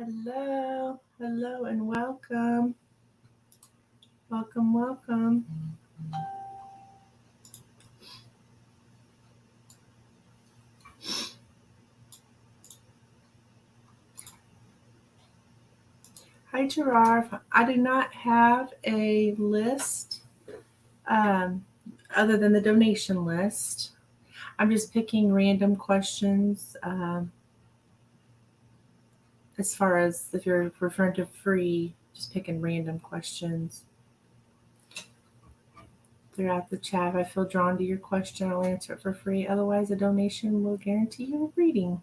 Hello, hello, and welcome. Welcome, welcome. Hi, Gerard. I do not have a list um, other than the donation list. I'm just picking random questions as far as if you're referring to free, just picking random questions throughout the chat. If I feel drawn to your question, I'll answer it for free. Otherwise, a donation will guarantee you a reading.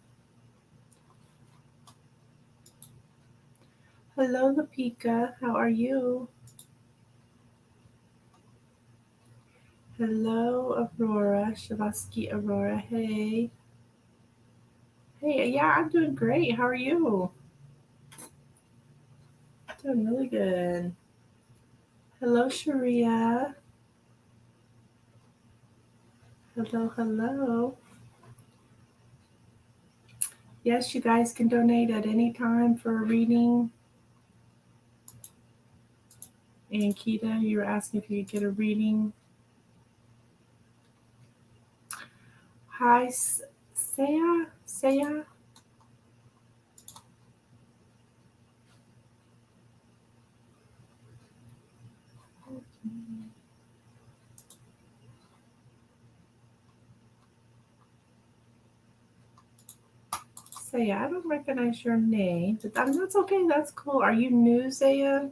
Hello, Lapika. How are you? Hello, Aurora. Shavasky Aurora. Hey. Hey, yeah, I'm doing great. How are you? Doing really good. Hello, Sharia. Hello, hello. Yes, you guys can donate at any time for a reading. And Kita, you were asking if you could get a reading. Hi, Saya. Saya. Saya, I don't recognize your name, but that's okay. That's cool. Are you new, Saya?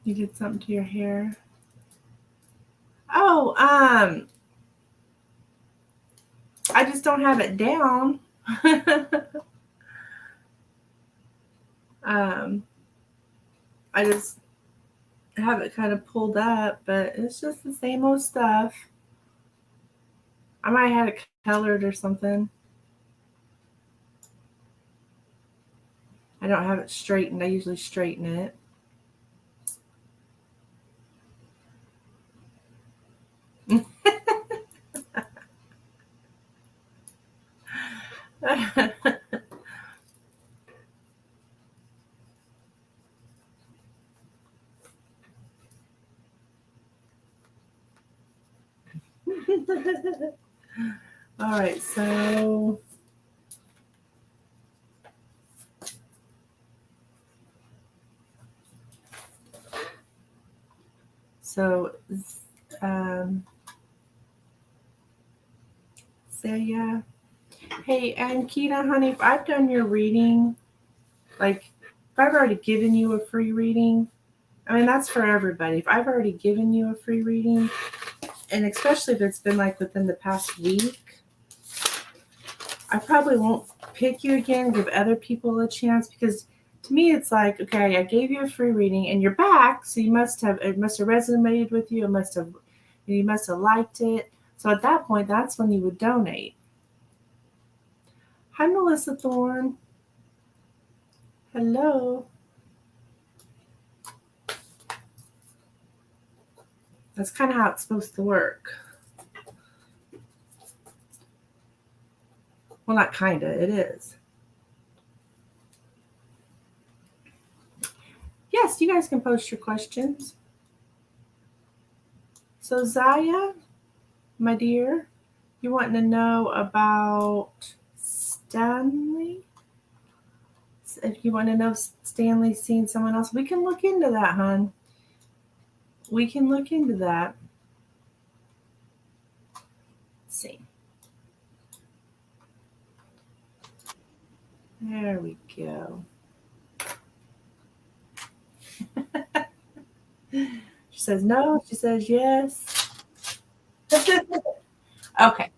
You did something to your hair? Oh, I just don't have it down. um, I just have it kind of pulled up, but it's just the same old stuff. I might have it colored or something. I don't have it straightened. I usually straighten it. All right, so um, Saya. Hey, and Kita, honey, if I've done your reading, like if I've already given you a free reading, I mean that's for everybody. If I've already given you a free reading, and especially if it's been like within the past week, I probably won't pick you again, give other people a chance, because to me it's like, okay, I gave you a free reading and you're back, so it must have resonated with you, you must have liked it. So at that point, that's when you would donate. Hi, Melissa Thorne. Hello. That's kind of how it's supposed to work. Well, not kind of, it is. Yes, you guys can post your questions. So, Zaya, my dear, you wanting to know about Stanley? If you want to know if Stanley's seen someone else, we can look into that, hon. We can look into that. Let's see. There we go. She says no. She says yes. Okay.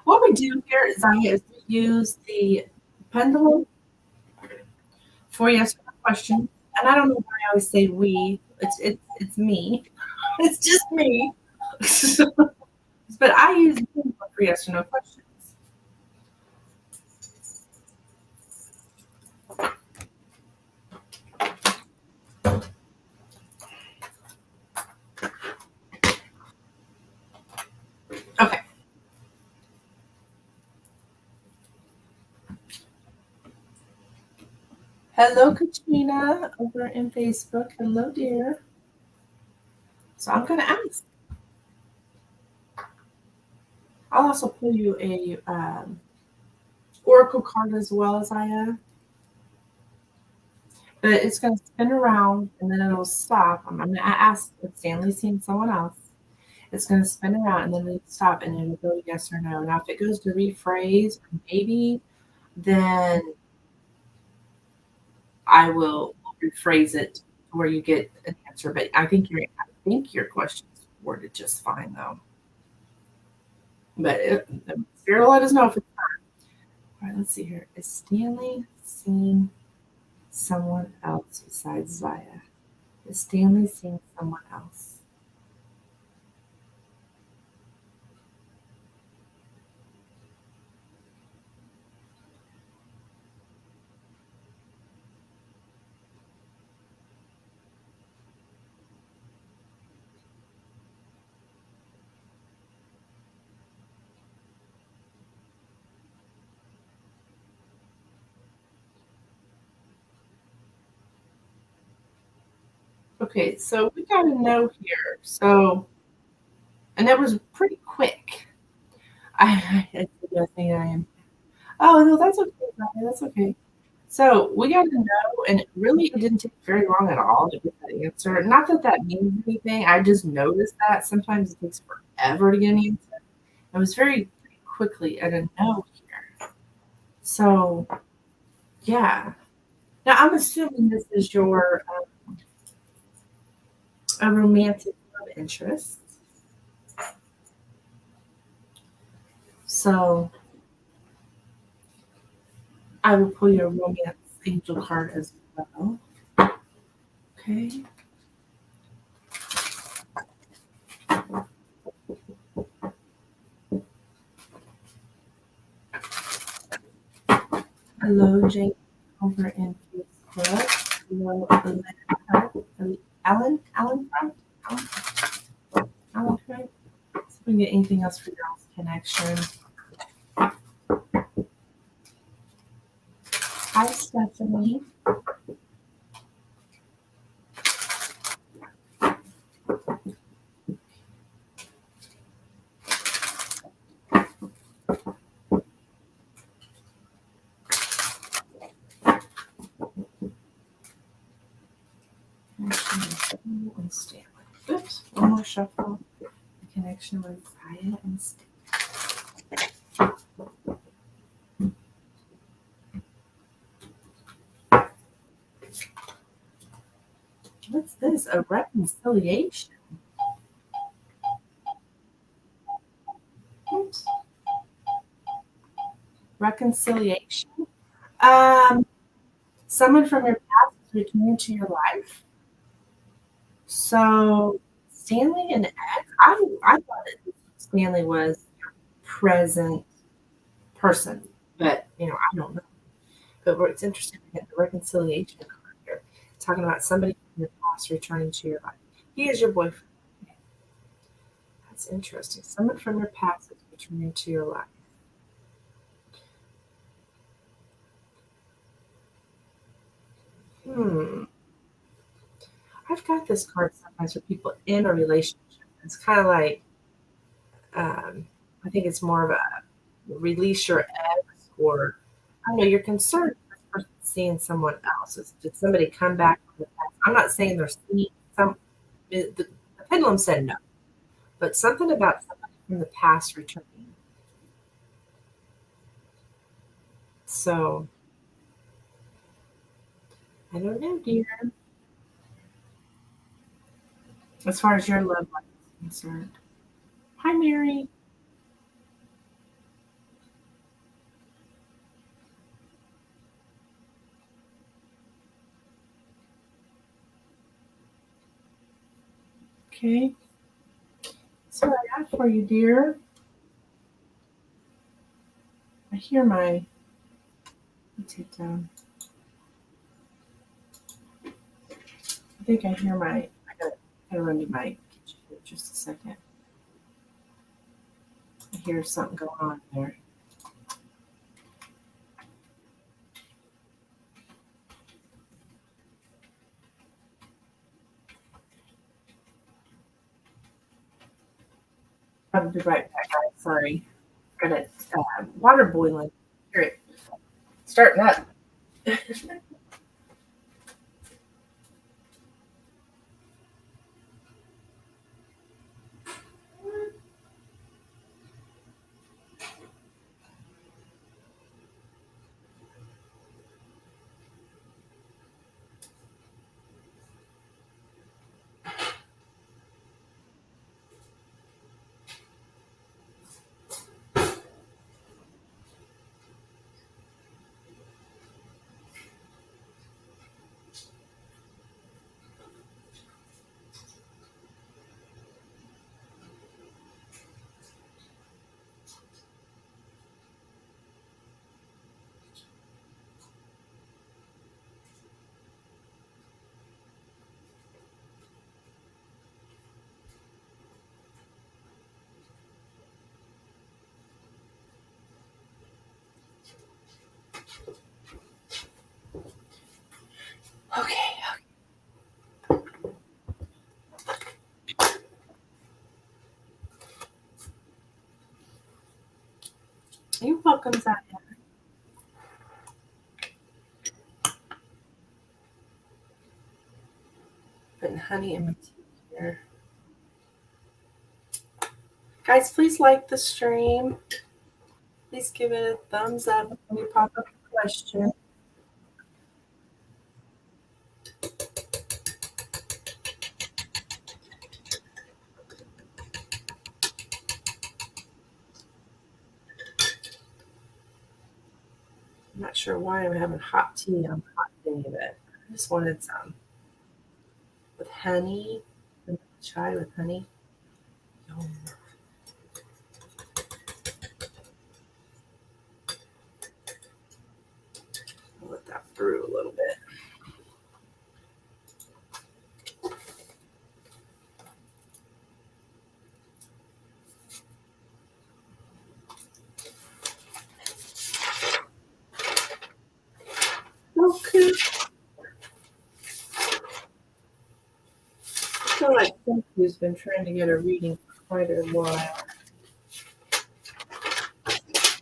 What we do here, Zaya, is we use the pendulum for yes or no questions. And I don't know why I always say we. It's me. It's just me. But I use pendulum for yes or no questions. Hello, Katrina, over in Facebook. Hello, dear. So I'm going to ask. I'll also pull you a oracle card as well as I am. But it's going to spin around and then it'll stop. I'm going to ask if Stanley's seen someone else. It's going to spin around and then it'll stop and it'll go yes or no. Now, if it goes to rephrase or maybe, then I will rephrase it where you get an answer. But I think your question's worded just fine though. But Spirit will let us know if it's all right. Let's see here. Is Stanley seeing someone else besides Zaya? Is Stanley seeing someone else? Okay, so we got a no here. So, and that was pretty quick. I think I am. Oh no, that's okay. Zaya, that's okay. So we got to know, and really, it didn't take very long at all to get that answer. Not that that means anything. I just noticed that sometimes it takes forever to get an answer. It was very quickly at a no here. So yeah. Now I'm assuming this is your a romantic love interest. So I will pull your romance angel card as well. Okay. Hello, Jane, over in Facebook. Hello, Alan. Alan, right? See if we can get anything else for y'all's connection. Hi, Stephanie. Connection and Stanley. Oops, one more shuffle. The connection with Zaya and Stanley. What's this? A reconciliation? Oops. Reconciliation? Um, Someone from your past is returning to your life. So Stanley and X, I thought that Stanley was present person, but I don't know. But it's interesting to get the reconciliation card here, talking about somebody from your past returning to your life. He is your boyfriend. That's interesting. Someone from your past is returning to your life. Hmm. I've got this card sometimes for people in a relationship. It's kind of like, I think it's more of a release your ex, or I don't know, you're concerned with this person seeing someone else. Did somebody come back from the past? I'm not saying they're seeing some, the pendulum said no, but something about somebody from the past returning. So I don't know, dear. As far as your love life is concerned. Hi, Mary. Okay. So what I got for you, dear. I hear my. Let's take down. I think I hear my. I gotta run to my kitchen for just a second. I hear something going on there. I'll be right back, guys. Sorry. Got it. Water boiling. Hear it starting up. Okay. You're welcome, Zaya. Putting honey in my tea here. Guys, please like the stream. Please give it a thumbs up when we pop up a question. I'm not sure why I'm having hot tea on a hot day, but I just wanted some with honey, chai with honey. Yum. I'll let that brew a little bit. Okay. I feel like Cynthia's been trying to get a reading for quite a while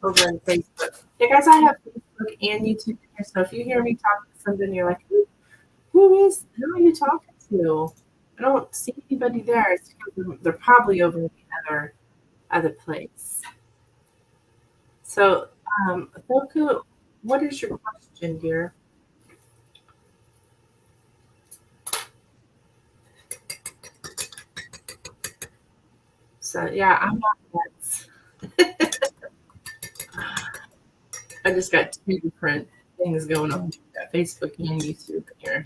over on Facebook. Yeah, guys, I have Facebook and YouTube here, so if you hear me talking to somebody, you're like, who are you talking to? I don't see anybody there. It's because they're probably over in the other place. So, Thoku, what is your question, dear? So, yeah, I'm not nuts. I just got two different things going on. Got Facebook and YouTube here.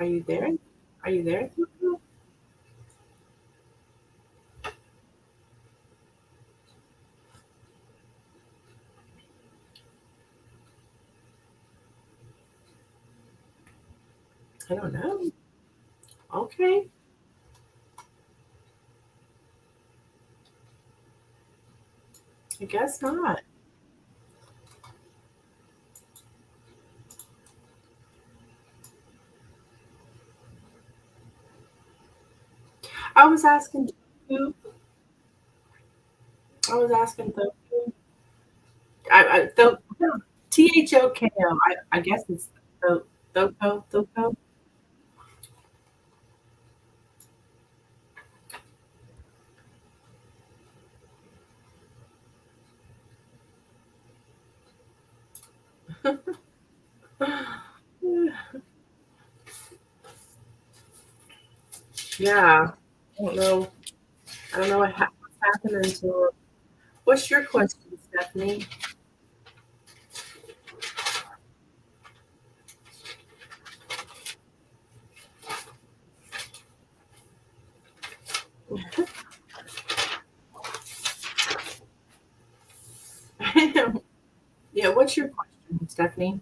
Are you there? Are you there? I don't know. Okay. I guess not. I was asking Thoku. I was asking Thoku. Thoko. I guess it's Thoko. Yeah. I don't know. I don't know what's happening to her. What's your question, Stephanie? Yeah, what's your question, Stephanie?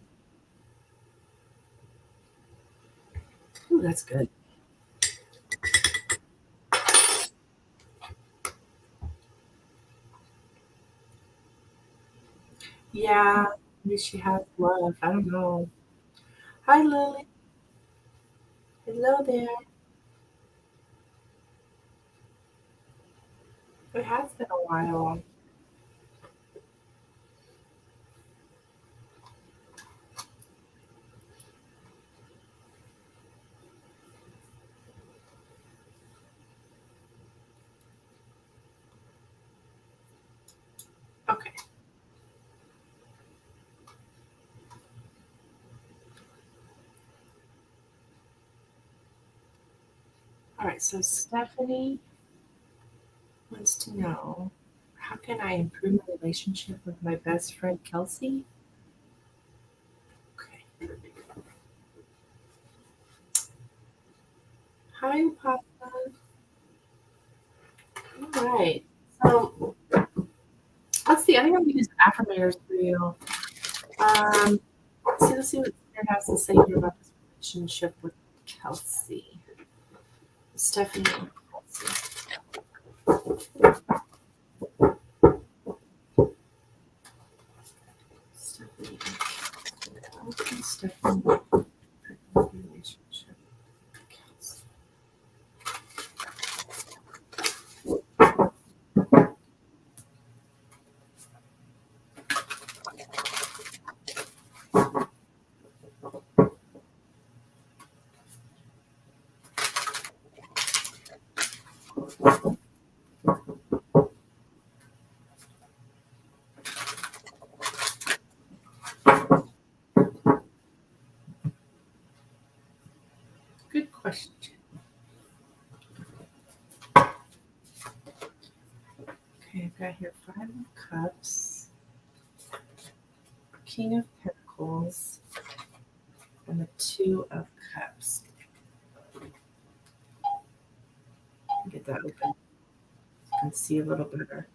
Ooh, that's good. Yeah, maybe she has love. I don't know. Hi, Lily. Hello there. It has been a while. Okay. All right. So Stephanie wants to know, how can I improve my relationship with my best friend Kelsey? Okay. Hi, Papa. All right. So let's see. I think I'm gonna use affirmators for you. Um, let's see what Spirit has to say here about this relationship with Kelsey. Stephanie and Kelsey. Stephanie and Kelsey. Stephanie relationship. Kelsey. Good question. Okay, I've got here Five of Cups, King of Pentacles, and the Two of Cups. Get that open. You can see a little better.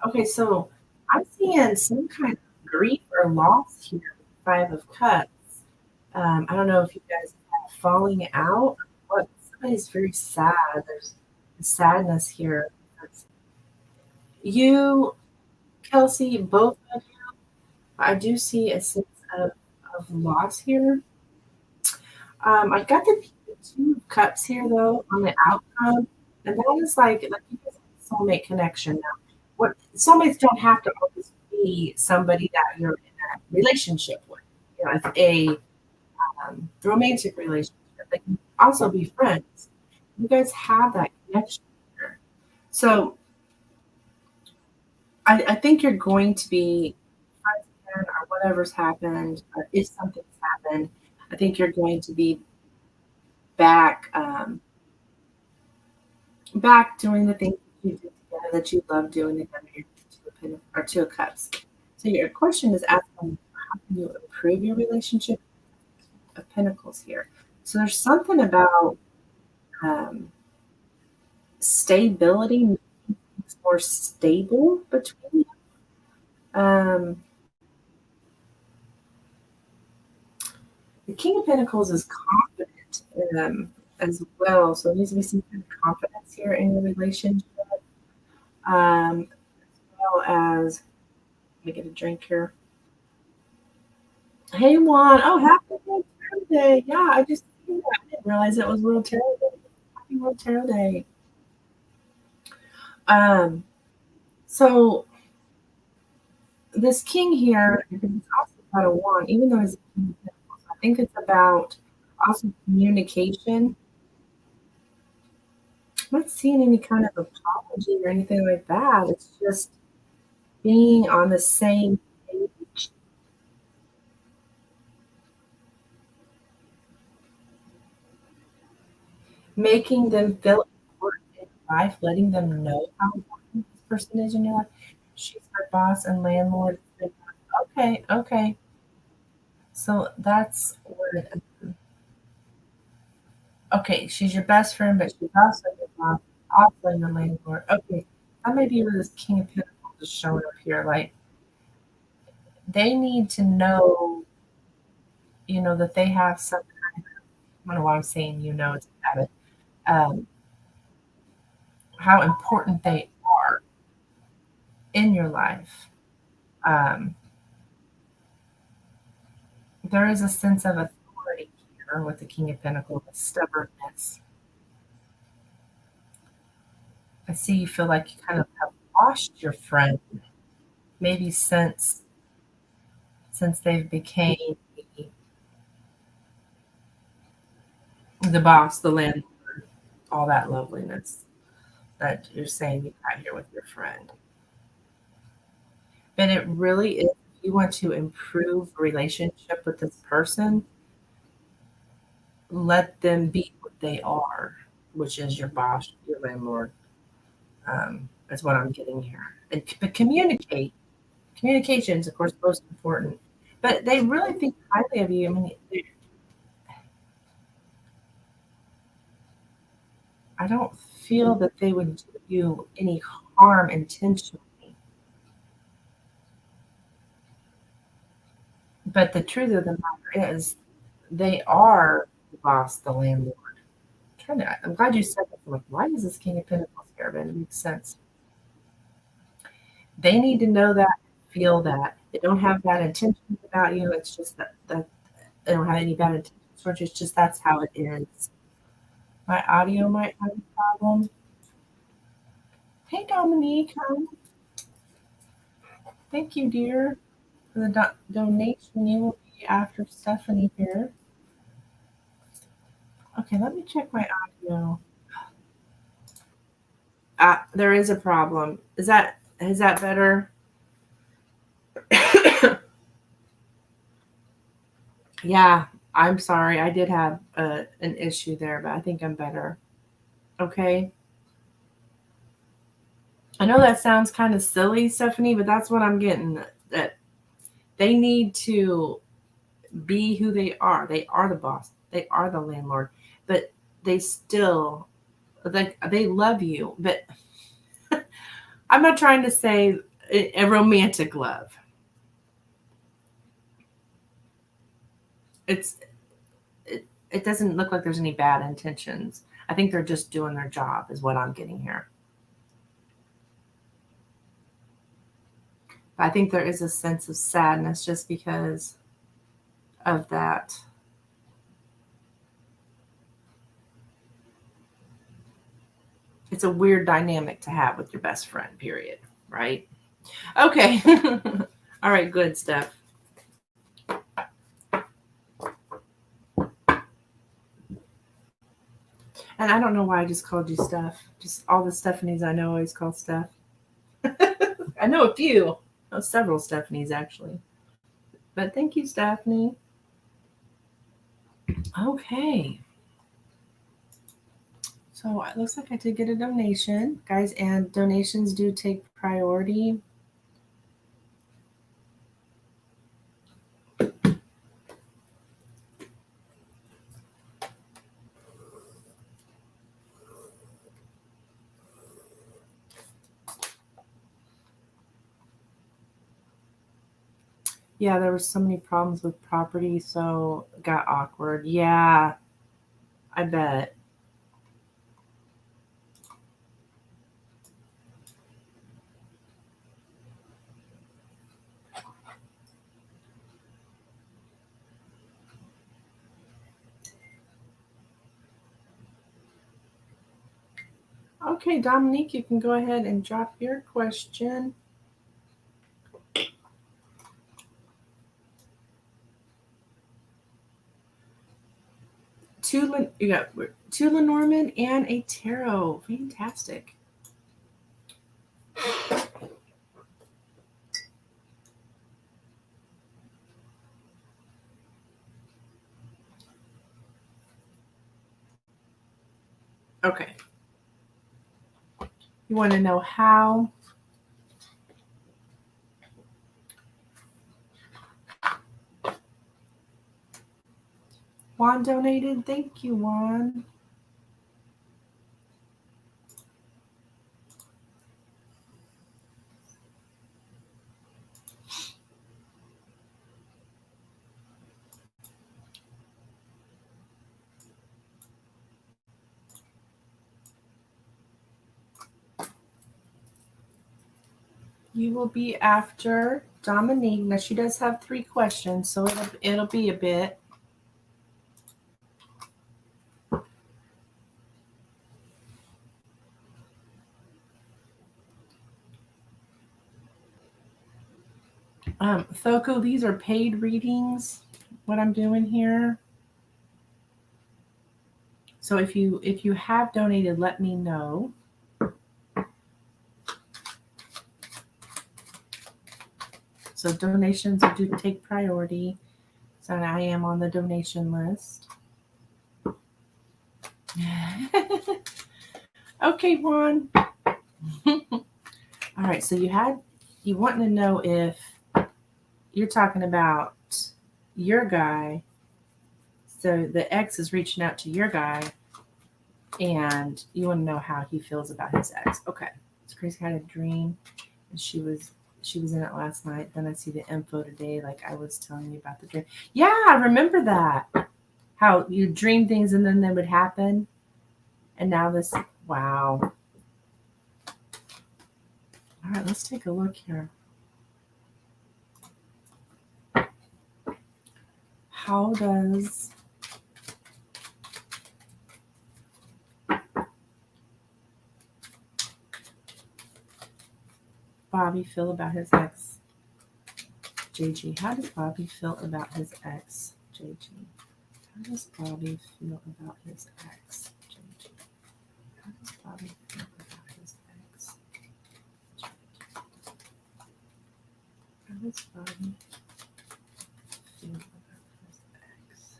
Okay, so I'm seeing some kind of grief or loss here. Five of Cups. I don't know if you guys are falling out. What somebody's very sad. There's sadness here. You, Kelsey, both of you. I do see a sense of, of loss here. I've got the Two of Cups here though on the outcome, and that is like you guys have a soulmate connection now. What soulmates don't have to always be somebody that you're in a relationship with. You know, it's a romantic relationship. They can also be friends. You guys have that connection here. So I think you're going to be friends again or whatever's happened, or if something's happened, I think you're going to be back back doing the things that you did together that you love doing together, your Two of Cups. So your question is asking how can you improve your relationship of Pentacles here. So there's something about um, stability, making things more stable between you. The King of Pentacles is confident as well. So there needs to be some kind of confidence here in your relationship. As well as, let me get a drink here. Hey, Juan. Oh, happy World Tarot Day. Yeah, I just I didn't realize it was World Tarot Day. Happy World Tarot Day. Um, so this king here, it's also about a wand, even though it's a king of pentacles. I think it's about also communication. I'm not seeing any kind of apology or anything like that. It's just being on the same page, making them feel important in life, letting them know how important this person is in your life. She's her boss and landlord. Okay, okay. So that's what. Okay, she's your best friend, but she's also your mom, also your landlord. Okay, that may be where this King of Pentacles is showing up here. Like they need to know, that they have some. I don't know why I'm saying it's a habit. Um, how important they are in your life. Um, There is a sense of authority here with the King of Pentacles, stubbornness. I see you feel like you kind of have lost your friend, maybe since they've became the boss, the landlord, all that loveliness that you're saying you got here with your friend. But it really is, if you want to improve a relationship with this person, let them be what they are, which is your boss, your landlord. Is what I'm getting here. But communicate. Communication is, of course, most important. But they really think highly of you. I mean, I don't feel that they would do you any harm intentionally. But the truth of the matter is, they are the boss, the landlord. I'm glad you said that. I'm like, why is this King of Pentacles here? But it makes sense. They need to know that, feel that. They don't have bad intentions about you. It's just that they don't have any bad intentions towards you. It's just that's how it is. My audio might have a problem. Hey, Dominique. Thank you, dear, for the donation. You will be after Stephanie here. Okay, let me check my audio. There is a problem. Is that better? Yeah, I'm sorry. I did have an issue there, but I think I'm better. Okay. I know that sounds kind of silly, Stephanie, but that's what I'm getting. That they need to be who they are. They are the boss. They are the landlord, but they still they love you. But I'm not trying to say a romantic love. It's it doesn't look like there's any bad intentions. I think they're just doing their job, is what I'm getting here. I think there is a sense of sadness just because of that. It's a weird dynamic to have with your best friend, period. Right? Okay. All right, good stuff. And I don't know why I just called you Steph. Just all the Stephanies I know always call Steph. I know a few. Oh, several Stephanies actually. But thank you, Stephanie. Okay. So it looks like I did get a donation, guys, and donations do take priority. Yeah, there were so many problems with property, so it got awkward. Yeah, I bet. Okay, Dominique, you can go ahead and drop your question. You got two Lenormand and a tarot. Fantastic. Okay. You want to know how? Juan donated. Thank you, Juan. You will be after Dominique. Now she does have 3 questions, so it'll be a bit. Thoko, these are paid readings. What I'm doing here. So if you have donated, let me know. So donations do take priority. So I am on the donation list. Okay, Juan. All right, so you wanting to know if you're talking about your guy. So the ex is reaching out to your guy, and you want to know how he feels about his ex. Okay, it's crazy. I had a dream, and she was in it last night. Then I see the info today, like I was telling you about the dream. Yeah, I remember that. How you dream things and then they would happen, and now this. Wow. All right, let's take a look here. How does Bobby feel about his ex? JG, how does Bobby feel about his ex? JG, how does Bobby feel about his ex? JG, how does Bobby feel about his ex? JG, how does Bobby feel about his ex?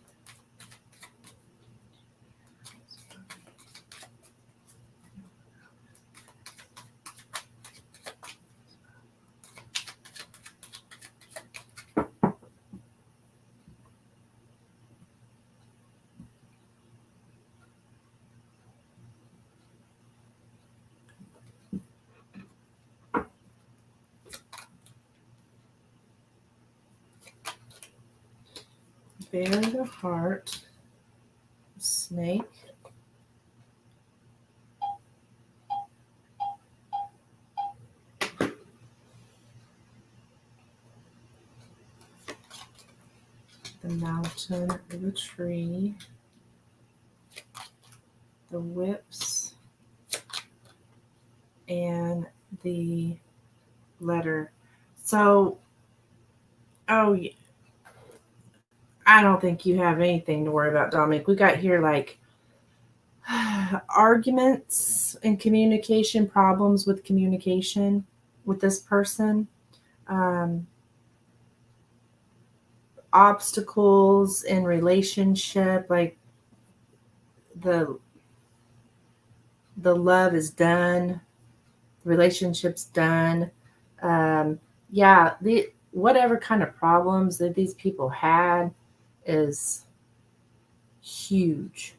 Bear the heart, snake, the mountain, the tree, the whips, and the letter. So, oh, yeah. I don't think you have anything to worry about, Dominic. We got here like arguments and communication, problems with communication with this person, um, obstacles in relationship, like the love is done, the relationship's done. Yeah, the whatever kind of problems that these people had is huge.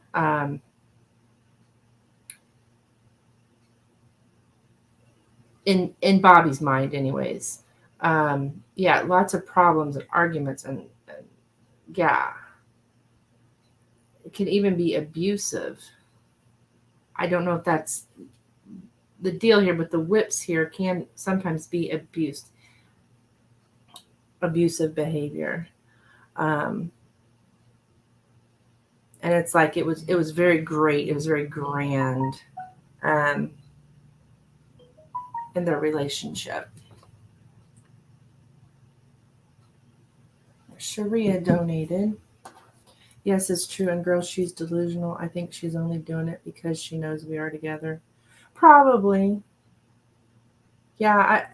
In Bobby's mind, anyways. Yeah, lots of problems and arguments, and yeah, it can even be abusive. I don't know if that's the deal here, but the whips here can sometimes be abusive behavior. Um, and it's like it was very great. It was very grand um, in their relationship. Sharia donated. Yes, it's true. And girl, she's delusional. I think she's only doing it because she knows we are together. Probably. Yeah,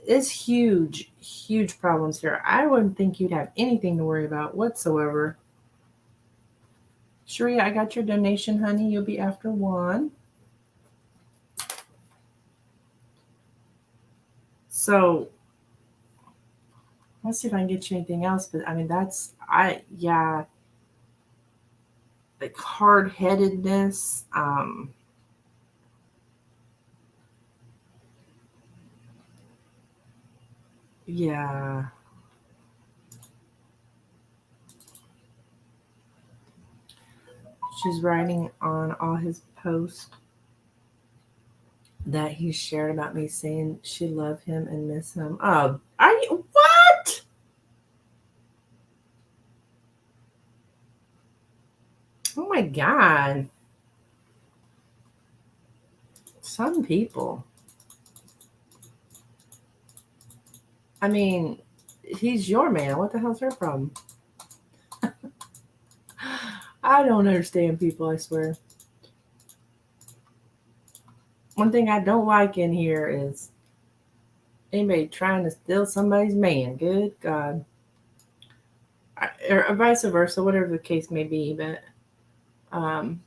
it's huge, huge problems here. I wouldn't think you'd have anything to worry about whatsoever. Sharia, I got your donation, honey. You'll be after 1. So let's see if I can get you anything else. But I mean, yeah, like hard headedness. Yeah. She's writing on all his posts. that he shared about me saying she loved him and miss him. Oh, are you what? Oh my God. Some people. I mean, he's your man. What the hell's her problem? I don't understand people, I swear. One thing I don't like in here is anybody trying to steal somebody's man. Good God. Or vice versa, whatever the case may be. But um,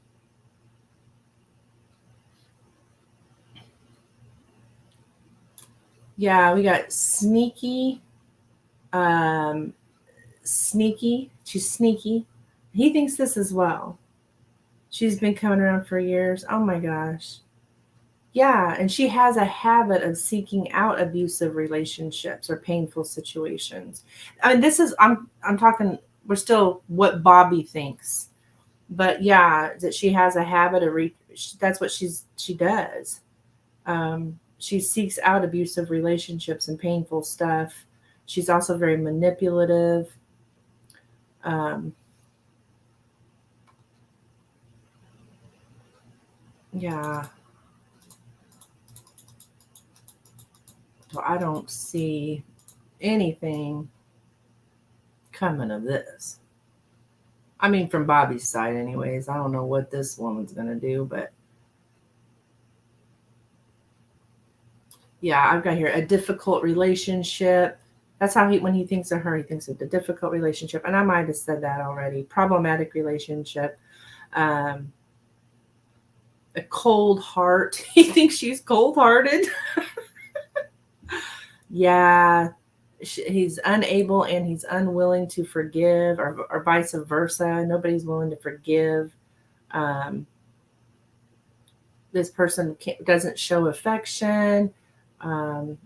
yeah, we got sneaky. Um, sneaky. She's sneaky. He thinks this as well. She's been coming around for years. Oh my gosh. Yeah, and she has a habit of seeking out abusive relationships or painful situations. I mean, this is I'm talking. We're still what Bobby thinks, but yeah, that she has a habit of that's what she does. She seeks out abusive relationships and painful stuff. She's also very manipulative. Um, yeah, so I don't see anything coming of this. I mean, from Bobby's side, anyways. I don't know what this woman's gonna do, but yeah, I've got here a difficult relationship. That's how when he thinks of her, he thinks of the difficult relationship, and I might have said that already. Problematic relationship, um, a cold heart. He thinks she's cold hearted. Yeah, he's unable and he's unwilling to forgive, or vice versa. Nobody's willing to forgive. Um, this person doesn't show affection, um,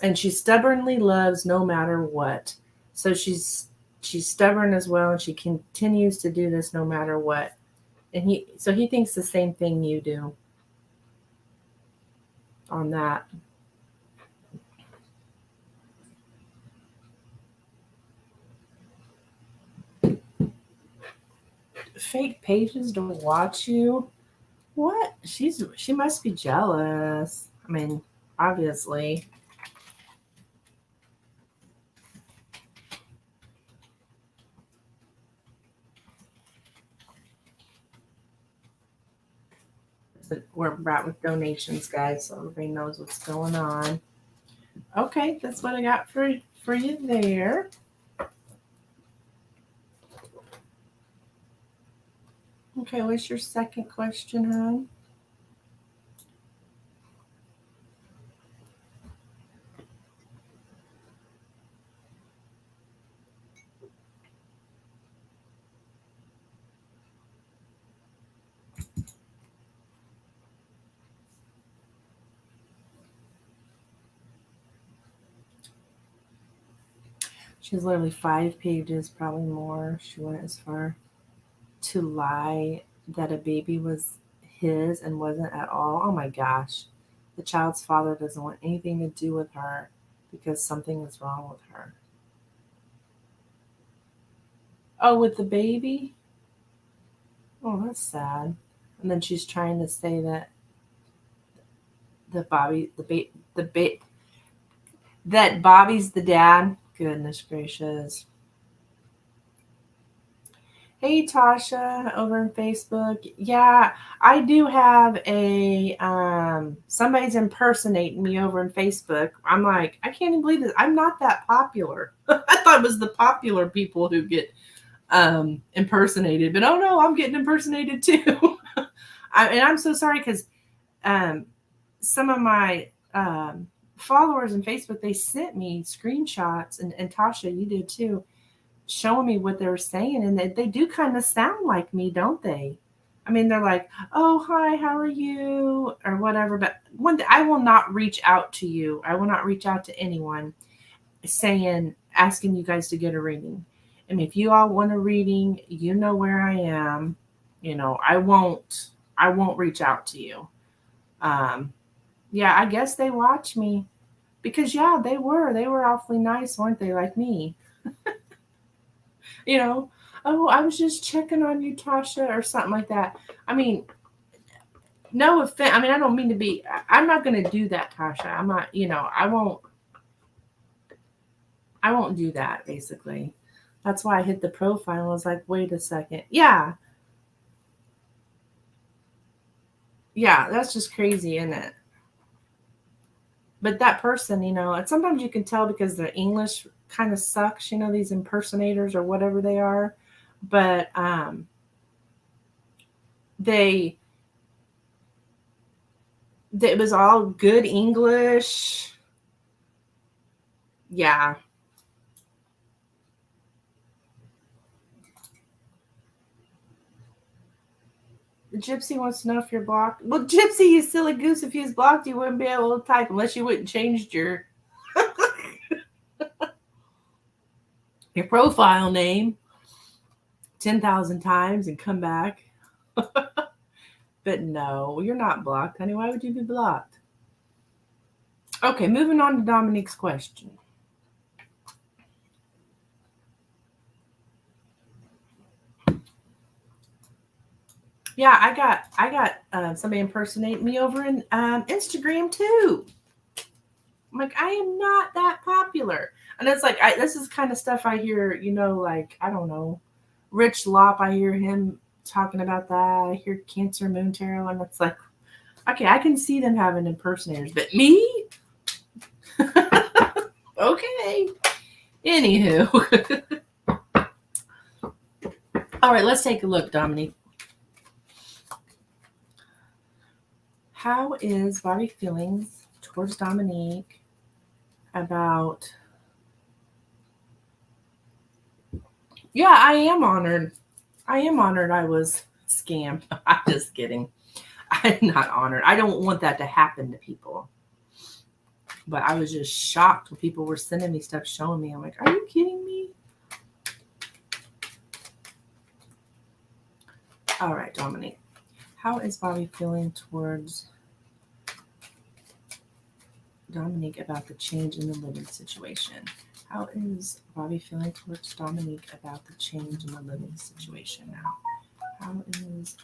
and she stubbornly loves no matter what. So she's stubborn as well, and she continues to do this no matter what. And he thinks the same thing you do on that. Fake pages don't watch you. What? She must be jealous. I mean, obviously. We're at with donations, guys, so everybody knows what's going on. Okay, that's what I got for you there. Okay, what's your second question, hon? She's literally 5 pages, probably more. She went as far to lie that a baby was his and wasn't at all. Oh my gosh. The child's father doesn't want anything to do with her because something is wrong with her. Oh, with the baby? Oh, that's sad. And then she's trying to say that the Bobby, that Bobby's the dad. Goodness gracious. Hey Tasha over on Facebook. Yeah, I do have a somebody's impersonating me over on Facebook. I'm like, I can't even believe this. I'm not that popular. I thought it was the popular people who get impersonated, but oh no, I'm getting impersonated too. And I'm so sorry because um some of my followers on Facebook, they sent me screenshots, and Tasha, you did too, showing me what they were saying, and they do kind of sound like me, don't they? I mean, they're like, "Oh, hi, how are you?" or whatever. But one, I will not reach out to you. I will not reach out to anyone asking you guys to get a reading. I mean, if you all want a reading, you know where I am. I won't reach out to you. Yeah, I guess they watch me because yeah, they were awfully nice, weren't they? Like me, you know. Oh, I was just checking on you, Tasha, or something like that. I mean, no offense. I mean, I don't mean to be. I'm not going to do that, Tasha. I'm not. You know, I won't. I won't do that. Basically, that's why I hit the profile. I was like, wait a second. Yeah, yeah, that's just crazy, isn't it? But that person, you know, and sometimes you can tell because their English kind of sucks. You know, these impersonators or whatever they are. But they it was all good English. Yeah. Gypsy wants to know if you're blocked. Well, Gypsy, you silly goose, if he was blocked, you wouldn't be able to type unless you wouldn't changed your profile name 10,000 times and come back. But no, you're not blocked, honey. Why would you be blocked? Okay, moving on to Dominique's question. Yeah, I got somebody impersonate me over in Instagram too. I'm like, I am not that popular, and it's like this is kind of stuff I hear. You know, like I don't know, Rich Lop. I hear him talking about that. I hear Cancer Moon Tarot, and it's like, okay, I can see them having impersonators, but me, okay. Anywho, all right, let's take a look, Dominique. How is Bobby feeling towards Dominique about? Yeah, I am honored. I am honored I was scammed. I'm just kidding. I'm not honored. I don't want that to happen to people. But I was just shocked when people were sending me stuff showing me. I'm like, are you kidding me? All right, Dominique. How is Bobby feeling towards Dominique about the change in the living situation? How is Bobby feeling towards Dominique about the change in the living situation now? How is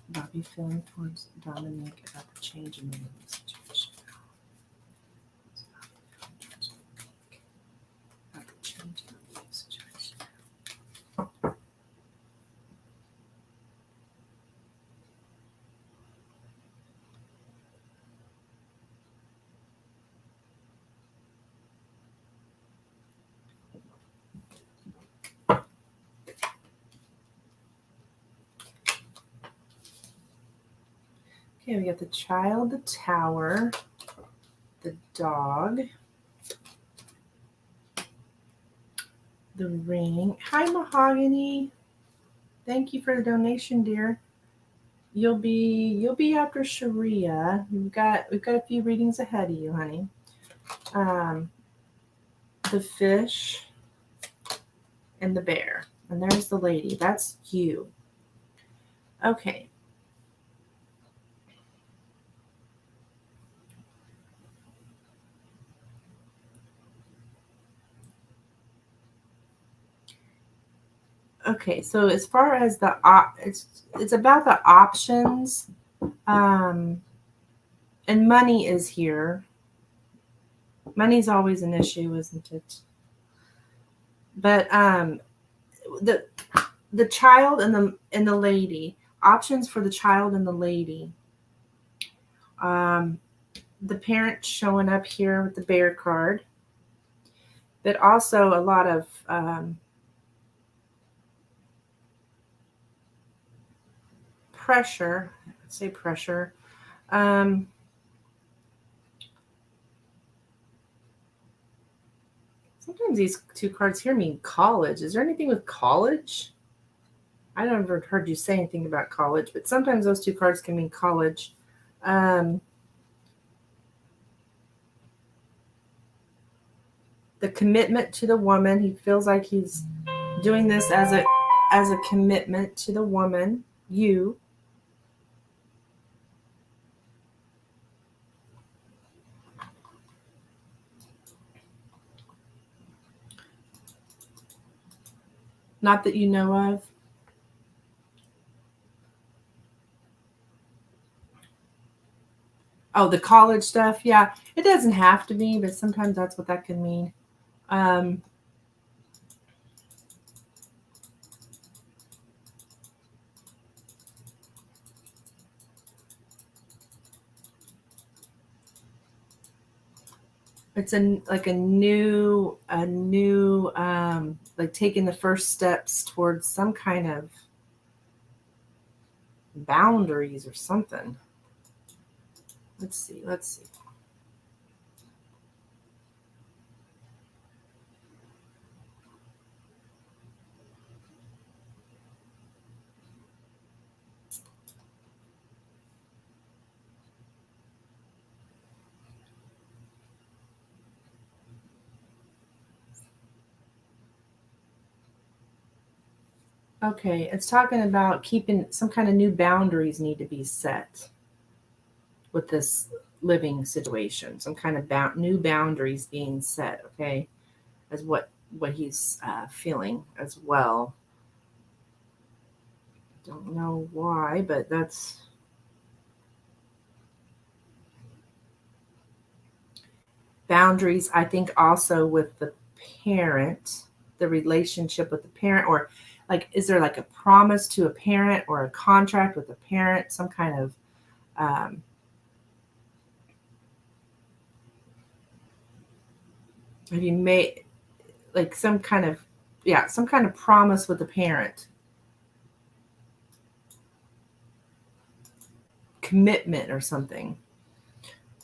Bobby feeling towards Dominique about the change in the living situation now? About the change in the living situation. Okay, we got the child, the tower, the dog, the ring. Hi, Mahogany. Thank you for the donation, dear. You'll be after Sharia. We've got a few readings ahead of you, honey. The fish and the bear. And there's the lady. That's you. Okay. Okay, so as far as it's about the options, and money is here. Money's always an issue, isn't it? But the child and the lady, options for the child and the lady. The parent showing up here with the bear card, but also a lot of pressure. Let's say pressure. Sometimes these two cards here mean college. Is there anything with college? I never heard you say anything about college, but sometimes those two cards can mean college. The commitment to the woman. He feels like he's doing this as a commitment to the woman, you. Not that you know of. Oh, the college stuff. Yeah, it doesn't have to be, but sometimes that's what that can mean. Um, it's like a new like taking the first steps towards some kind of boundaries or something. Let's see. Let's see. Okay, it's talking about keeping some kind of new boundaries need to be set with this living situation. Some kind of new boundaries being set. Okay, as what he's feeling as well. Don't know why, but that's boundaries. I think also with the parent, the relationship with the parent, or like, is there like a promise to a parent or a contract with a parent, some kind of um, have you made like some kind of, yeah, some kind of promise with the parent, commitment or something.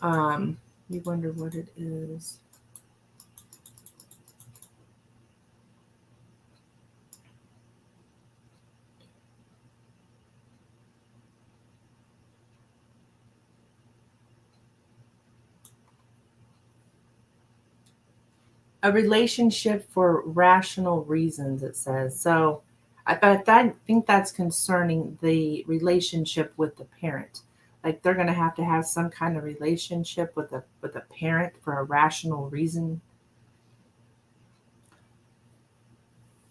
You wonder what it is. A relationship for rational reasons, it says. So I think that's concerning the relationship with the parent. Like they're going to have some kind of relationship with a parent for a rational reason.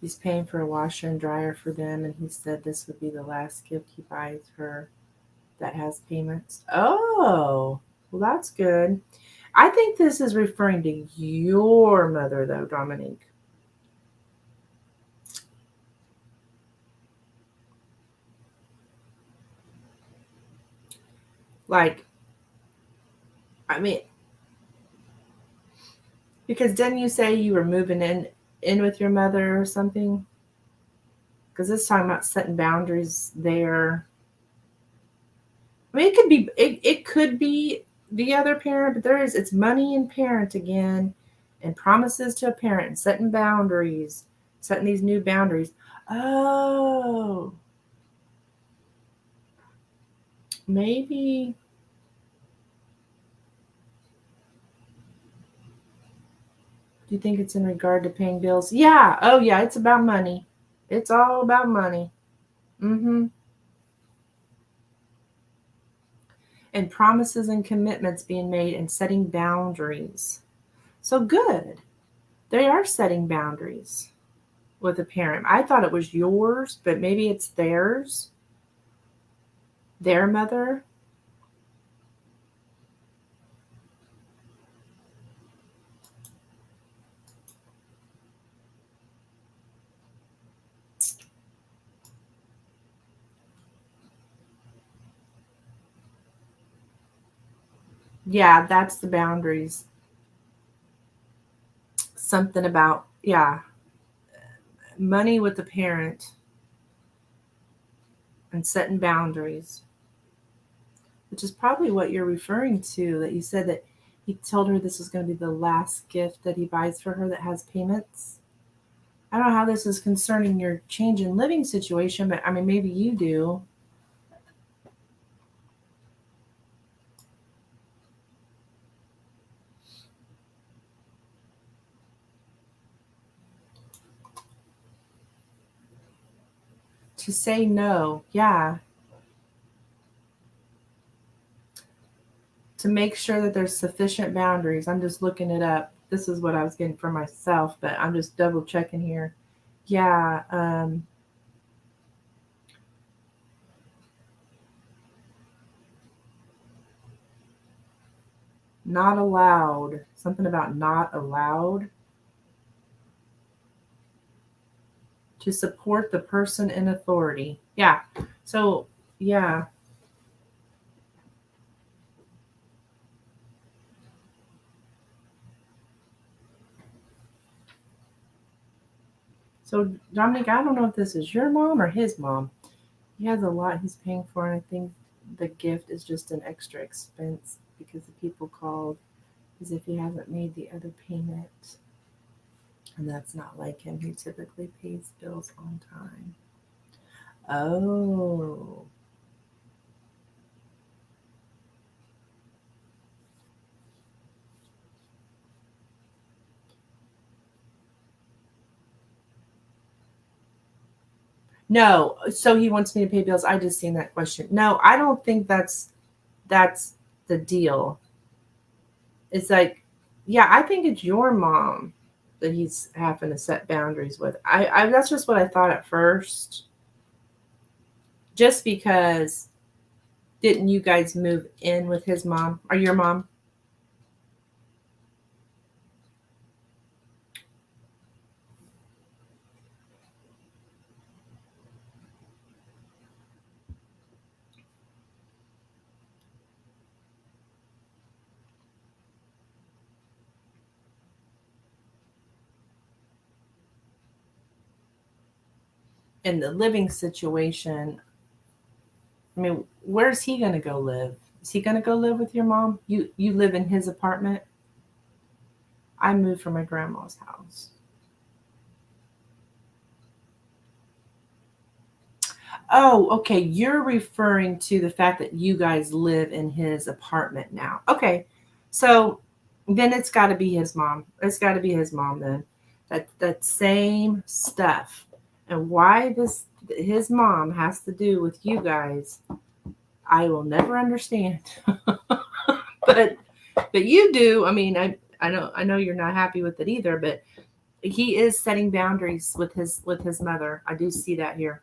He's paying for a washer and dryer for them, and he said this would be the last gift he buys her that has payments. Oh, well, that's good. I think this is referring to your mother, though, Dominique. Like, I mean, because didn't you say you were moving in with your mother or something? Because it's talking about setting boundaries there. I mean, it could be the other parent, but it's money and parent again, and promises to a parent, and setting boundaries, setting these new boundaries. Oh, maybe. Do you think it's in regard to paying bills? Yeah. Oh, yeah. It's about money. It's all about money. Mm-hmm. And promises and commitments being made and setting boundaries. So good. They are setting boundaries with a parent. I thought it was yours, but maybe it's theirs, their mother. Yeah, that's the boundaries. Something about, yeah, money with the parent and setting boundaries, which is probably what you're referring to. That you said that he told her this was going to be the last gift that he buys for her that has payments. I don't know how this is concerning your change in living situation, but I mean, maybe you do. To say no, yeah, to make sure that there's sufficient boundaries. I'm just looking it up. This is what I was getting for myself, but I'm just double checking here. Yeah. Not allowed. Something about not allowed to support the person in authority. Yeah. So, yeah. So, Dominic, I don't know if this is your mom or his mom. He has a lot he's paying for, and I think the gift is just an extra expense because the people called as if he hasn't made the other payment. And that's not like him. He typically pays bills on time. Oh. No. So he wants me to pay bills. I just seen that question. No, I don't think that's the deal. It's like, yeah, I think it's your mom that he's having to set boundaries with. I that's just what I thought at first. Just because didn't you guys move in with his mom or your mom? In the living situation, I mean, where's he gonna go live? Is he gonna go live with your mom? You live in his apartment? I moved from my grandma's house. Oh, okay. You're referring to the fact that you guys live in his apartment now. Okay. So then it's got to be his mom. It's got to be his mom then. That same stuff. And why this his mom has to do with you guys, I will never understand. but but you do. I mean, I know you're not happy with it either, but he is setting boundaries with his mother. I do see that here.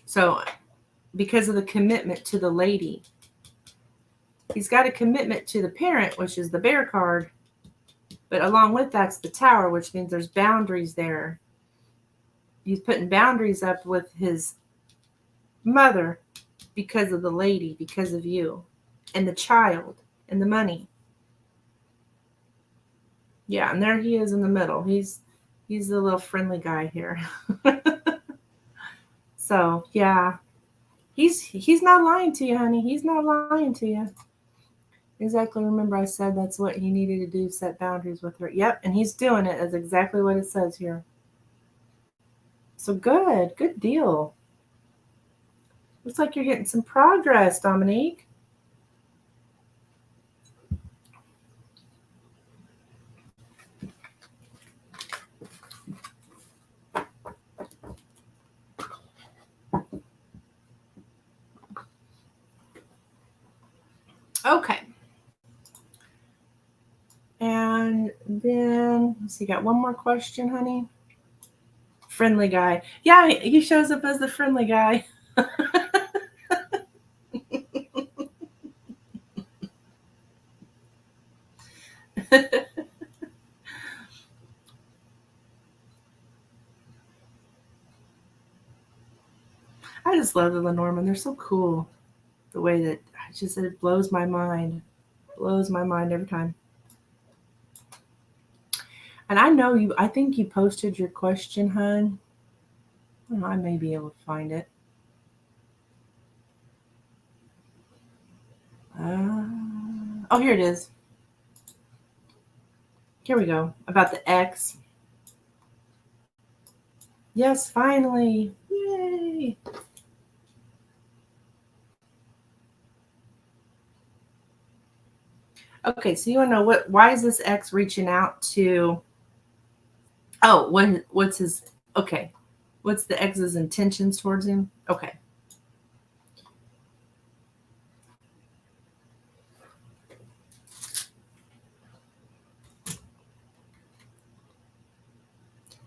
So because of the commitment to the lady. He's got a commitment to the parent, which is the bear card, but along with that's the tower, which means there's boundaries there. He's putting boundaries up with his mother because of the lady, because of you, and the child, and the money. Yeah, and there he is in the middle. He's the little friendly guy here. So yeah, he's not lying to you, honey. He's not lying to you. Exactly. Remember, I said that's what he needed to do, set boundaries with her. Yep, and he's doing it. That's exactly what it says here. So good deal. Looks like you're getting some progress, Dominique. Okay. And then, let's see, got one more question, honey. Friendly guy. Yeah, he shows up as the friendly guy. I just love the Lenormand. They're so cool. The way that it blows my mind. Blows my mind every time. And I know you, I think you posted your question, hun. I may be able to find it. Oh, here it is. Here we go. About the X. Yes, finally. Yay. Okay, so you want to know why is this X reaching out to oh, what's his okay. What's the X's intentions towards him? Okay.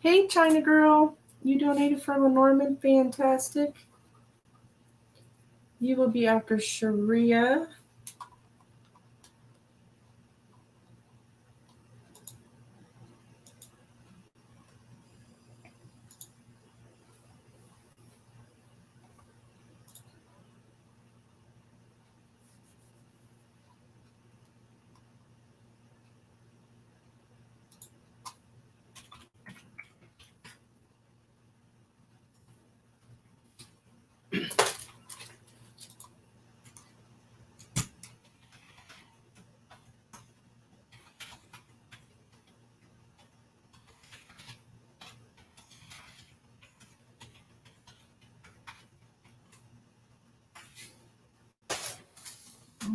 Hey, China girl. You donated for Lenormand. Fantastic. You will be after Sharia.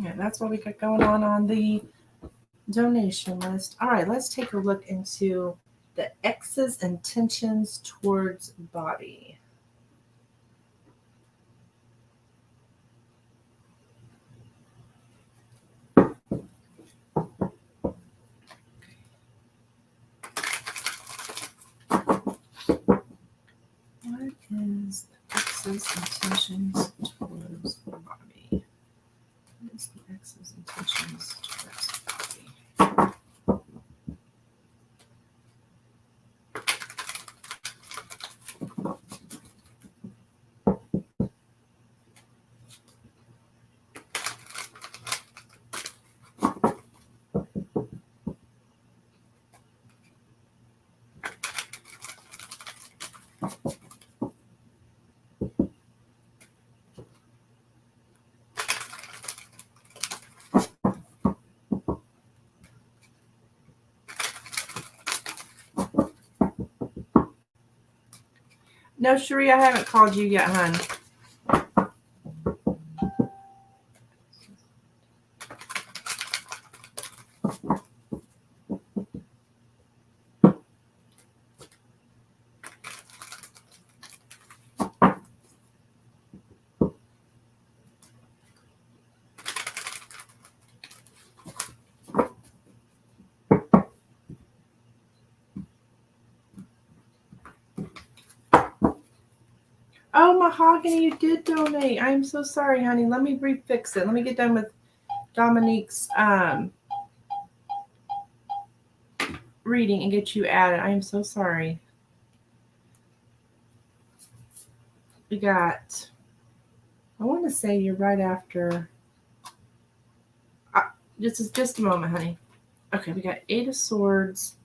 Yeah, that's what we got going on the donation list. All right, let's take a look into the X's intentions towards body. What is the X's intentions towards body? What is the X's intentions towards body? No, Cherie, I haven't called you yet, hon. Oh, Mahogany, you did donate. I'm so sorry, honey. Let me refix it. Let me get done with Dominique's reading and get you added. I am so sorry. We got, I want to say you're right after. Just a moment, honey. Okay, we got 8 of Swords,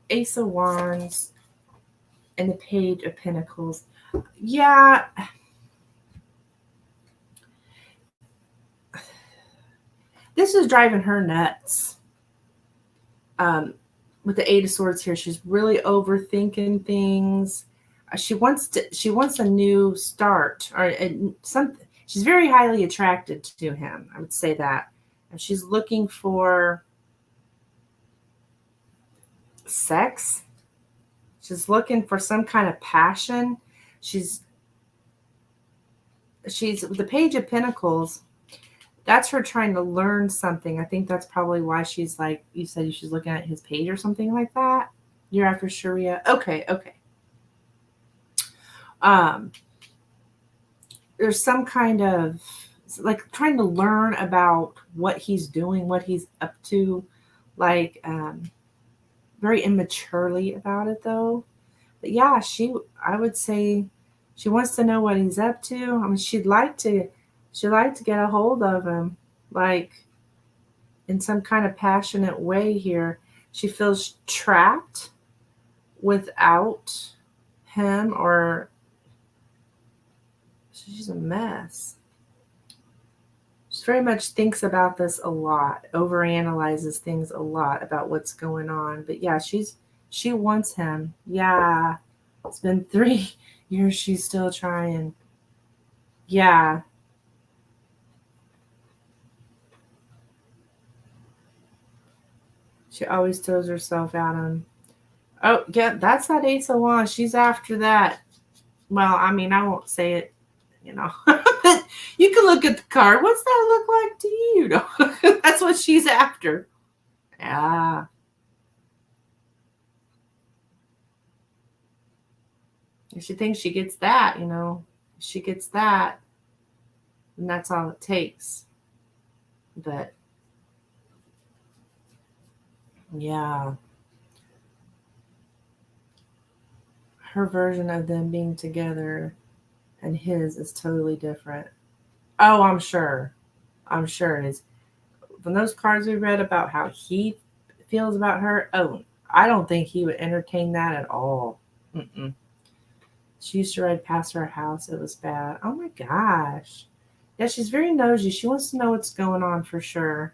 Ace of Wands, and the Page of Pentacles. Yeah. This is driving her nuts. With the 8 of Swords here, she's really overthinking things. She wants a new start or something. She's very highly attracted to him. I would say that. And she's looking for sex. She's looking for some kind of passion. She's with the Page of Pentacles. That's her trying to learn something. I think that's probably why she's like, you said she's looking at his page or something like that. You're after Sharia. Okay. There's some kind of like trying to learn about what he's doing, what he's up to, like very immaturely about it though. But yeah, I would say she wants to know what he's up to. I mean, she'd like to get a hold of him, like in some kind of passionate way here. She feels trapped without him, or she's a mess. She very much thinks about this a lot, overanalyzes things a lot about what's going on. But yeah, she wants him. Yeah. It's been 3 years. She's still trying. Yeah. She always throws herself at him. Oh, yeah, that's that Ace of Wands. She's after that. Well, I mean, I won't say it, you know. You can look at the card. What's that look like to you? That's what she's after. Yeah. If she thinks she gets that, you know, if she gets that, and that's all it takes. But yeah, her version of them being together and his is totally different. Oh, I'm sure. I'm sure it is. From those cards we read about how he feels about her, oh, I don't think he would entertain that at all. Mm-mm. She used to ride past our house. It was bad. Oh my gosh. Yeah, she's very nosy. She wants to know what's going on for sure.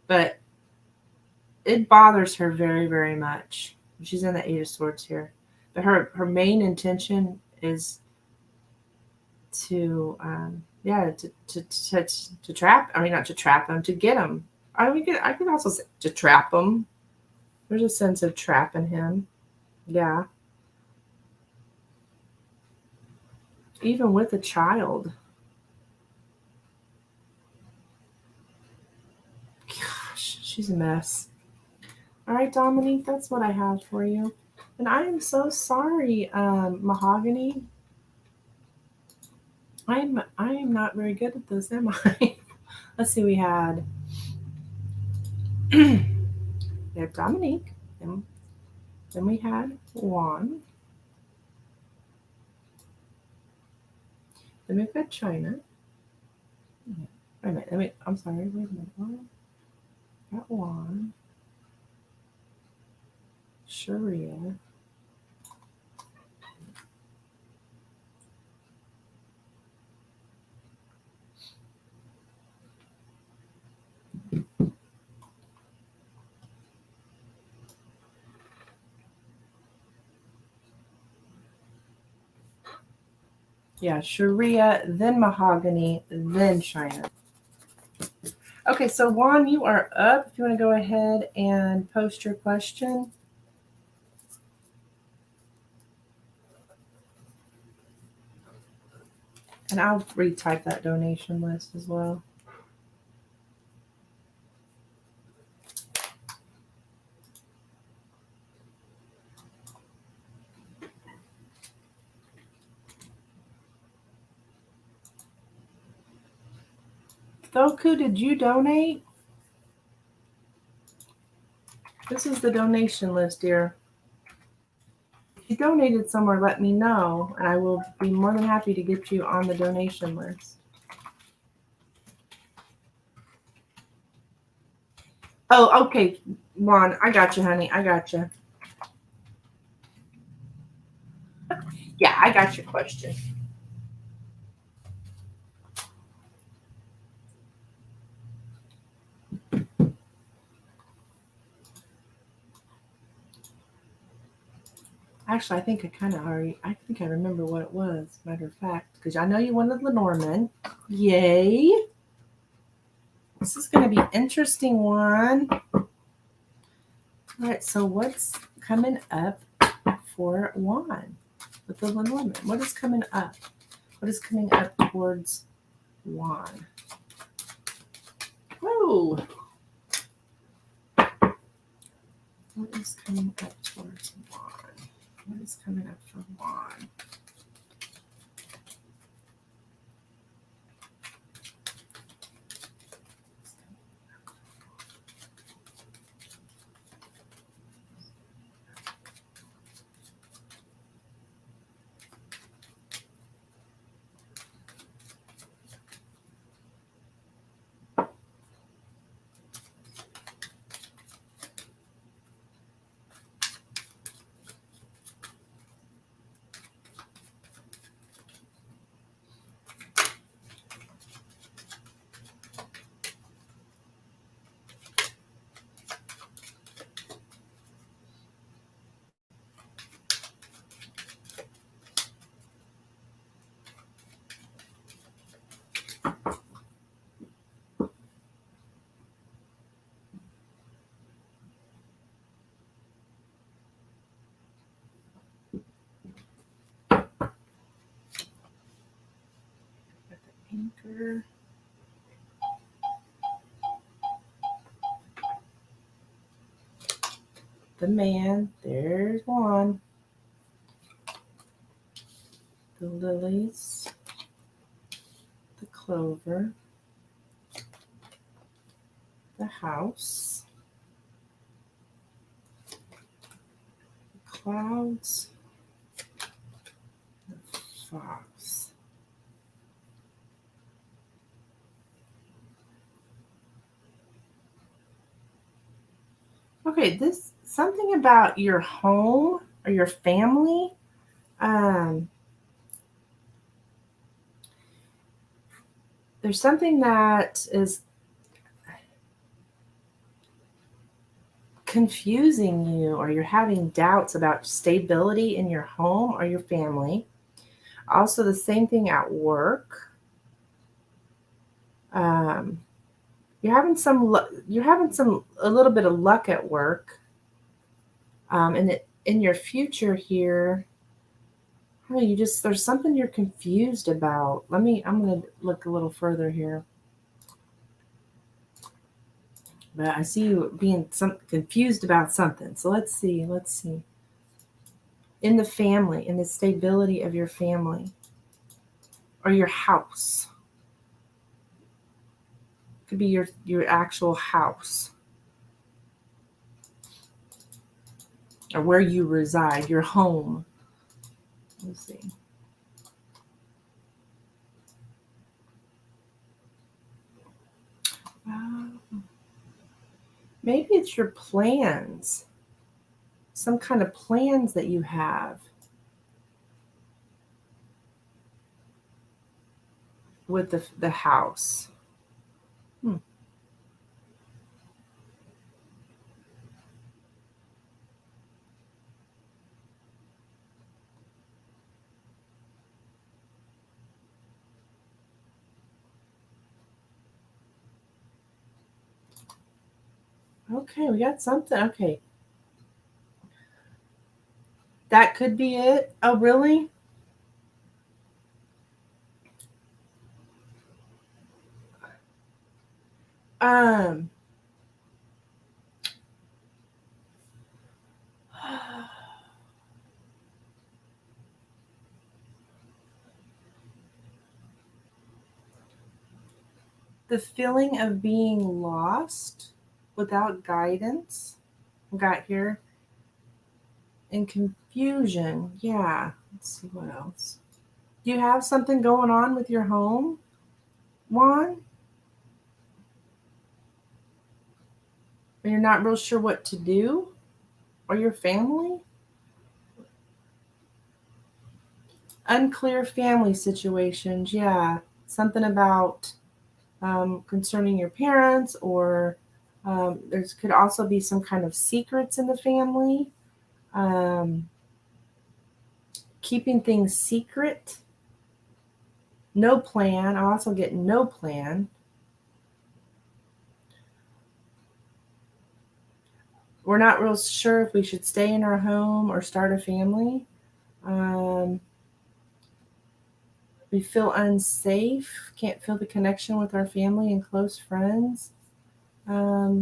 But it bothers her very, very much. She's in the Eight of Swords here. But her main intention is to yeah to trap. I mean, not to trap him, to get him. I could also say to trap him. There's a sense of trapping him. Yeah, even with a child. Gosh, she's a mess. All right, Dominique, that's what I have for you. And I am so sorry, Mahogany. I am not very good at this, am I? Let's see. We had Dominique, and then we had Juan. Then we've got China. Wait a minute. I'm sorry. Wait a minute. What? Got Juan. Sharia. Yeah, Sharia, then Mahogany, then China. Okay, so Juan, you are up. If you want to go ahead and post your question. And I'll retype that donation list as well. Thoku, did you donate? This is the donation list, dear. If you donated somewhere, let me know, and I will be more than happy to get you on the donation list. Oh, okay, Juan, I got you, honey. I got you. Yeah, I got your question. Actually, I think I remember what it was, matter of fact, because I know you wanted Lenormand. Yay. This is going to be an interesting one. All right, so what's coming up for Juan with the Lenormand? What is coming up? What is coming up towards Juan? Whoa. What is coming up towards Juan? What is coming up for Juan? Anchor. The man. There's Juan. the lilies, the clover, the house, the clouds, the fox. Okay, this something about your home or your family. There's something that is confusing you, or you're having doubts about stability in your home or your family. Also, the same thing at work. You're having a little bit of luck at work. And in your future here, there's something you're confused about. I'm going to look a little further here. But I see you being confused about something. So let's see. In the family, in the stability of your family or your house. Could be your actual house or where you reside, your home. Let's see. Maybe it's your plans, some kind of plans that you have with the house. Okay, we got something. Okay. That could be it. Oh, really? Um, the feeling of being lost without guidance. I got here. And confusion. Yeah. Let's see what else. Do you have something going on with your home, Juan? And you're not real sure what to do? Or your family? Unclear family situations. Yeah. Something about concerning your parents, or there could also be some kind of secrets in the family. Keeping things secret. No plan. I also get no plan. We're not real sure if we should stay in our home or start a family. We feel unsafe, can't feel the connection with our family and close friends. Yeah.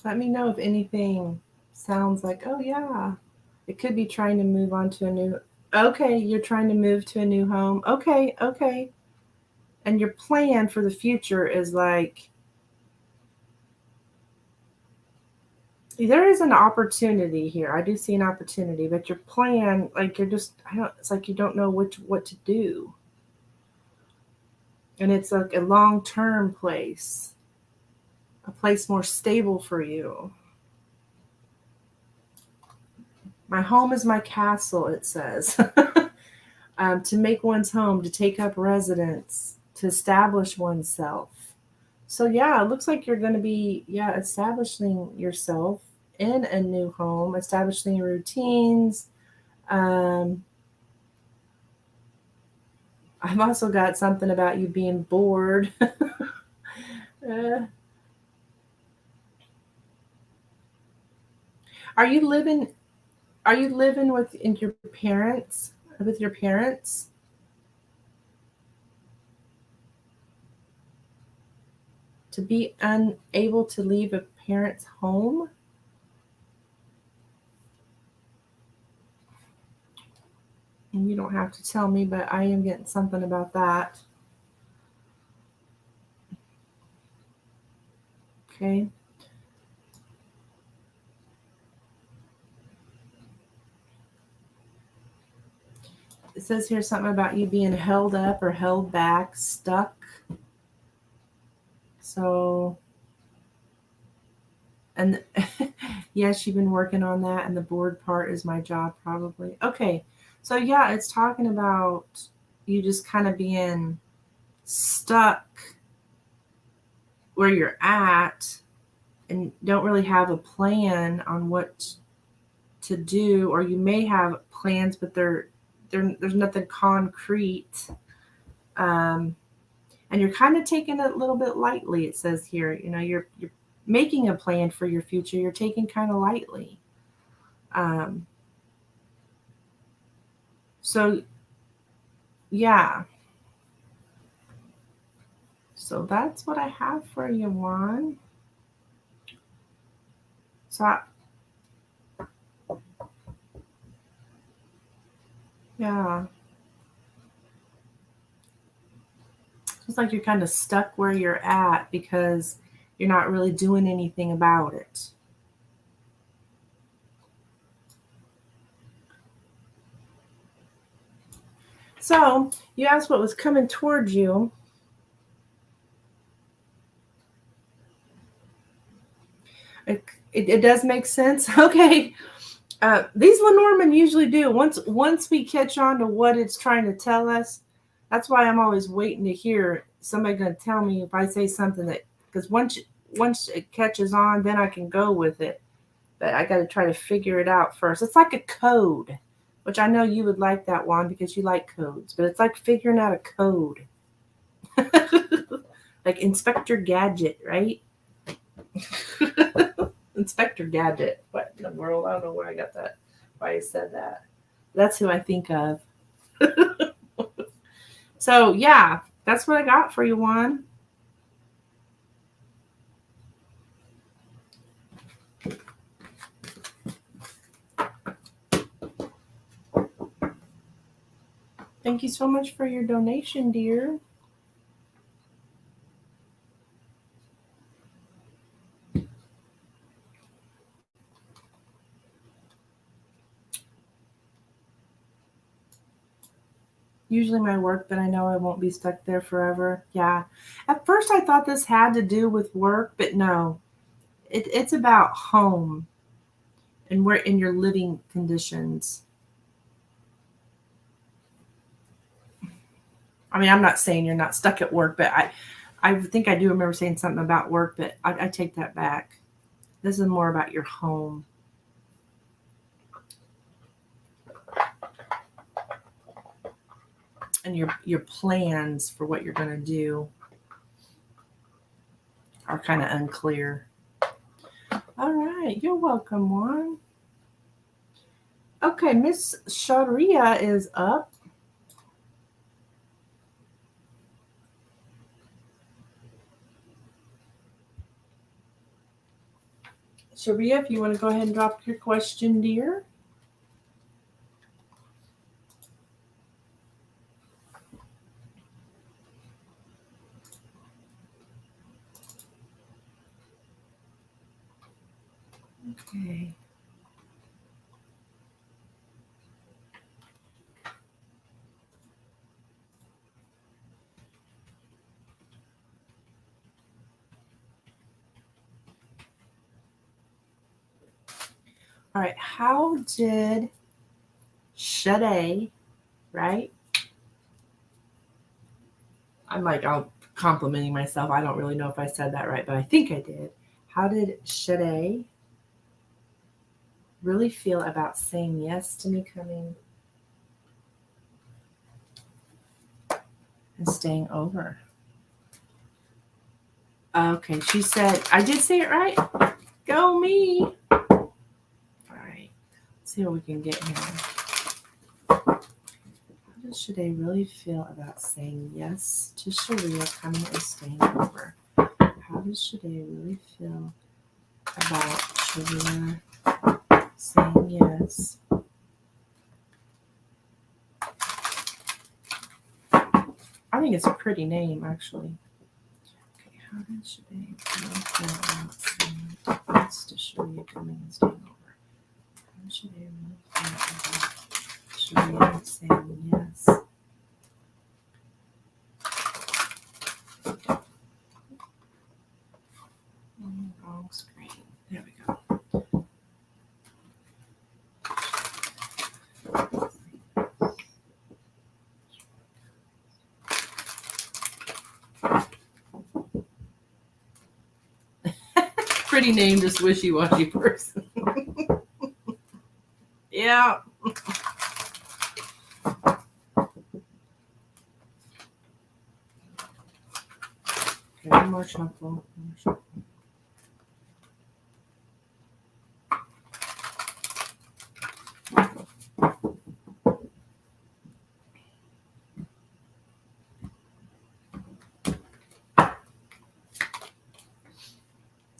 Let me know if anything sounds like, oh, yeah. It could be trying to move on to a new. Okay, you're trying to move to a new home. Okay. And your plan for the future is like, there is an opportunity here. I do see an opportunity, but your plan, like it's like you don't know what to do. And it's like a long-term place, a place more stable for you. My home is my castle, it says. To make one's home, to take up residence, to establish oneself. So yeah, it looks like you're going to be establishing yourself in a new home, establishing routines. I've also got something about you being bored. Are you living? Are you living with your parents? With your parents? To be unable to leave a parent's home? And you don't have to tell me, but I am getting something about that. Okay. It says here something about you being held up or held back, stuck. So, and yes, you've been working on that, and the board part is my job, probably. Okay. So, yeah, it's talking about you just kind of being stuck where you're at and don't really have a plan on what to do, or you may have plans, but there's nothing concrete. Um, and you're kind of taking it a little bit lightly. It says here, you're making a plan for your future. You're taking kind of lightly. So yeah, so that's what I have for you, Juan. So yeah, it's like you're kind of stuck where you're at because you're not really doing anything about it. So you asked what was coming towards you. It does make sense. Okay. These Lenormand usually do. Once we catch on to what it's trying to tell us, that's why I'm always waiting to hear somebody going to tell me if I say something that, because once it catches on, then I can go with it. But I got to try to figure it out first. It's like a code, which I know you would like that one because you like codes. But it's like figuring out a code, like Inspector Gadget, right? Inspector Gadget. What in the world? I don't know where I got that. Why I said that. That's who I think of. So yeah, that's what I got for you, Juan. Thank you so much for your donation, dear. Usually my work, but I know I won't be stuck there forever. Yeah. At first I thought this had to do with work, but no. It's about home and where in your living conditions. I mean, I'm not saying you're not stuck at work, but I think I do remember saying something about work, but I take that back. This is more about your home. And your plans for what you're going to do are kind of unclear. All right, you're welcome, Juan. Okay, Miss Sharia is up. Sharia, if you want to go ahead and drop your question, dear. Okay. All right, how did Shade, right? I'm like, I'm complimenting myself. I don't really know if I said that right, but I think I did. How did Shade really feel about saying yes to me coming and staying over? Okay, she said, I did say it right. Go me. All right, see what we can get here. How should I really feel about saying yes to Sharia coming and staying over? How should I really feel about Sharia saying yes? I think it's a pretty name, actually. Okay, how should I really feel about saying yes to Sharia coming and staying over? How should I really feel about Sharia saying yes? Wrong screen. There we go. Pretty name, just wishy-washy person. Yeah. Okay, one more shuffle.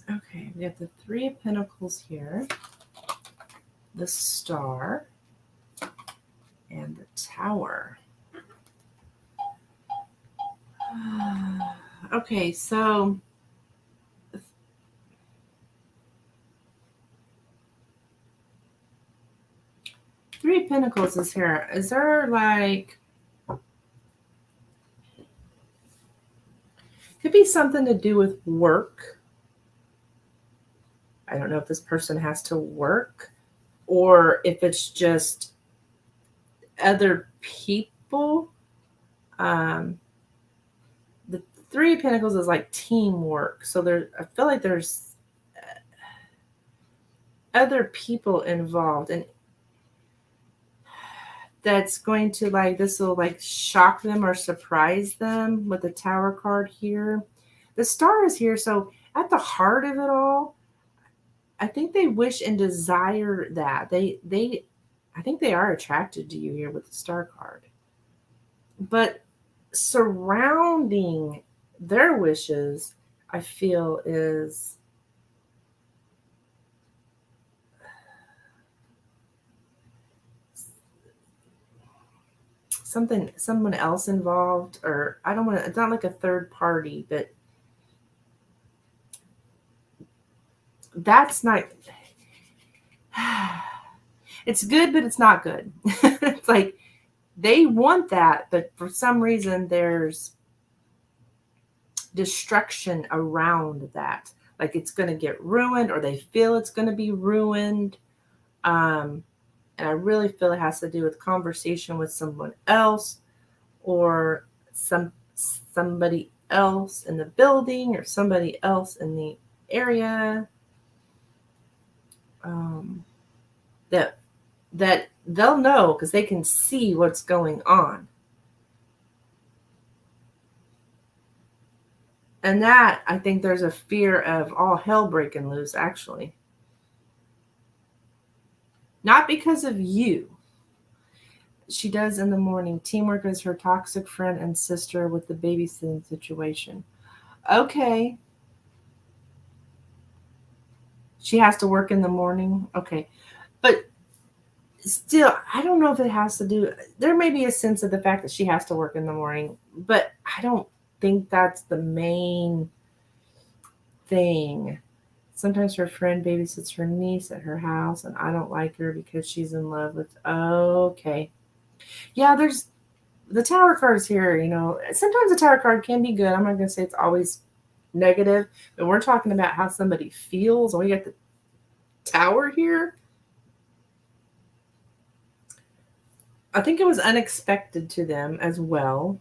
Okay, we have the Three of Pentacles here, the Star, and the Tower. Okay, so Three of Pentacles is here. Is there like, could be something to do with work. I don't know if this person has to work or if it's just other people. The Three of Pentacles is like teamwork. So I feel like there's other people involved, and that's going to this will shock them or surprise them with the Tower card here. The Star is here. So at the heart of it all, I think they wish and desire that. I think they are attracted to you here with the Star card. But surrounding their wishes, I feel, is someone else involved, or I don't want to, it's not like a third party, but that's not, it's good, but it's not good. It's like they want that, but for some reason there's destruction around that. Like it's going to get ruined, or they feel it's going to be ruined. And I really feel it has to do with conversation with someone else, or somebody else in the building, or somebody else in the area. That they'll know because they can see what's going on. And that, I think there's a fear of all hell breaking loose, actually. Not because of you. She does in the morning. Teamwork is her toxic friend and sister with the babysitting situation. Okay. She has to work in the morning. Okay. But still, I don't know if it has to do, there may be a sense of the fact that she has to work in the morning, but I don't think that's the main thing. Sometimes her friend babysits her niece at her house, and I don't like her because she's in love with, okay. Yeah, there's, the Tower card is here, sometimes the Tower card can be good. I'm not going to say it's always negative, but we're talking about how somebody feels, and we got the Tower here. I think it was unexpected to them as well,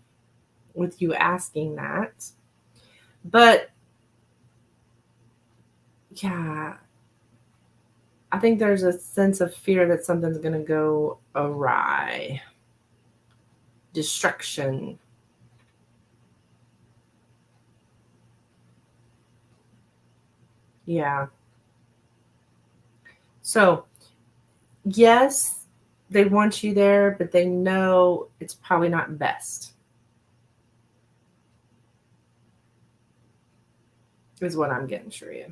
with you asking that. But yeah, I think there's a sense of fear that something's going to go awry. Destruction. Yeah. So yes, they want you there, but they know it's probably not best, is what I'm getting, Sharia.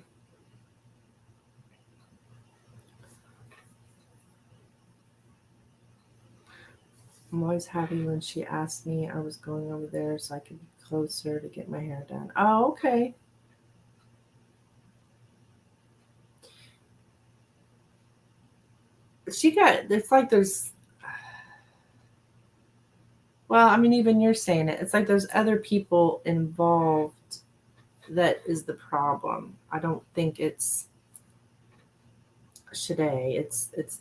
I'm always happy when she asked me I was going over there so I could be closer to get my hair done. Oh, okay. It's like there's, well, I mean, even you're saying it. It's like there's other people involved that is the problem. I don't think it's Shade. It's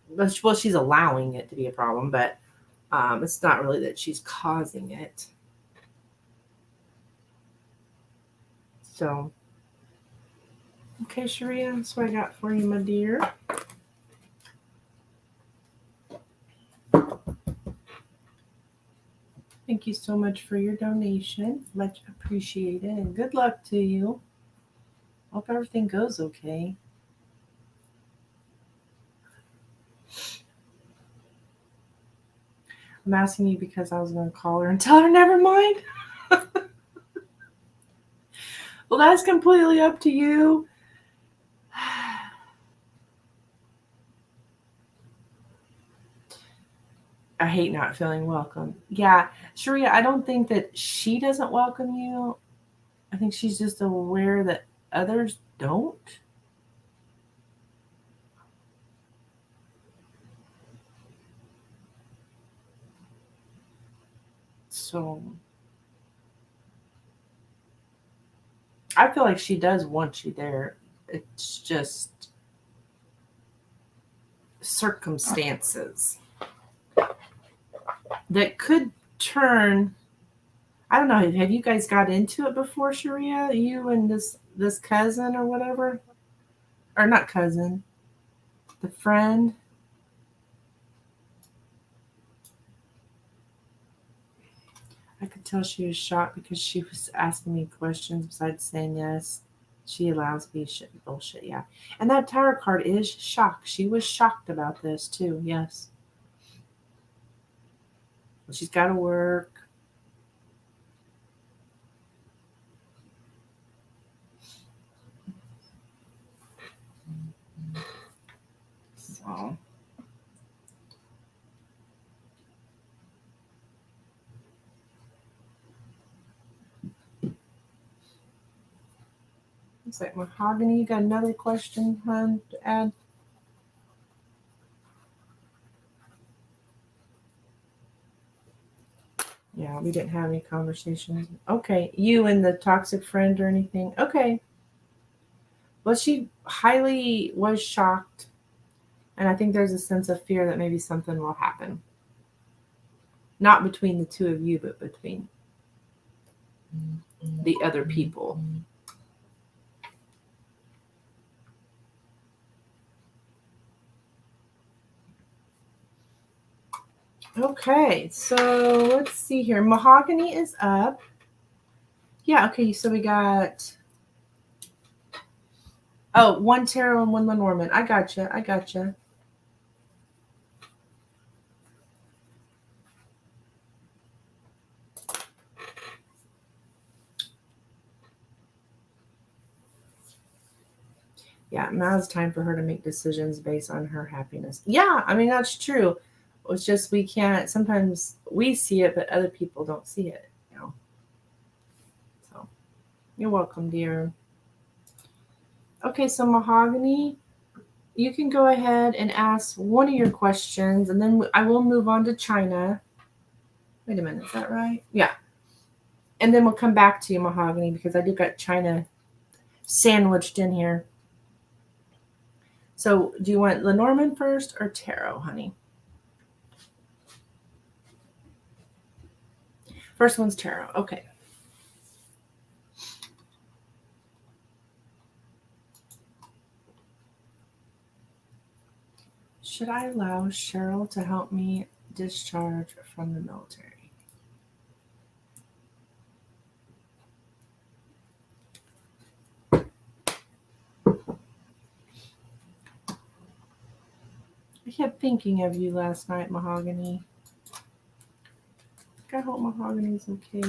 well, she's allowing it to be a problem, but it's not really that she's causing it. So, okay, Sharia, that's what I got for you, my dear. Thank you so much for your donation. Much appreciated, and good luck to you. Hope everything goes okay. I'm asking you because I was going to call her and tell her never mind. Well, that's completely up to you. I hate not feeling welcome. Yeah, Sharia, I don't think that she doesn't welcome you. I think she's just aware that others don't. So I feel like she does want you there. It's just circumstances that could turn. I don't know. Have you guys got into it before, Sharia? You and this cousin or whatever, or not cousin, the friend. I could tell she was shocked because she was asking me questions besides saying yes. She allows me shit bullshit, yeah. And that tarot card is shock. She was shocked about this too, yes. She's got to work. So it's like mahogany. You got another question, hon, to add? Yeah, we didn't have any conversations. Okay, you and the toxic friend or anything? Okay. Well, she highly was shocked, and I think there's a sense of fear that maybe something will happen. Not between the two of you, but between the other people. Okay, so let's see here. Mahogany is up. Yeah, okay, so we got one tarot and one Lenormand. I gotcha. I gotcha. Yeah, now it's time for her to make decisions based on her happiness. Yeah, I mean that's true. It's just we can't. Sometimes we see it, but other people don't see it. You know. So you're welcome, dear. Okay, so Mahogany, you can go ahead and ask one of your questions, and then I will move on to China. Wait a minute, is that right? Yeah, and then we'll come back to you, Mahogany, because I do got China sandwiched in here. So, do you want Lenormand first or tarot, honey? First one's tarot. Okay. Should I allow Cheryl to help me discharge from the military? kept thinking of you last night, Mahogany. I hope Mahogany's okay.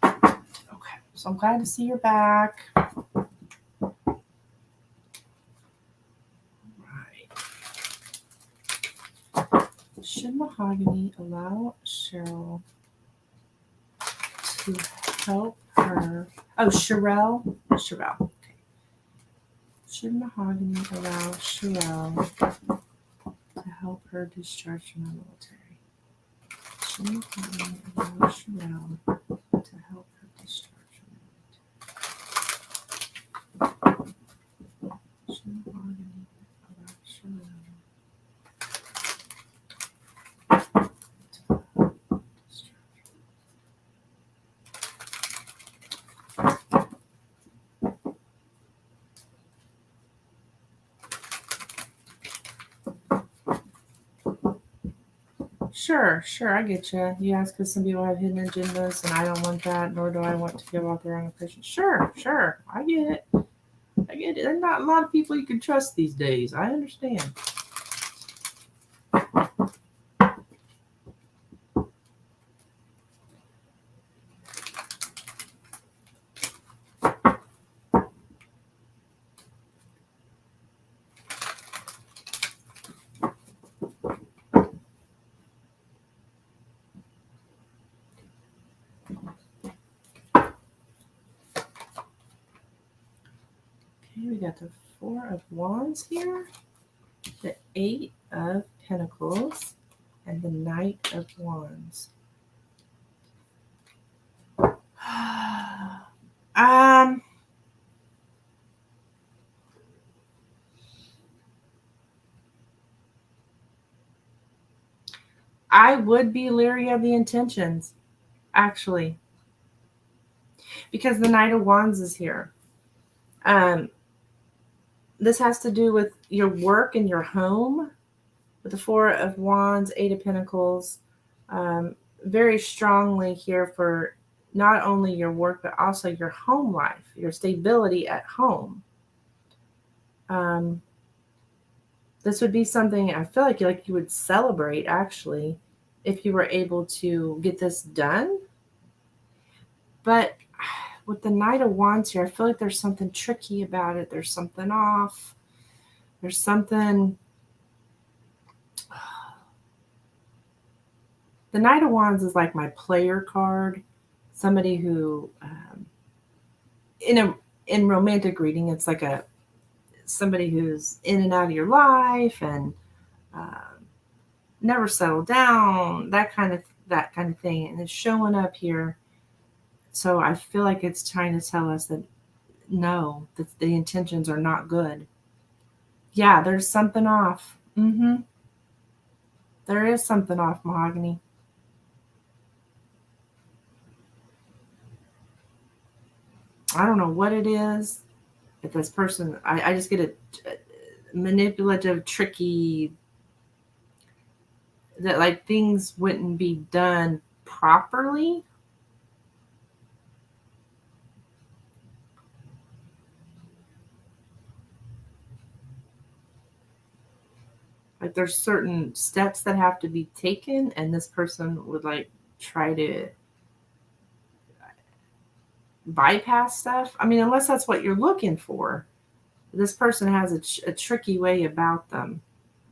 Okay, so I'm glad to see you're back. Should Mahogany allow Cheryl to help her? Oh, Sherelle. Sherelle. Okay. Should Mahogany allow Sherelle to help her discharge from the military? Should Mahogany allow Sherelle to help her discharge from the military? Should Mahogany allow Sherelle? Sure, I get you. You ask because some people have hidden agendas, and I don't want that, nor do I want to give out the wrong impression. Sure, I get it. There's not a lot of people you can trust these days. I understand. Okay, we got the Four of Wands here, the Eight of Pentacles, and the Knight of Wands. I would be leery of the intentions, actually, because the Knight of Wands is here. This has to do with your work and your home, with the Four of Wands, Eight of Pentacles, very strongly here for not only your work, but also your home life, your stability at home. This would be something I feel like you would celebrate, actually, if you were able to get this done. But with the Knight of Wands here, I feel like there's something tricky about it. There's something off. There's something. The Knight of Wands is like my player card. Somebody who, in romantic reading, it's like somebody who's in and out of your life and never settled down. That kind of thing, and it's showing up here. So I feel like it's trying to tell us that no, that the intentions are not good. Yeah, there's something off. There is something off, Mahogany. I don't know what it is. If this person, I just get a manipulative, tricky, that like things wouldn't be done properly. Like there's certain steps that have to be taken, and this person would like try to bypass stuff. I mean, unless that's what you're looking for. This person has a tricky way about them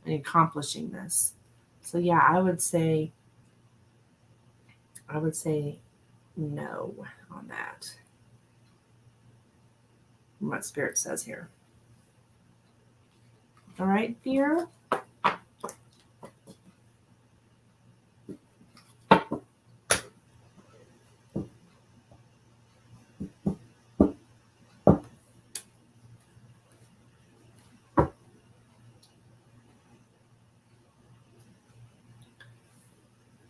in accomplishing this. So yeah, I would say no on that. What Spirit says here. All right, dear.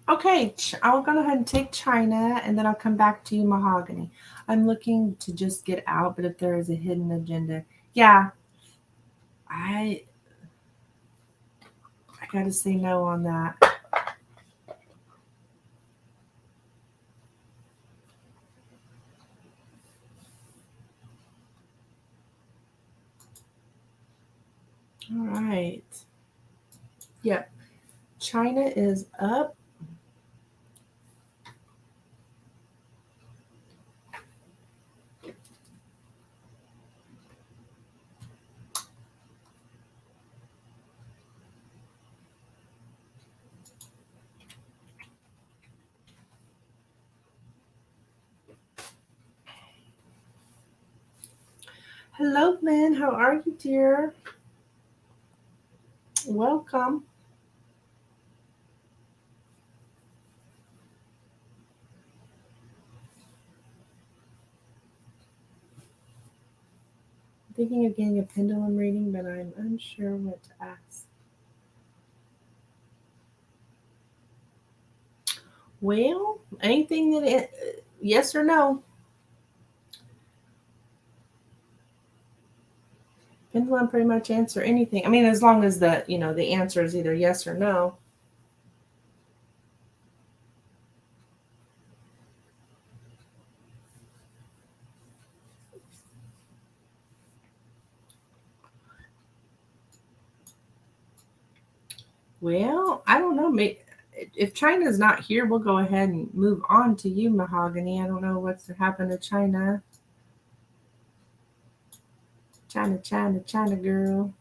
Okay, I'll go ahead and take China, and then I'll come back to you, Mahogany. I'm looking to just get out, but if there is a hidden agenda, yeah, I got to say no on that. All right. Yep. China is up. Hello, Lynn. How are you, dear? Welcome. Thinking of getting a pendulum reading, but I'm unsure what to ask. Well, anything that yes or no. Pendulum pretty much answer anything. I mean, as long as the answer is either yes or no. Well, I don't know. If China's not here, we'll go ahead and move on to you, Mahogany. I don't know what's happened to China. China, China, China girl.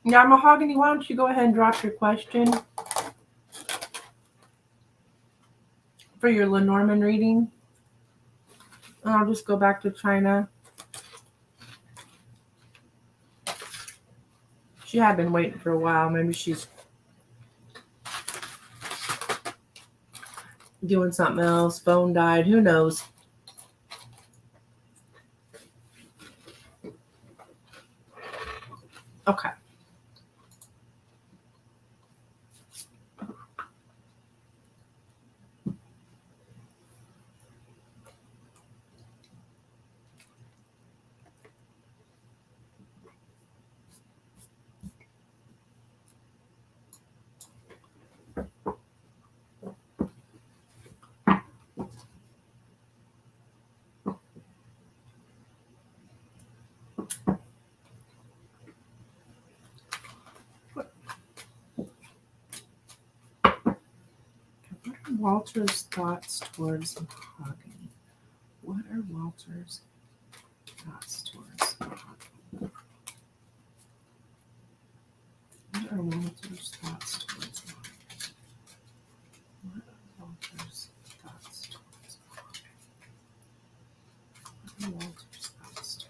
Now, Mahogany, why don't you go ahead and drop your question for your Lenormand reading? And I'll just go back to China. She had been waiting for a while. Maybe she's doing something else. Phone died. Who knows? Okay. What are Walter's thoughts towards Mahogany? What are Walter's thoughts towards Mahogany? What are Walter's thoughts towards Mahogany? What are Walter's thoughts towards Mahogany? What are Walter's thoughts towards Mahogany? Walter's thoughts towards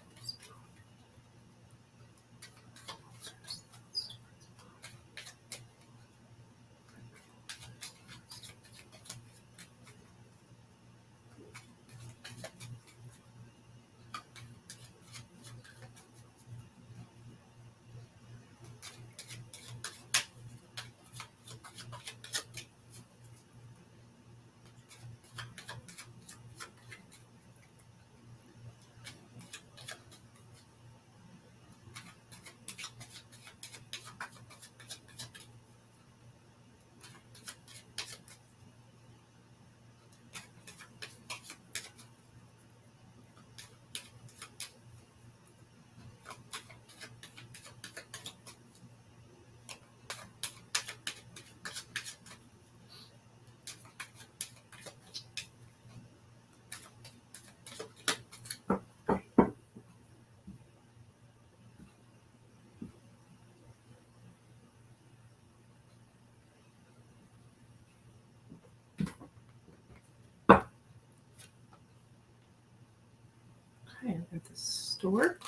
Okay, I've got the stork,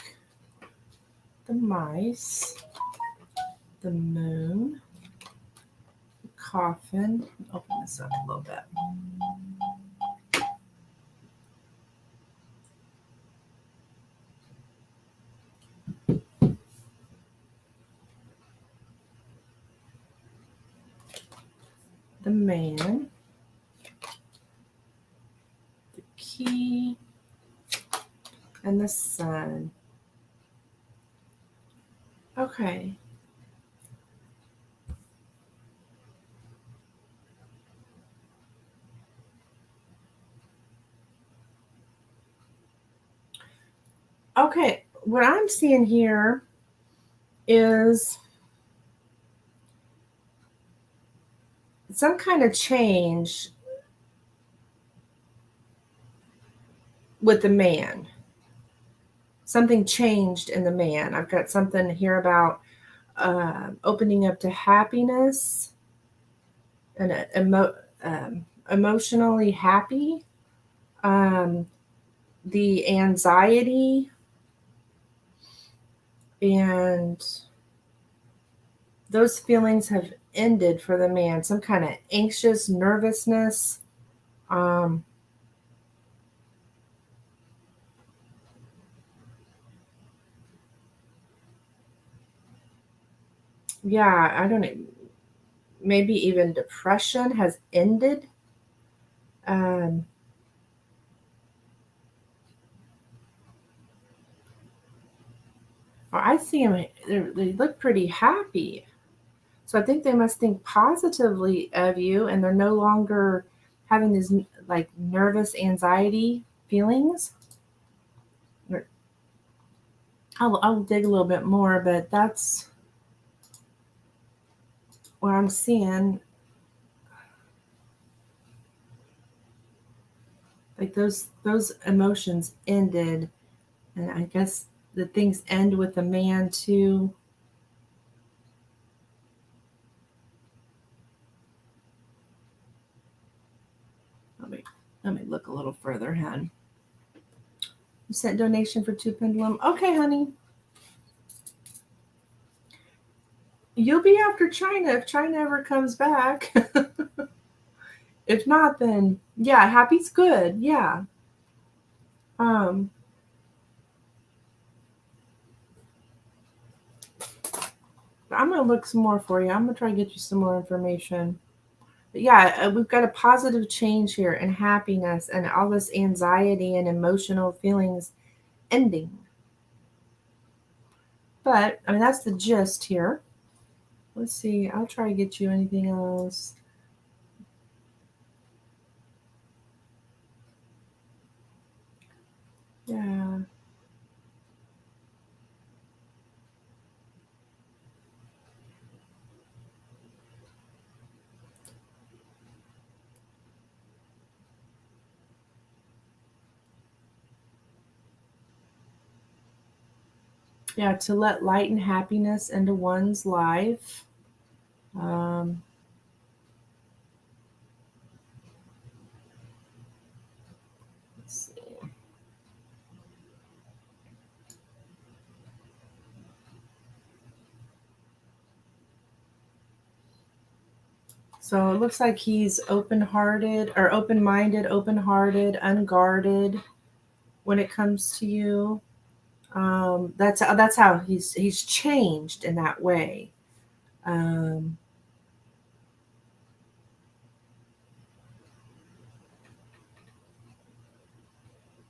the mice, the moon, the coffin. Open this up a little bit. The man, the key, the Sun. Okay. Okay, what I'm seeing here is some kind of change with the man. Something changed in the man. I've got something here about opening up to happiness and emotionally happy. The anxiety and those feelings have ended for the man. Some kind of anxious nervousness. Yeah, I don't know. Maybe even depression has ended. Um, I see them, they look pretty happy. So I think they must think positively of you and they're no longer having these like nervous anxiety feelings. I'll dig a little bit more, but that's what I'm seeing. Like those emotions ended, and I guess the things end with the man too. Let me let me look a little further, hun. You sent donation for 2 Pendulum. Okay, honey. You'll be after China if China ever comes back. If not, then yeah, happy's good. Yeah. Um, I'm gonna look some more for you. I'm gonna try to get you some more information. But yeah, we've got a positive change here and happiness and all this anxiety and emotional feelings ending. But I mean that's the gist here. Let's see. I'll try to get you anything else. Yeah. Yeah, to let light and happiness into one's life. Um, let's see. So it looks like he's open-hearted or open-minded, open-hearted, unguarded when it comes to you. That's how he's changed in that way. Um,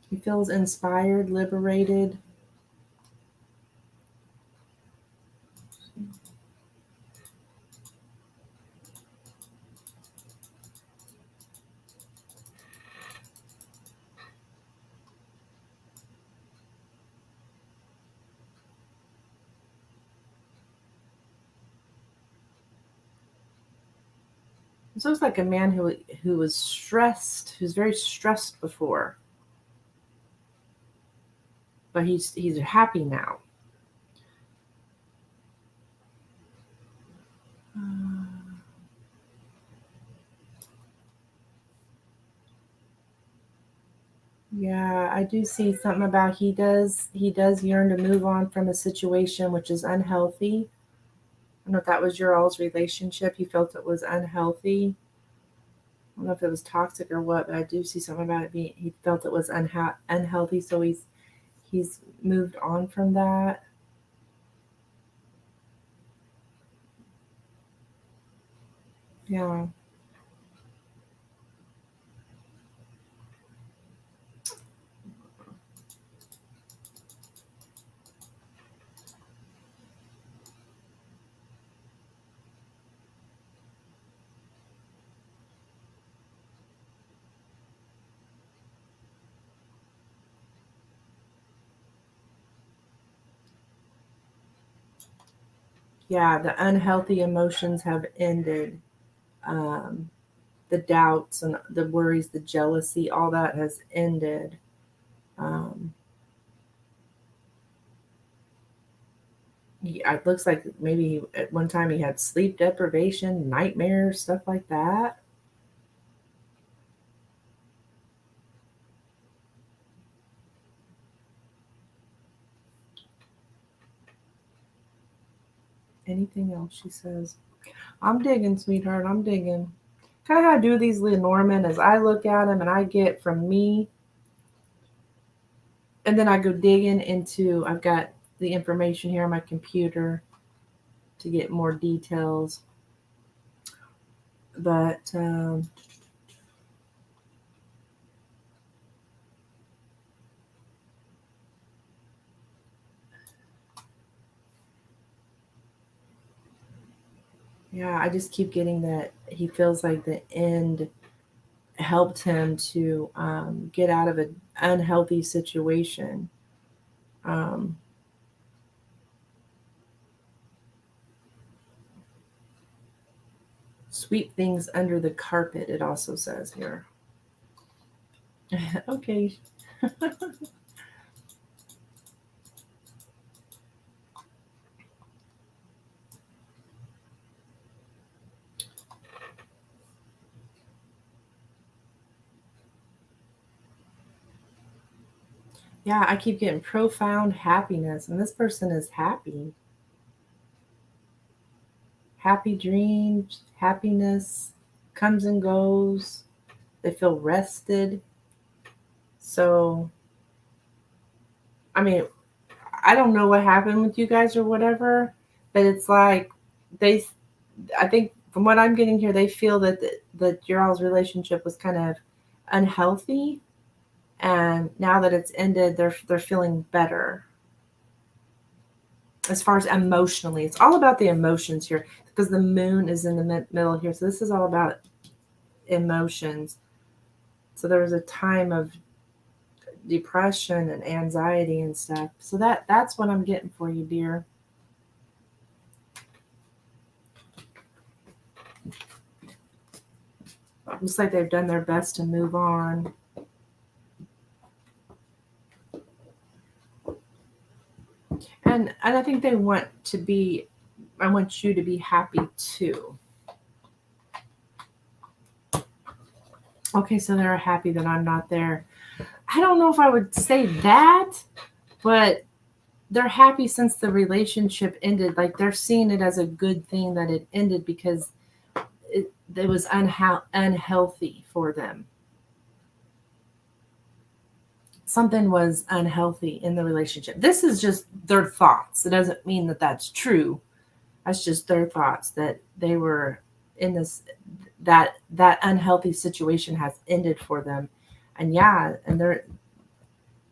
he feels inspired, liberated. This looks like a man who was stressed, who's very stressed before, but he's happy now. Uh, Yeah, I do see something about he does yearn to move on from a situation which is unhealthy. I don't know if that was your all's relationship. He felt it was unhealthy. I don't know if it was toxic or what, but I do see something about it being he felt it was unhealthy, so he's moved on from that. Yeah. Yeah, the unhealthy emotions have ended. Um, the doubts and the worries, the jealousy, all that has ended. Um, it looks like maybe at one time he had sleep deprivation, nightmares, stuff like that. Anything else she says? I'm digging, sweetheart. I'm digging. Kind of how I do these Lenormand as I look at them and I get from me, and then I go digging into. I've got the information here on my computer to get more details. But yeah, I just keep getting that he feels like the end helped him to get out of an unhealthy situation. Um, Sweep things under the carpet, it also says here. Okay. Yeah, I keep getting profound happiness, and this person is happy. Happy dreams, happiness comes and goes. They feel rested. So, I mean, I don't know what happened with you guys or whatever, but it's like they, I think from what I'm getting here, they feel that your all's relationship was kind of unhealthy, and now that it's ended, they're feeling better as far as emotionally. It's all about the emotions here because the moon is in the middle here, so this is all about emotions. So there was a time of depression and anxiety and stuff. So that's what I'm getting for you, dear. Looks like they've done their best to move on. And I think they want to be I want you to be happy too. Okay, so they're happy that I'm not there. I don't know if I would say that, but they're happy since the relationship ended. Like they're seeing it as a good thing that it ended because it was unhealthy for them. Something was unhealthy in the relationship. This is just their thoughts. It doesn't mean that that's true. That's just their thoughts that they were in this that unhealthy situation has ended for them. And yeah, and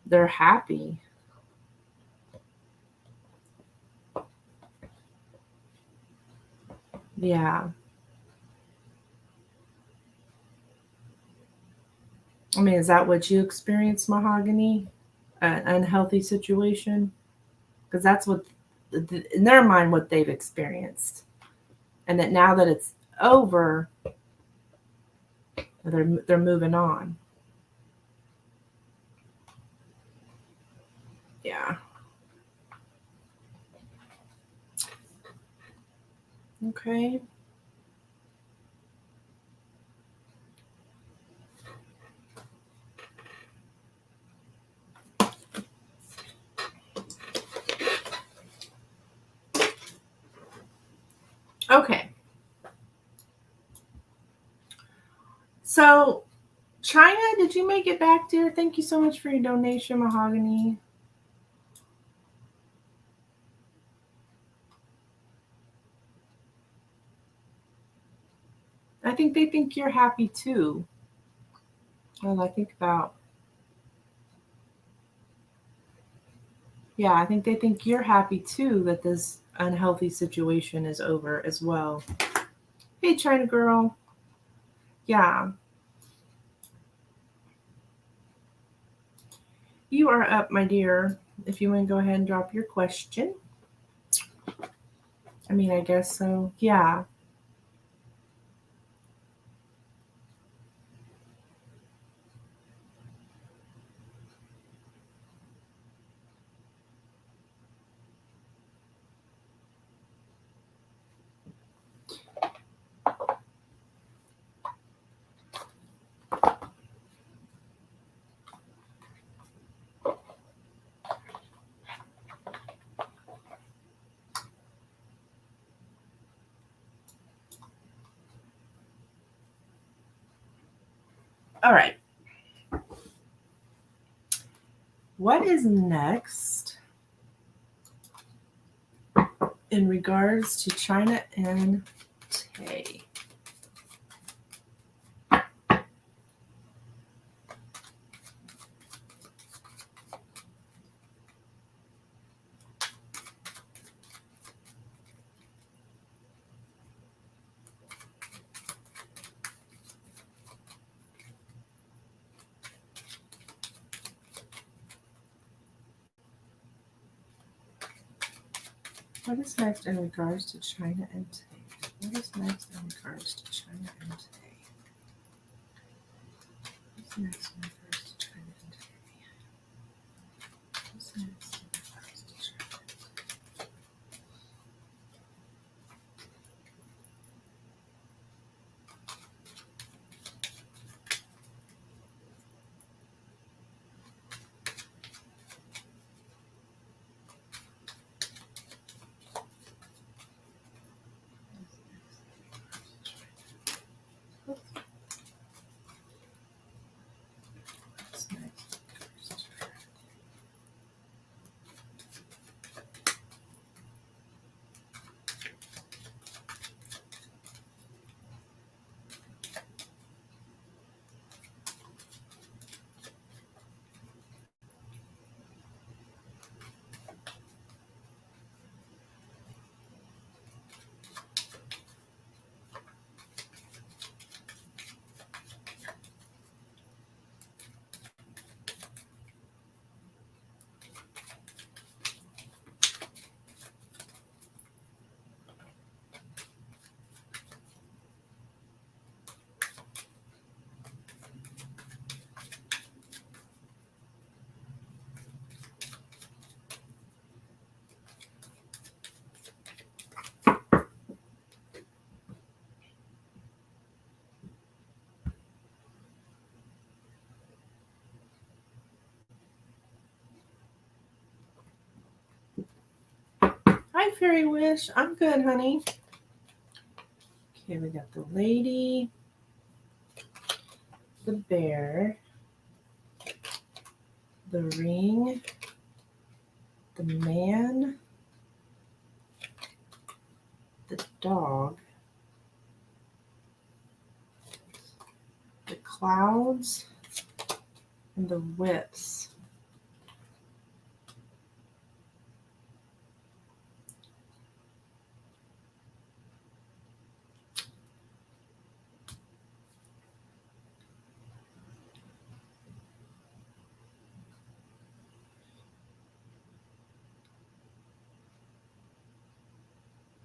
they're happy. Yeah. I mean, is that what you experienced, Mahogany? An unhealthy situation? Because that's what in their mind what they've experienced. And that now that it's over, they're moving on. Yeah. Okay. Okay. So, China, did you make it back, dear? Thank you so much for your donation, Mahogany. I think they think you're happy too. Well, I think about, yeah, I think they think you're happy too that this unhealthy situation is over as well. Hey, China girl. Yeah, you are up, my dear. If you want to go ahead and drop your question. I mean, I guess so. Yeah. All right. What is next in regards to China and Tay? What is next in regards to China and Tay? What is next in regards to China and Tay? What's next in regards to China and Tay? What's next in regards to China and Tay? What's next in regards to China? Hi, Fairy Wish. I'm good, honey. Okay, we got the lady, the bear, the ring, the man, the dog, the clouds, and the whips.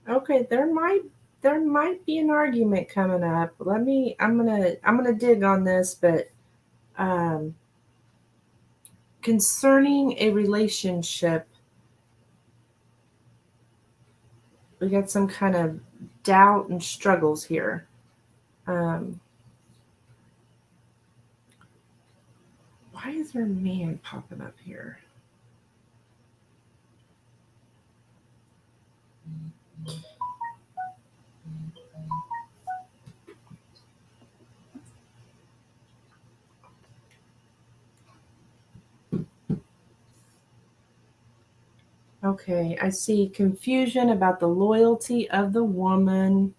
Okay, there might be an argument coming up. I'm gonna dig on this, but um, concerning a relationship, we got some kind of doubt and struggles here. Um, why is there a man popping up here? Okay, I see confusion about the loyalty of the woman.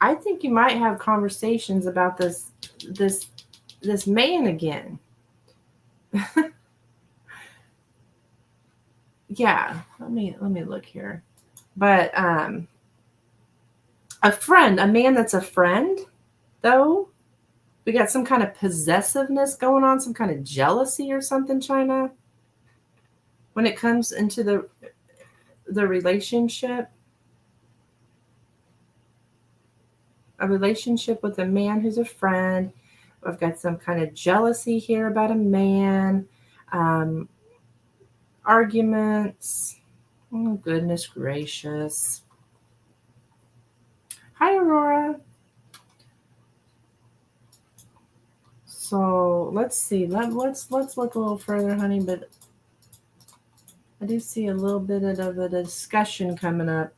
I think you might have conversations about this man again. yeah, let me look here. But a friend, a man that's a friend, though, we got some kind of possessiveness going on, some kind of jealousy or something, China, when it comes into the relationship. A relationship with a man who's a friend. I've got some kind of jealousy here about a man. Um, Arguments. Oh, goodness gracious. Hi, Aurora. So let's see. Let's look a little further, honey. But I do see a little bit of a discussion coming up.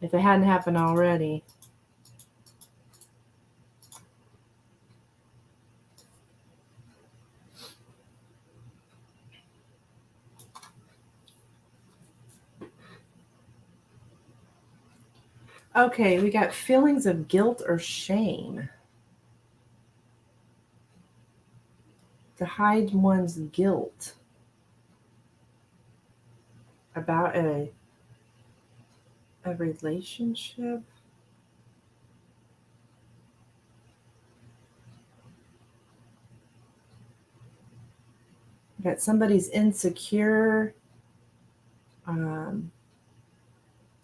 If it hadn't happened already. Okay, we got feelings of guilt or shame. To hide one's guilt about a relationship. That somebody's insecure,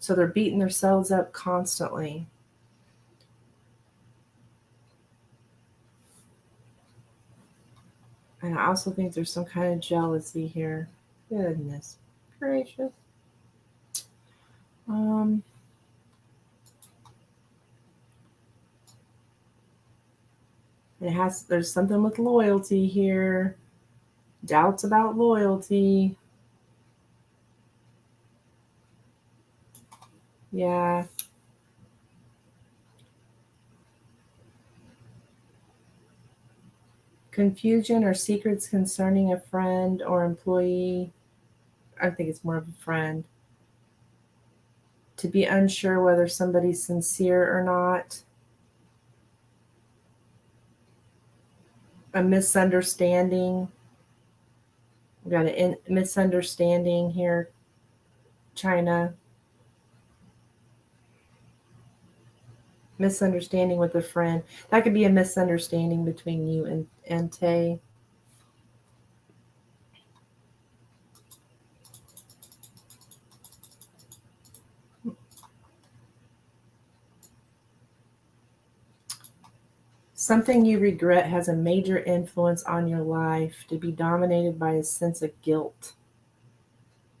so they're beating themselves up constantly. And I also think there's some kind of jealousy here. Goodness gracious. There's something with loyalty here. Doubts about loyalty. Yeah. Confusion or secrets concerning a friend or employee. I think it's more of a friend. To be unsure whether somebody's sincere or not. A misunderstanding. We got a misunderstanding here, China. Misunderstanding with a friend. That could be a misunderstanding between you and Tay. Something you regret has a major influence on your life, to be dominated by a sense of guilt.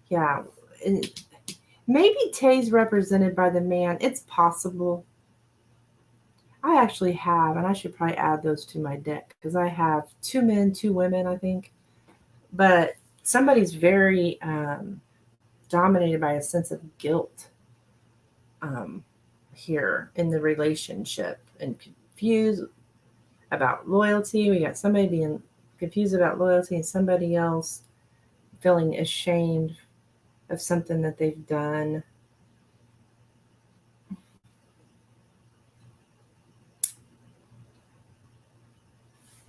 Yeah. Maybe Tay's represented by the man. It's possible. I actually have, and I should probably add those to my deck because I have 2 men, 2 women, I think. But somebody's very dominated by a sense of guilt here in the relationship and confused about loyalty. We got somebody being confused about loyalty and somebody else feeling ashamed of something that they've done.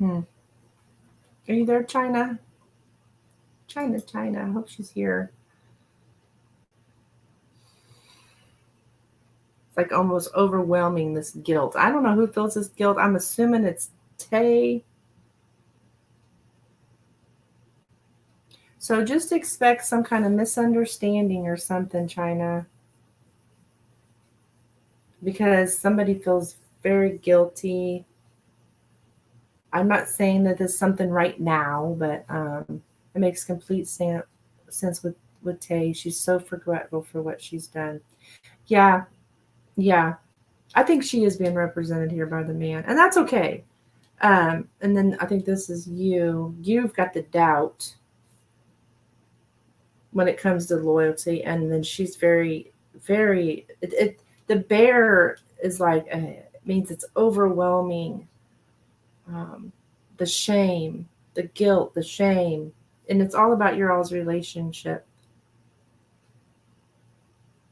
Are you there, China? China. I hope she's here. It's like almost overwhelming, this guilt. I don't know who feels this guilt. I'm assuming it's Tay. So just expect some kind of misunderstanding or something, China. Because somebody feels very guilty. I'm not saying that there's something right now, but it makes complete sense with Tay. She's so regretful for what she's done. Yeah. I think she is being represented here by the man, and that's okay. And then I think this is you. You've got the doubt when it comes to loyalty, and then she's very, very. The bear is like it means it's overwhelming. The shame, the guilt, the shame, and it's all about your all's relationship.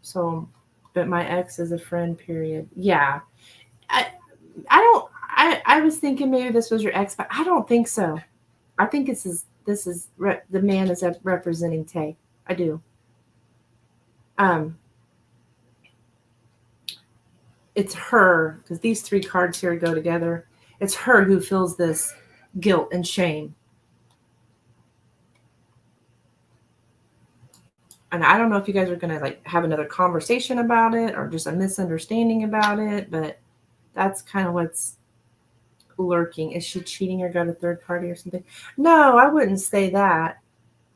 So, but my ex is a friend. Period. Yeah, I don't. I was thinking maybe this was your ex, but I don't think so. I think this this is the man is representing Tay. I do. It's her, because these three cards here go together. It's her who feels this guilt and shame. And I don't know if you guys are going to like have another conversation about it or just a misunderstanding about it, but that's kind of what's lurking. Is she cheating or got a third party or something? No, I wouldn't say that.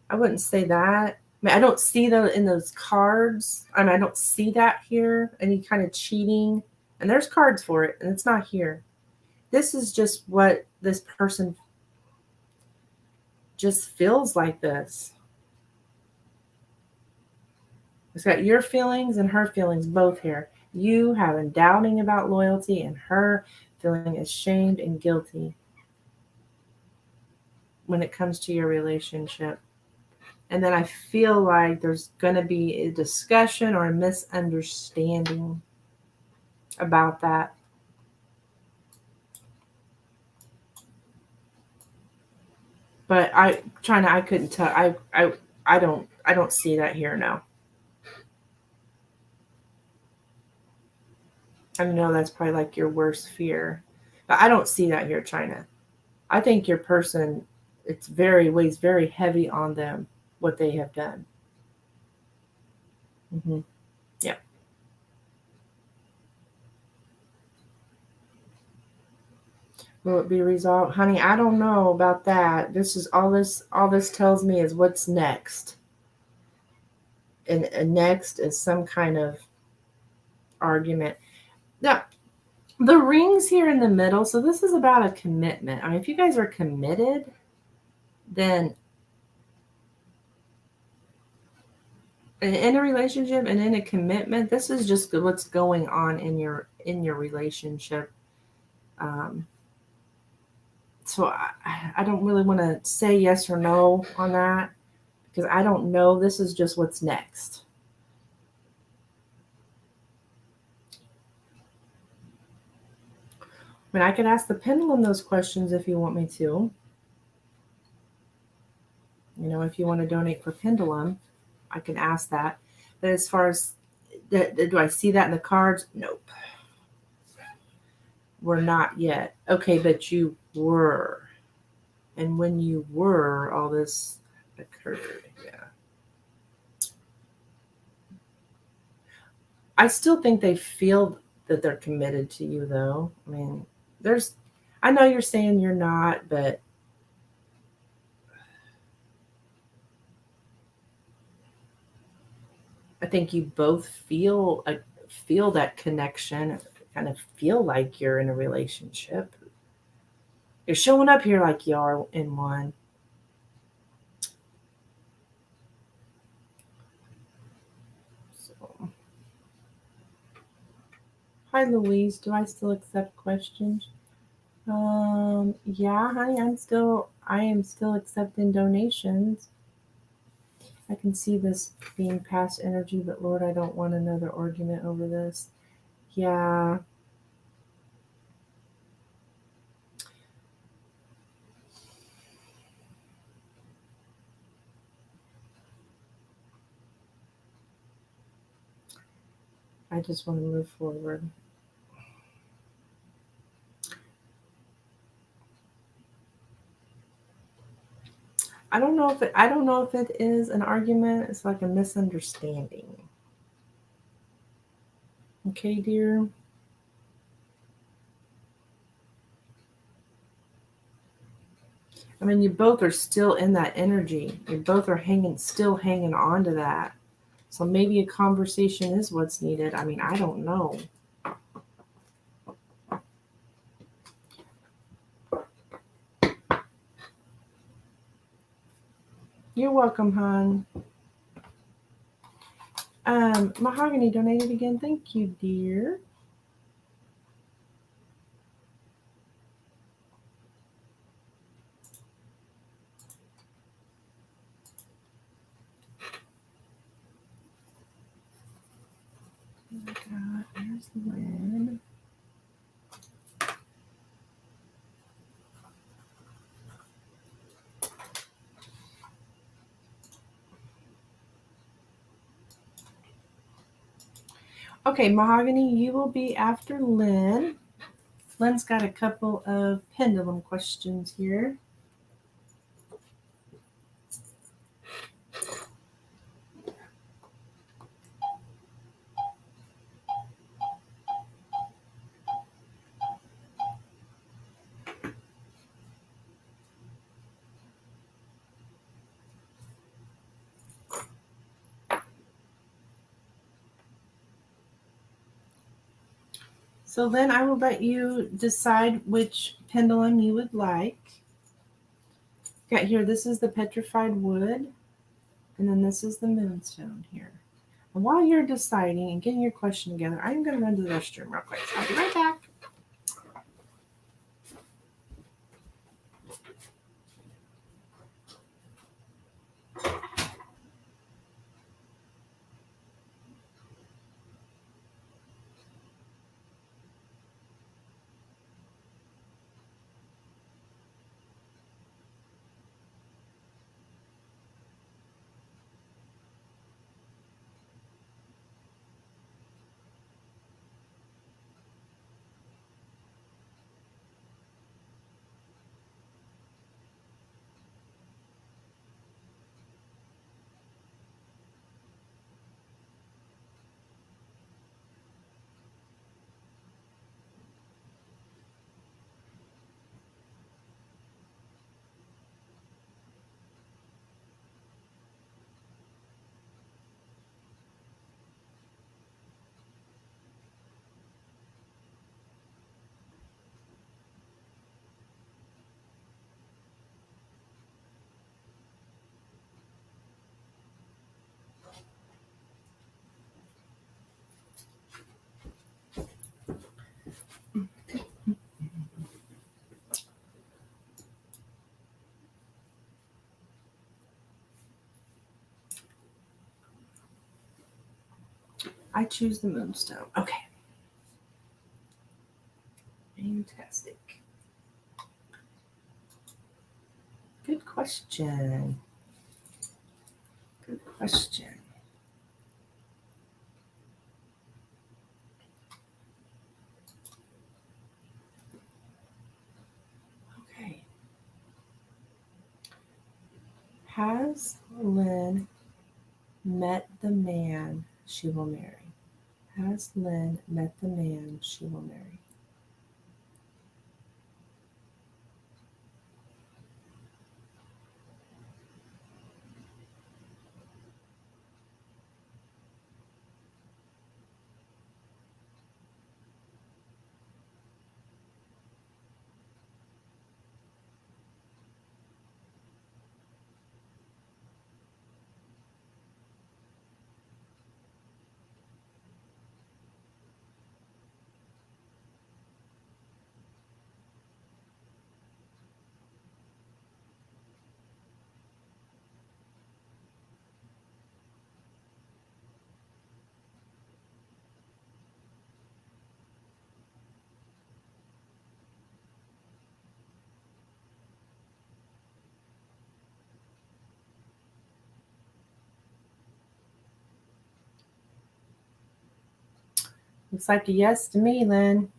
I wouldn't say that. I mean, I don't see those in those cards. I mean, I don't see that here. Any kind of cheating. And there's cards for it, and it's not here. This is just what this person just feels like this. It's got your feelings and her feelings both here. You having doubting about loyalty and her feeling ashamed and guilty when it comes to your relationship. And then I feel like there's going to be a discussion or a misunderstanding about that. But China, I couldn't tell. I don't see that here now. I know that's probably like your worst fear, but I don't see that here, China. I think your person, weighs very heavy on them what they have done. Mm-hmm. Yeah. Will it be resolved, honey? I don't know about that. This is all this tells me is what's next, and next is some kind of argument. Now, the ring's here in the middle, so this is about a commitment. I mean, if you guys are committed, then in a relationship and in a commitment, this is just what's going on in your relationship. So I don't really want to say yes or no on that because I don't know. This is just what's next. I mean, I could ask the pendulum those questions if you want me to. You know, if you want to donate for pendulum, I can ask that. But as far as do I see that in the cards? Nope. We're not yet. Okay, but you were. And when you were, all this occurred. Yeah. I still think they feel that they're committed to you, though. I mean, I know you're saying you're not, but I think you both feel that connection, kind of feel like you're in a relationship. You're showing up here like you are in one. So, hi, Louise. Do I still accept questions? Yeah, honey. I am still accepting donations. I can see this being past energy, but Lord, I don't want another argument over this. Yeah. I just want to move forward. I don't know if it is an argument. It's like a misunderstanding. Okay, dear. I mean, you both are still in that energy. You both are still hanging on to that. So maybe a conversation is what's needed. I mean, I don't know. You're welcome, hon. Mahogany donated again. Thank you, dear. Oh my God, there's the wind. Okay, Mahogany, you will be after Lynn. Lynn's got a couple of pendulum questions here. So Lynn, I will let you decide which pendulum you would like. Got here, this is the petrified wood, and then this is the moonstone here. And while you're deciding and getting your question together, I'm going to run to the restroom real quick. So I'll be right back. I choose the moonstone. Okay. Fantastic. Good question. Good question. Okay. Has Lynn met the man she will marry? Has Lynn met the man she will marry? Looks like a yes to me, Lynn.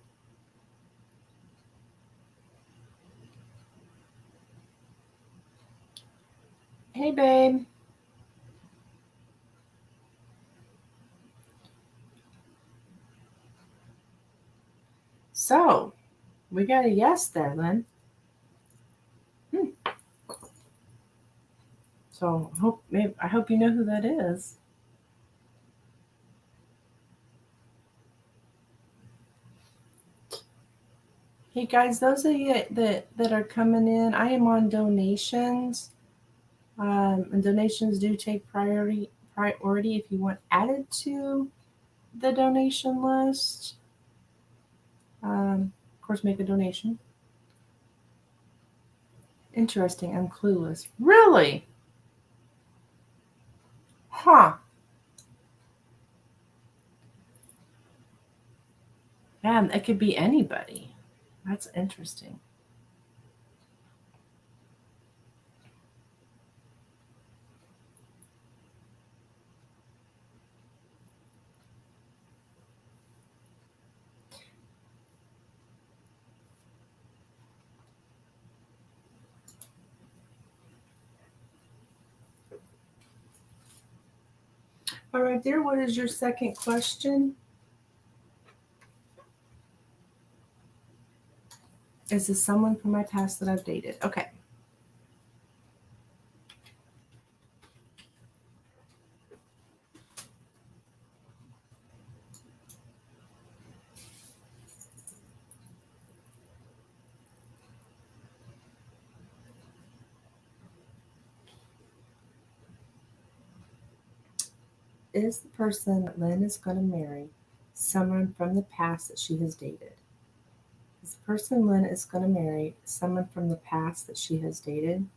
Hey, babe. So, we got a yes there, Lynn. So, I hope you know who that is. Hey guys, those of you that are coming in, I am on donations, and donations do take priority if you want added to the donation list. Of course, make a donation. Interesting. I'm clueless. Really? Huh. Man, it could be anybody. That's interesting. All right, dear, what is your second question? Is this someone from my past that I've dated? Okay. Is the person that Lynn is going to marry someone from the past that she has dated? Is the person Lynn is going to marry someone from the past that she has dated?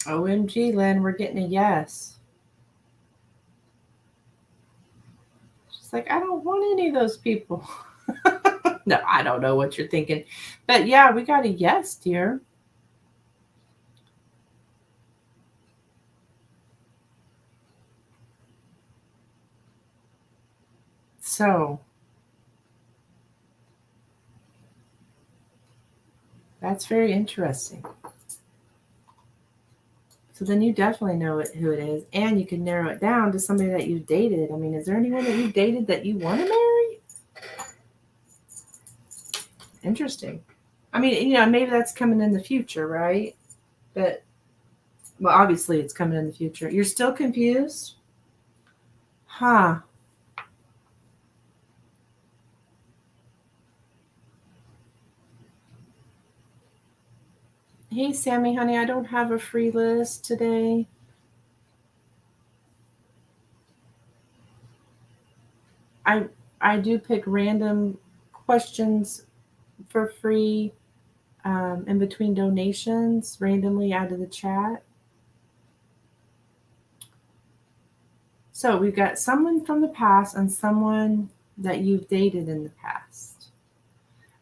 OMG, Lynn, we're getting a yes. She's like, I don't want any of those people. No, I don't know what you're thinking. But yeah, we got a yes, dear. So that's very interesting. So then you definitely know who it is, and you can narrow it down to somebody that you've dated. I mean, is there anyone that you've dated that you want to marry? Interesting. I mean, maybe that's coming in the future, right? But, well, obviously it's coming in the future. You're still confused? Huh. Hey, Sammy, honey, I don't have a free list today. I I do pick random questions for free in between donations, randomly out of the chat. So we've got someone from the past and someone that you've dated in the past.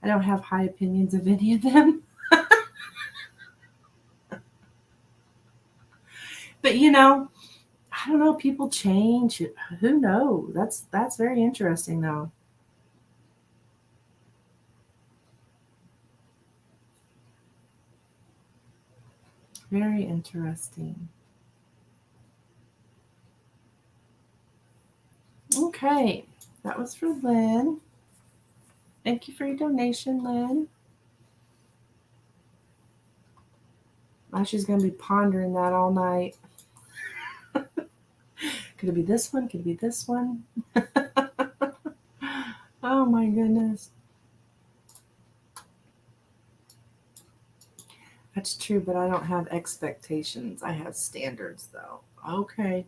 I don't have high opinions of any of them. But I don't know, people change. Who knows? That's very interesting though. Very interesting. Okay. That was for Lynn. Thank you for your donation, Lynn. Now she's gonna be pondering that all night. Could it be this one? Could it be this one? Oh my goodness. That's true, but I don't have expectations. I have standards, though. Okay.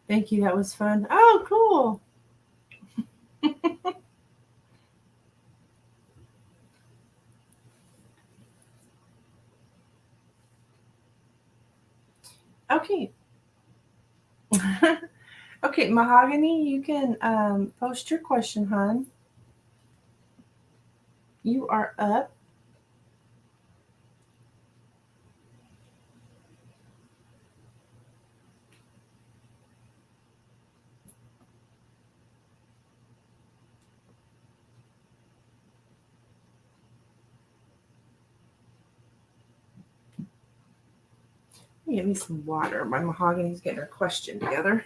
Thank you. That was fun. Oh, cool. Okay. Okay, Mahogany, you can post your question, hon. You are up. Get me some water. My Mahogany's getting her question together.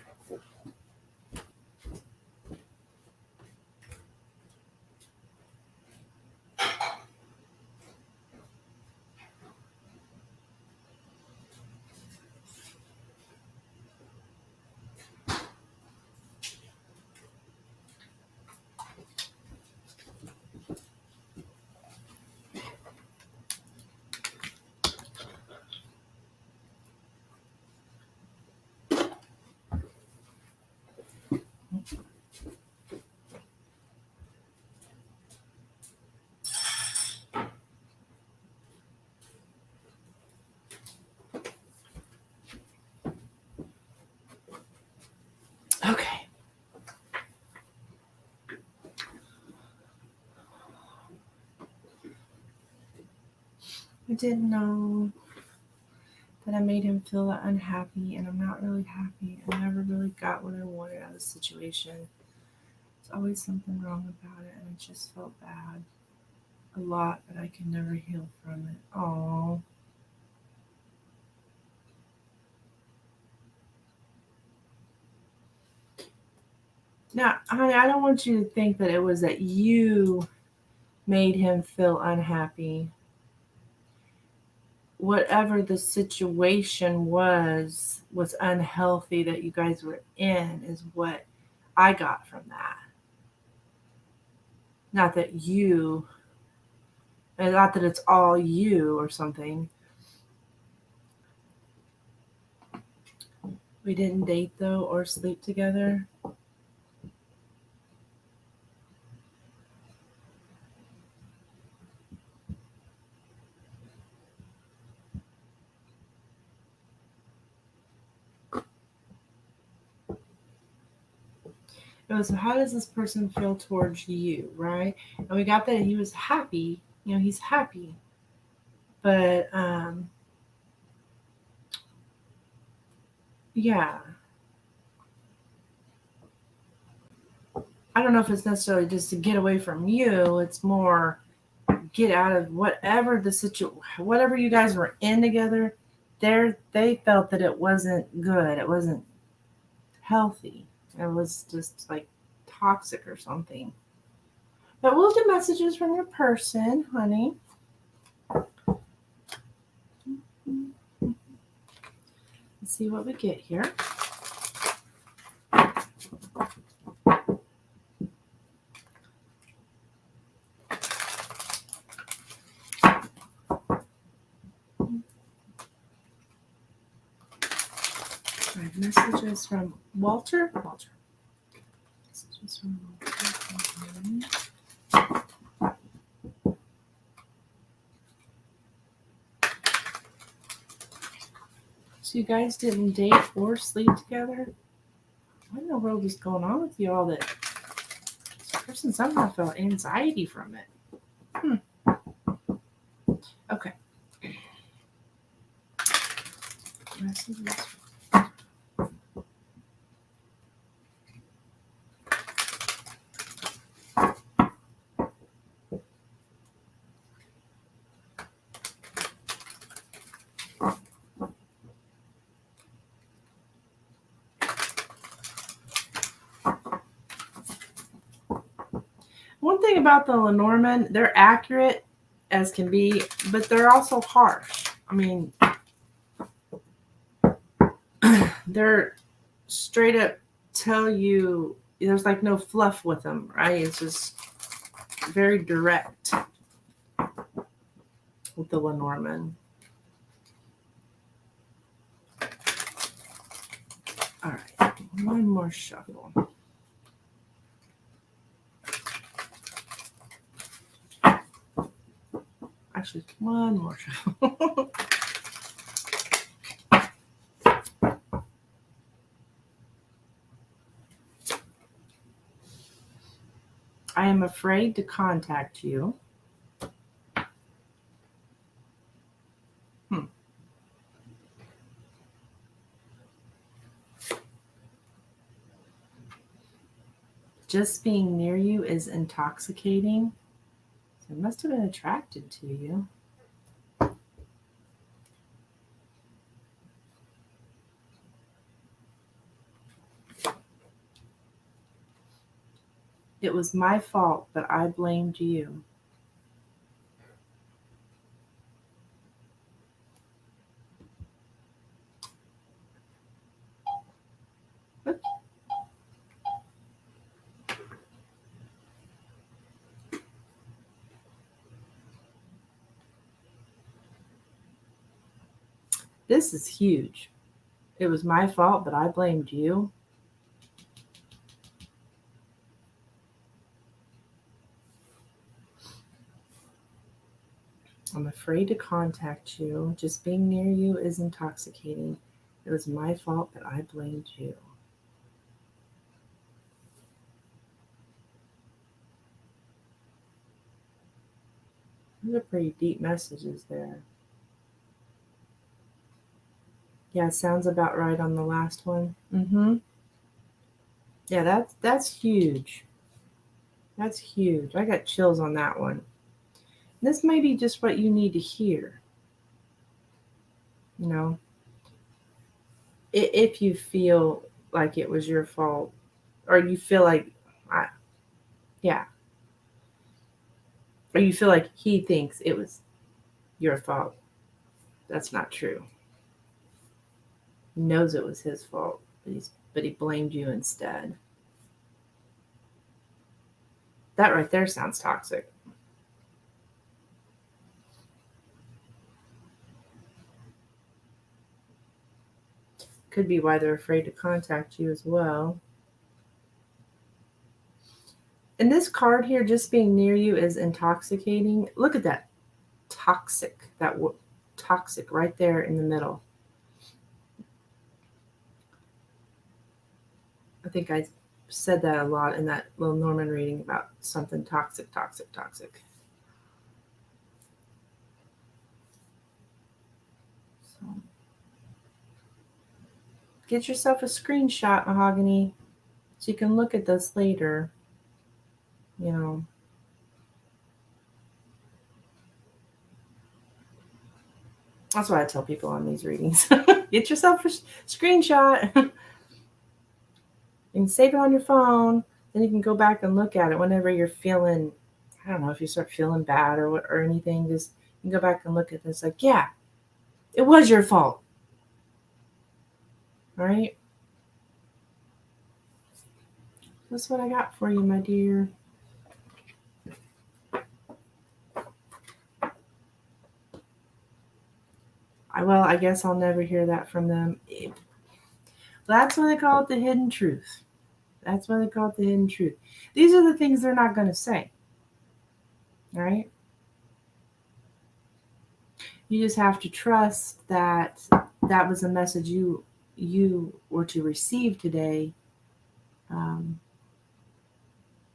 I didn't know that I made him feel unhappy, and I'm not really happy. I never really got what I wanted out of the situation. There's always something wrong about it, and I just felt bad a lot, but I can never heal from it. Oh. Now, honey, I don't want you to think that it was that you made him feel unhappy. Whatever the situation was unhealthy that you guys were in is what I got from that. Not that you, and not that it's all you or something. We didn't date though or sleep together. It was, so how does this person feel towards you, right? And we got that he was happy. He's happy. But yeah. I don't know if it's necessarily just to get away from you. It's more get out of whatever the situation, whatever you guys were in together. They felt that it wasn't good. It wasn't healthy. It was just like toxic or something. But we'll do messages from your person, honey. Let's see what we get here. Right, messages from Walter. Messages from Walter. So you guys didn't date or sleep together? What in the world is going on with you all that this person somehow felt anxiety from it? Okay. Messages. One thing about the Lenormand, they're accurate as can be, but they're also harsh. I mean, they're straight up tell you, there's like no fluff with them, right? It's just very direct with the Lenormand. All right, one more shuffle. Actually, one more shuffle. I am afraid to contact you. Just being near you is intoxicating. So I must have been attracted to you. It was my fault, but I blamed you. This is huge. It was my fault, but I blamed you. I'm afraid to contact you. Just being near you is intoxicating. It was my fault, but I blamed you. Those are pretty deep messages there. Yeah, sounds about right on the last one. Mm-hmm. Yeah, that's huge. That's huge. I got chills on that one. This may be just what you need to hear. You know, if you feel like it was your fault, or you feel like, I, yeah, or you feel like he thinks it was your fault. That's not true. He knows it was his fault, but he blamed you instead. That right there sounds toxic. Could be why they're afraid to contact you as well. And this card here, just being near you, is intoxicating. Look at that toxic, toxic right there in the middle. I think I said that a lot in that Lenormand reading about something toxic, toxic, toxic. So get yourself a screenshot, Mahogany, so you can look at this later. You know, that's what I tell people on these readings. Get yourself a screenshot. You can save it on your phone. Then you can go back and look at it whenever you're feeling, I don't know, if you start feeling bad or anything. Just you can go back and look at this. Like, yeah, it was your fault. All right. That's what I got for you, my dear. I guess I'll never hear that from them. That's why they call it the hidden truth. That's why they call it the hidden truth. These are the things they're not going to say. Right? You just have to trust that that was a message you were to receive today. Um,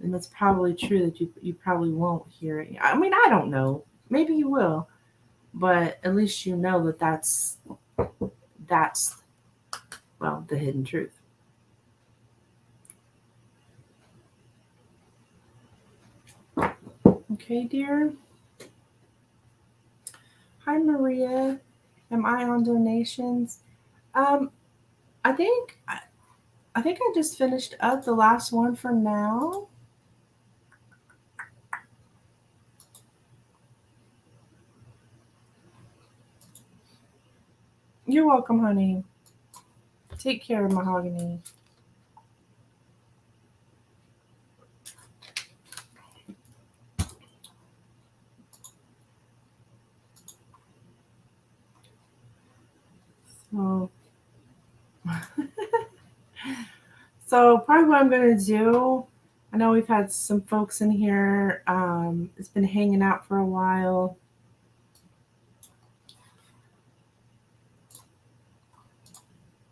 and it's probably true that you probably won't hear it. I mean, I don't know. Maybe you will, but at least you know that that's well the hidden truth. Okay, dear. Hi, Maria. Am I on donations? Um, I think I think I just finished up the last one for now. You're welcome, honey. Take care, Mahogany. So, so probably what I'm gonna do. I know we've had some folks in here. It's been hanging out for a while.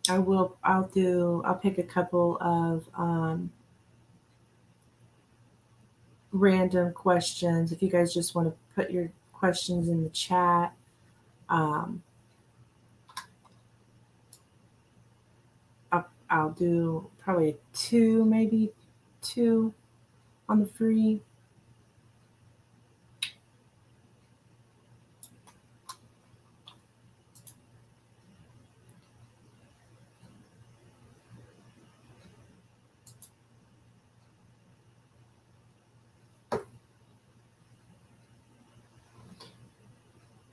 I'll pick a couple of random questions. If you guys just want to put your questions in the chat, um, I'll do probably two, maybe two on the free.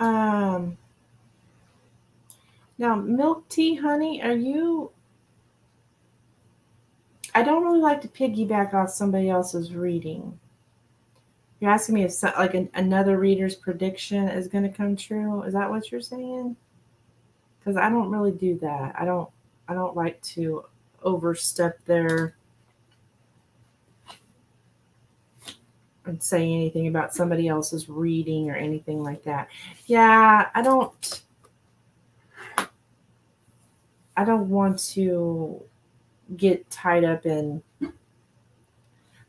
Um, Now, milk tea, honey, are you? I don't really like to piggyback off somebody else's reading. You're asking me if like another reader's prediction is going to come true. Is that what you're saying? Because I don't really do that. I don't like to overstep there and say anything about somebody else's reading or anything like that. Yeah, I don't want to get tied up in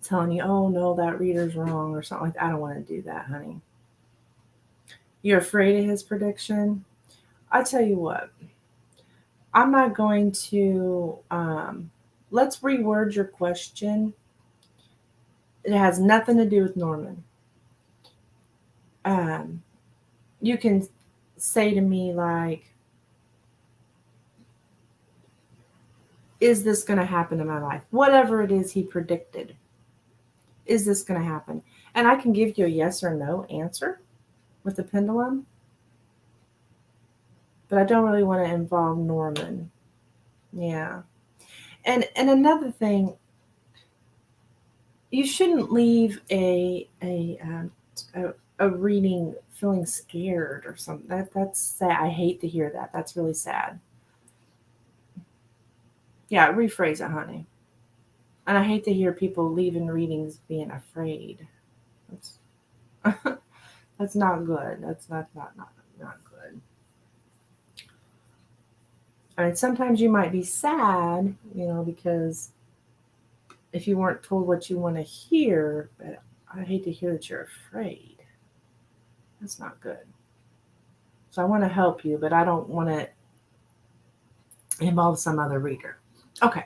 telling you, oh no, that reader's wrong or something like that. I don't want to do that, honey. You're afraid of his prediction? I tell you what, I'm not going to, let's reword your question. It has nothing to do with Norman. Um, you can say to me, like, is this going to happen in my life? Whatever it is he predicted, is this going to happen? And I can give you a yes or no answer with the pendulum, but I don't really want to involve Norman. Yeah. And another thing, you shouldn't leave a reading feeling scared or something. That's sad. I hate to hear that. That's really sad. Yeah, rephrase it, honey. And I hate to hear people leaving readings being afraid. That's that's not good. That's not good. I mean, sometimes you might be sad, because if you weren't told what you want to hear, but I hate to hear that you're afraid. That's not good. So I want to help you, but I don't want to involve some other reader. Okay.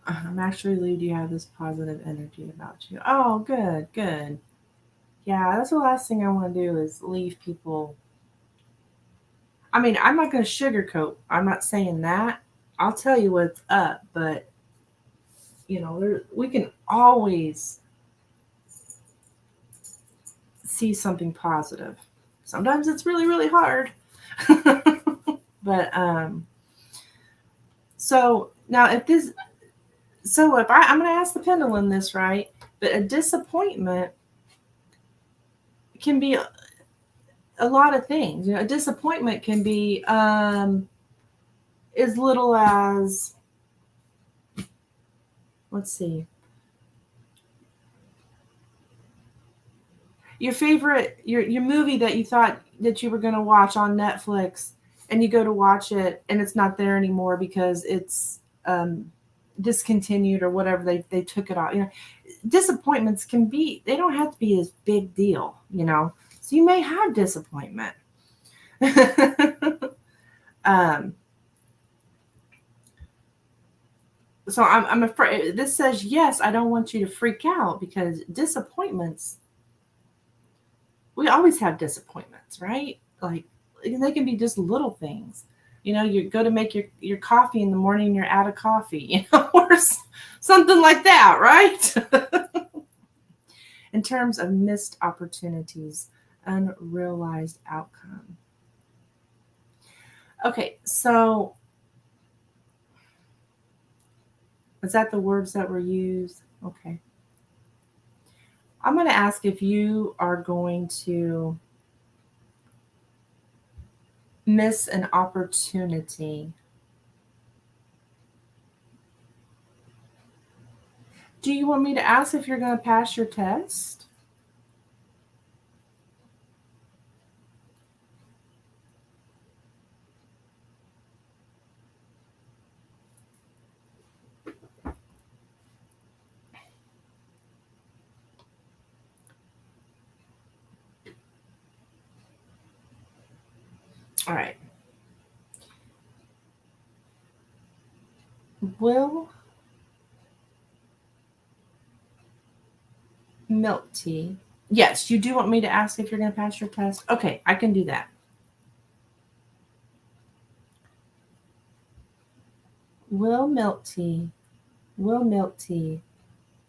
I'm actually relieved you have this positive energy about you. Oh, good, good. Yeah, that's the last thing I want to do is leave people. I mean, I'm not going to sugarcoat. I'm not saying that. I'll tell you what's up, but we can always see something positive. Sometimes it's really, really hard. But so now I'm going to ask the pendulum this, right? But a disappointment can be a lot of things. A disappointment can be as little as, let's see, your favorite your movie that you thought that you were going to watch on Netflix, and you go to watch it and it's not there anymore because it's discontinued or whatever, they took it off. Disappointments they don't have to be as big deal. So you may have disappointment. um so I'm afraid this says, yes, I don't want you to freak out, because disappointments, we always have disappointments, right? Like, they can be just little things. You go to make your coffee in the morning, you're out of coffee, or something like that, right? In terms of missed opportunities, unrealized outcome. Okay, so is that the words that were used? Okay. I'm going to ask if you are going to miss an opportunity. Do you want me to ask if you're going to pass your test? All right. Will milk tea. Yes, you do want me to ask if you're going to pass your test? Okay, I can do that. Will milk tea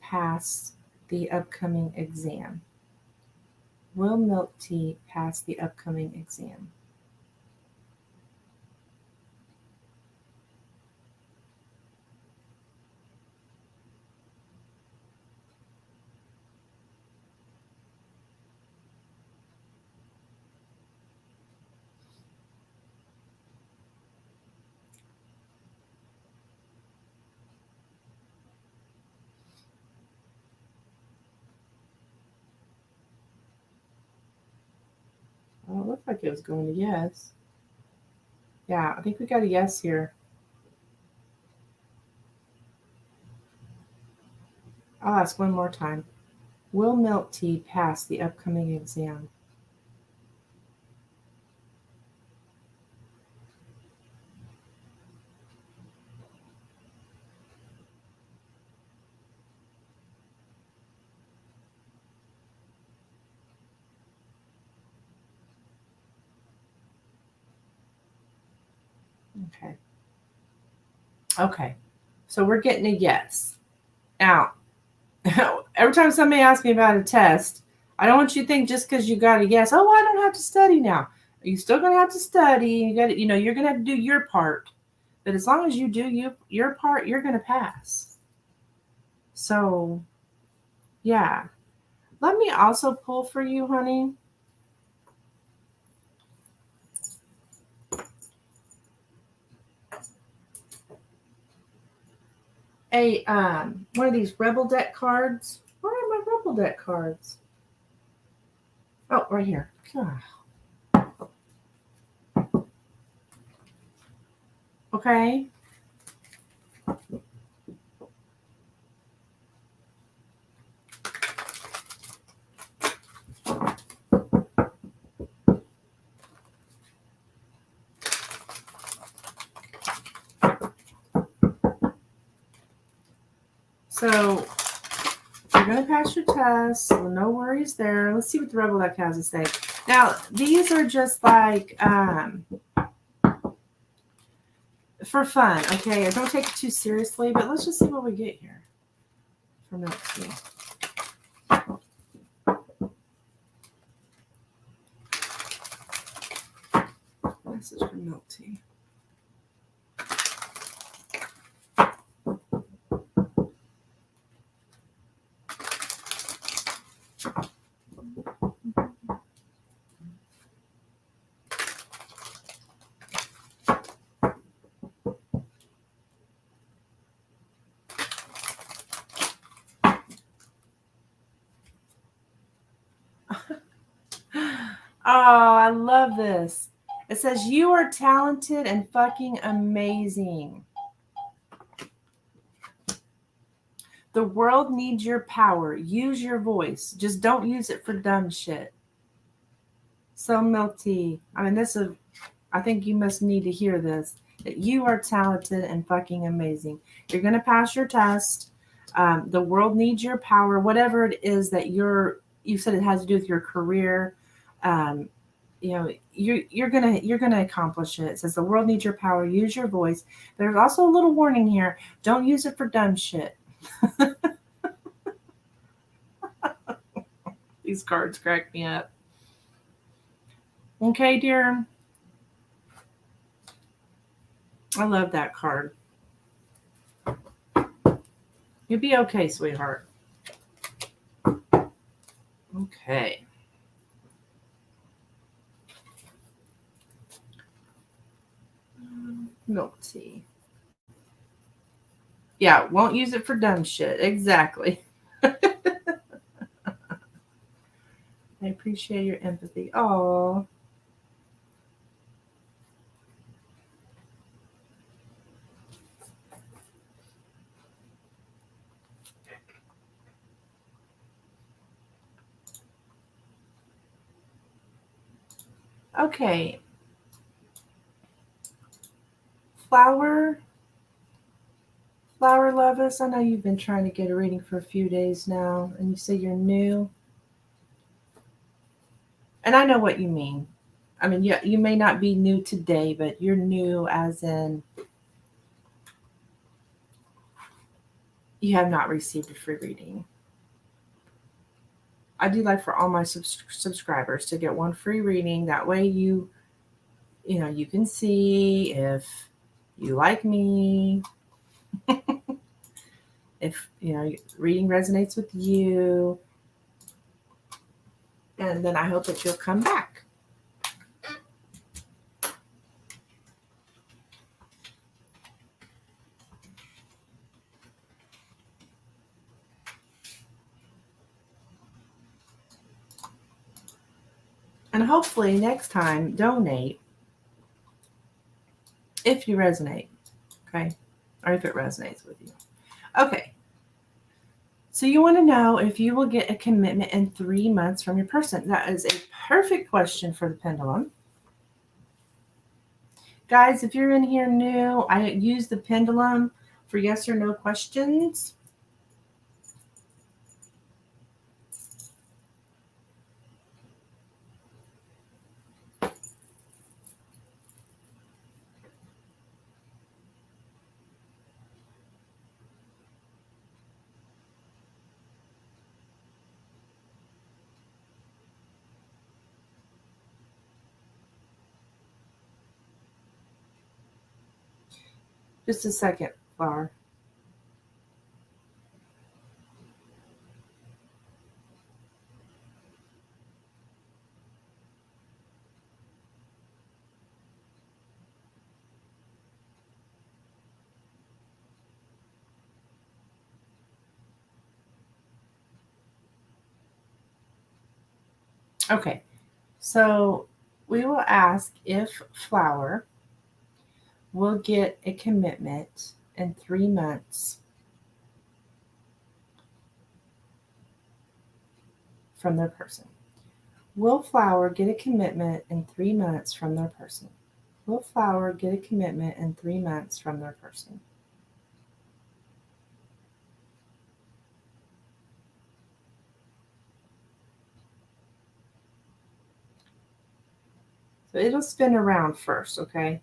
pass the upcoming exam? Will milk tea pass the upcoming exam? Looked like it was going to yes. Yeah, I think we got a yes here. I'll ask one more time. Will milk tea pass the upcoming exam? Okay. Okay. So we're getting a yes. Now, every time somebody asks me about a test, I don't want you to think just because you got a yes, oh, I don't have to study now. You're still going to have to study. You got to, you're going to have to do your part. But as long as you do your part, you're going to pass. So, yeah. Let me also pull for you, honey. One of these Rebel deck cards. Where are my Rebel deck cards? Oh, right here. Okay. So you're going to pass your test. So no worries there. Let's see what the Rebel deck has to say. Now, these are just like for fun, okay? I don't take it too seriously, but let's just see what we get here for milk tea. This is for milk tea. Oh, I love this. It says, you are talented and fucking amazing. The world needs your power. Use your voice. Just don't use it for dumb shit. So, milk tea. I mean, I think you must need to hear this. That you are talented and fucking amazing. You're going to pass your test. The world needs your power. Whatever it is that you said it has to do with your career. You're gonna accomplish it. It says the world needs your power. Use your voice. There's also a little warning here. Don't use it for dumb shit. These cards crack me up. Okay, dear. I love that card. You'll be okay, sweetheart. Okay. Milk tea. Yeah, won't use it for dumb shit. Exactly. I appreciate your empathy. Oh. Okay. Flower Lovis, I know you've been trying to get a reading for a few days now, and you say you're new. And I know what you mean. I mean, yeah, you may not be new today, but you're new as in you have not received a free reading. I do like for all my subscribers to get one free reading. That way you can see if you like me, if, reading resonates with you. And then I hope that you'll come back. And And hopefully next time, donate if you resonate, okay? Or if it resonates with you. Okay. So you want to know if you will get a commitment in 3 months from your person. That is a perfect question for the pendulum. Guys, if you're in here new, I use the pendulum for yes or no questions. Just a second, Flower. Okay, so we will ask if Flower will get a commitment in 3 months from their person. Will Flower get a commitment in 3 months from their person? Will Flower get a commitment in 3 months from their person? So it'll spin around first, okay?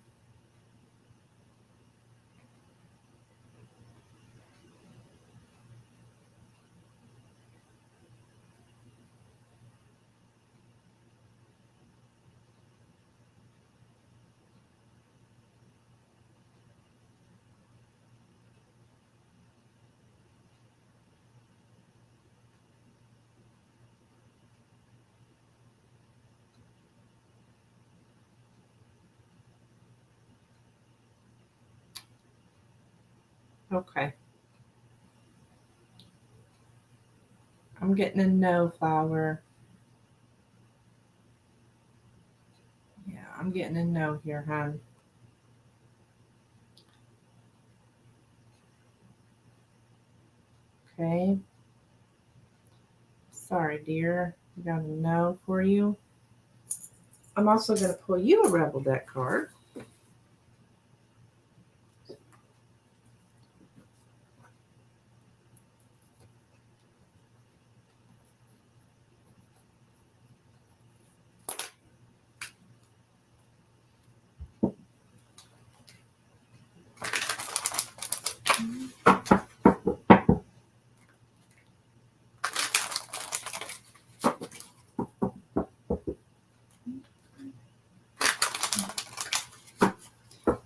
Okay. I'm getting a no, Flower. Yeah, I'm getting a no here, hon. Okay. Sorry, dear. I got a no for you. I'm also going to pull you a Rebel deck card.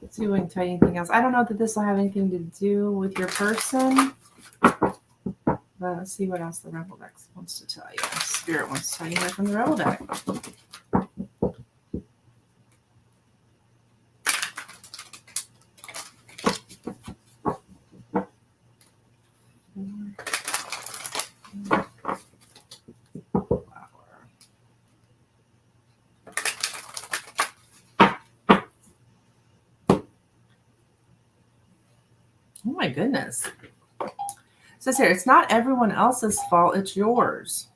Let's see if I can tell you anything else. I don't know that this will have anything to do with your person. But let's see what else the Rebel deck wants to tell you. Spirit wants to tell you more from the Rebel deck. Oh my goodness. It says here, it's not everyone else's fault, it's yours.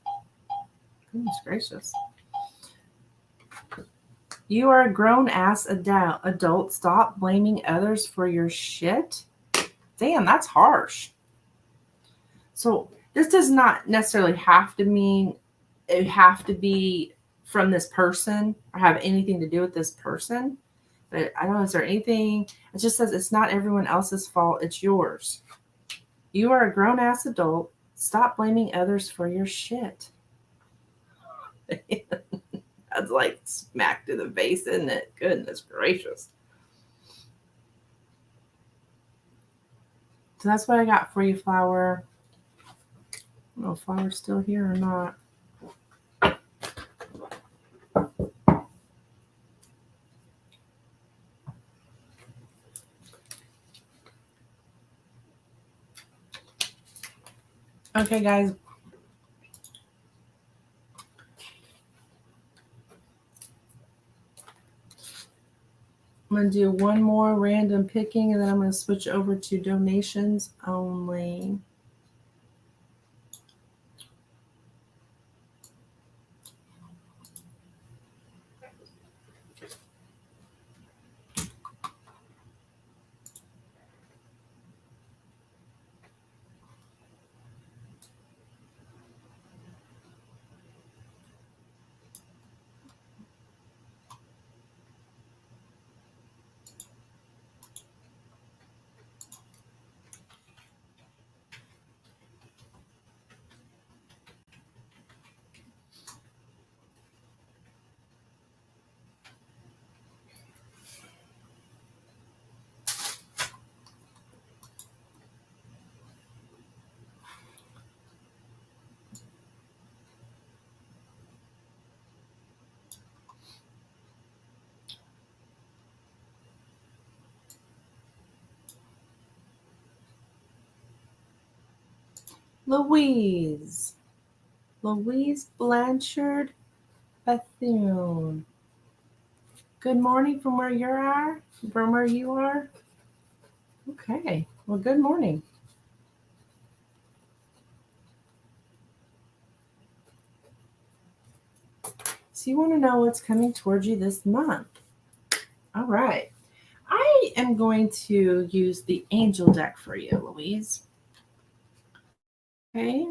Goodness gracious. You are a grown-ass adult. Stop blaming others for your shit. Damn, that's harsh. So this does not necessarily have to mean it have to be from this person or have anything to do with this person. But I don't know, is there anything? It just says it's not everyone else's fault, it's yours. You are a grown-ass adult. Stop blaming others for your shit. That's like smack to the face, isn't it? Goodness gracious. So that's what I got for you, Flower. I don't know if Flower's still here or not. Okay, guys. I'm going to do one more random picking, and then I'm going to switch over to donations only. Louise Blanchard Bethune. Good morning from where you are. From where you are. Okay. Well, good morning. So you want to know what's coming towards you this month. All right. I am going to use the angel deck for you, Louise. Okay.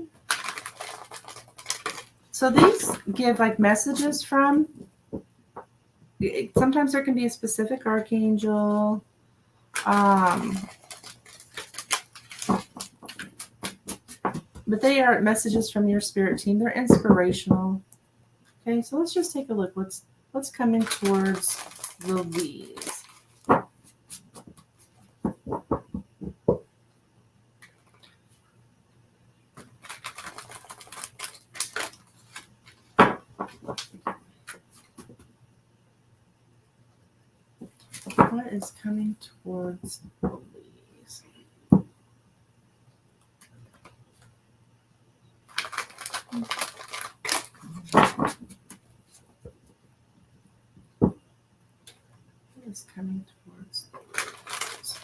So these give like messages from, sometimes there can be a specific archangel. But they are messages from your spirit team. They're inspirational. Okay, so let's just take a look. What's coming towards Louise? What is coming towards Louise? What is coming towards Louise?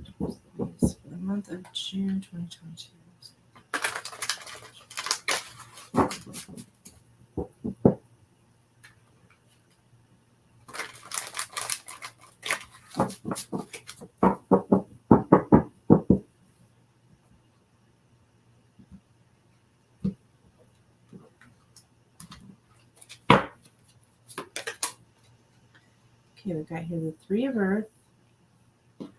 For the month of June 2022. Okay, we've got here the Three of Earth. All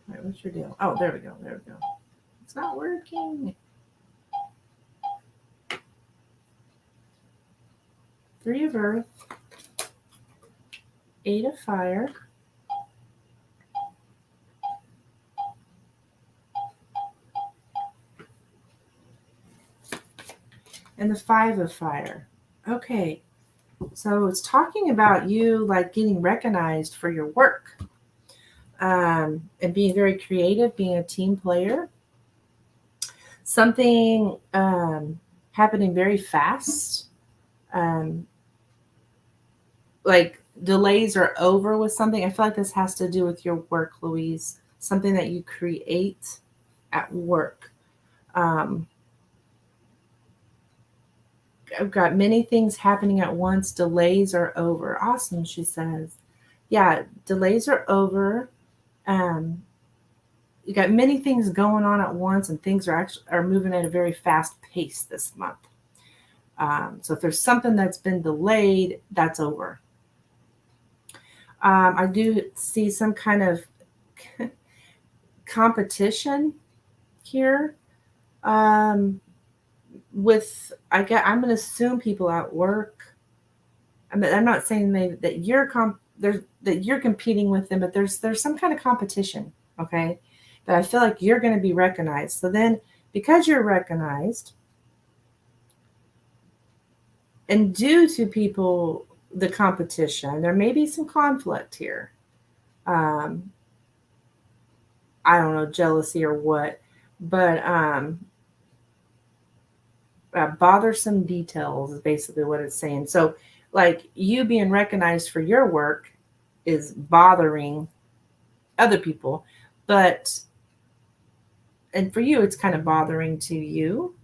right, what's your deal? Oh, there we go. There we go. It's not working. Three of Earth. Eight of Fire. And the Five of Fire. Okay. So it's talking about you like getting recognized for your work, and being very creative, being a team player. Something happening very fast. Like delays are over with something. I feel like this has to do with your work, Louise. Something that you create at work. I've got many things happening at once. Delays are over. Awesome, she says. Yeah, delays are over. You got many things going on at once, and things are moving at a very fast pace this month. So if there's something that's been delayed, that's over. I do see some kind of competition here. I'm going to assume people at work. I'm not saying that you're competing with them, but there's some kind of competition. Okay, but I feel like you're going to be recognized. So then, because you're recognized, and due to the competition, there may be some conflict here. I don't know, jealousy or what. But bothersome details is basically what it's saying. So, like you being recognized for your work is bothering other people, but and for you, it's kind of bothering to you.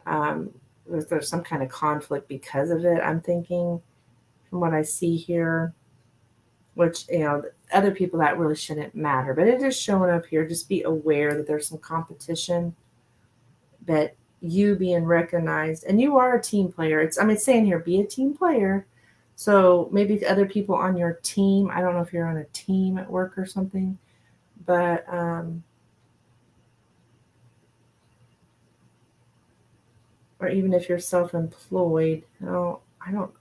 Um, there's some kind of conflict because of it. I'm thinking from what I see here, which other people that really shouldn't matter, but it is showing up here. Just be aware that there's some competition, that you being recognized, and you are a team player. It's saying here, be a team player. So maybe the other people on your team, I don't know if you're on a team at work or something, but or even if you're self-employed, I don't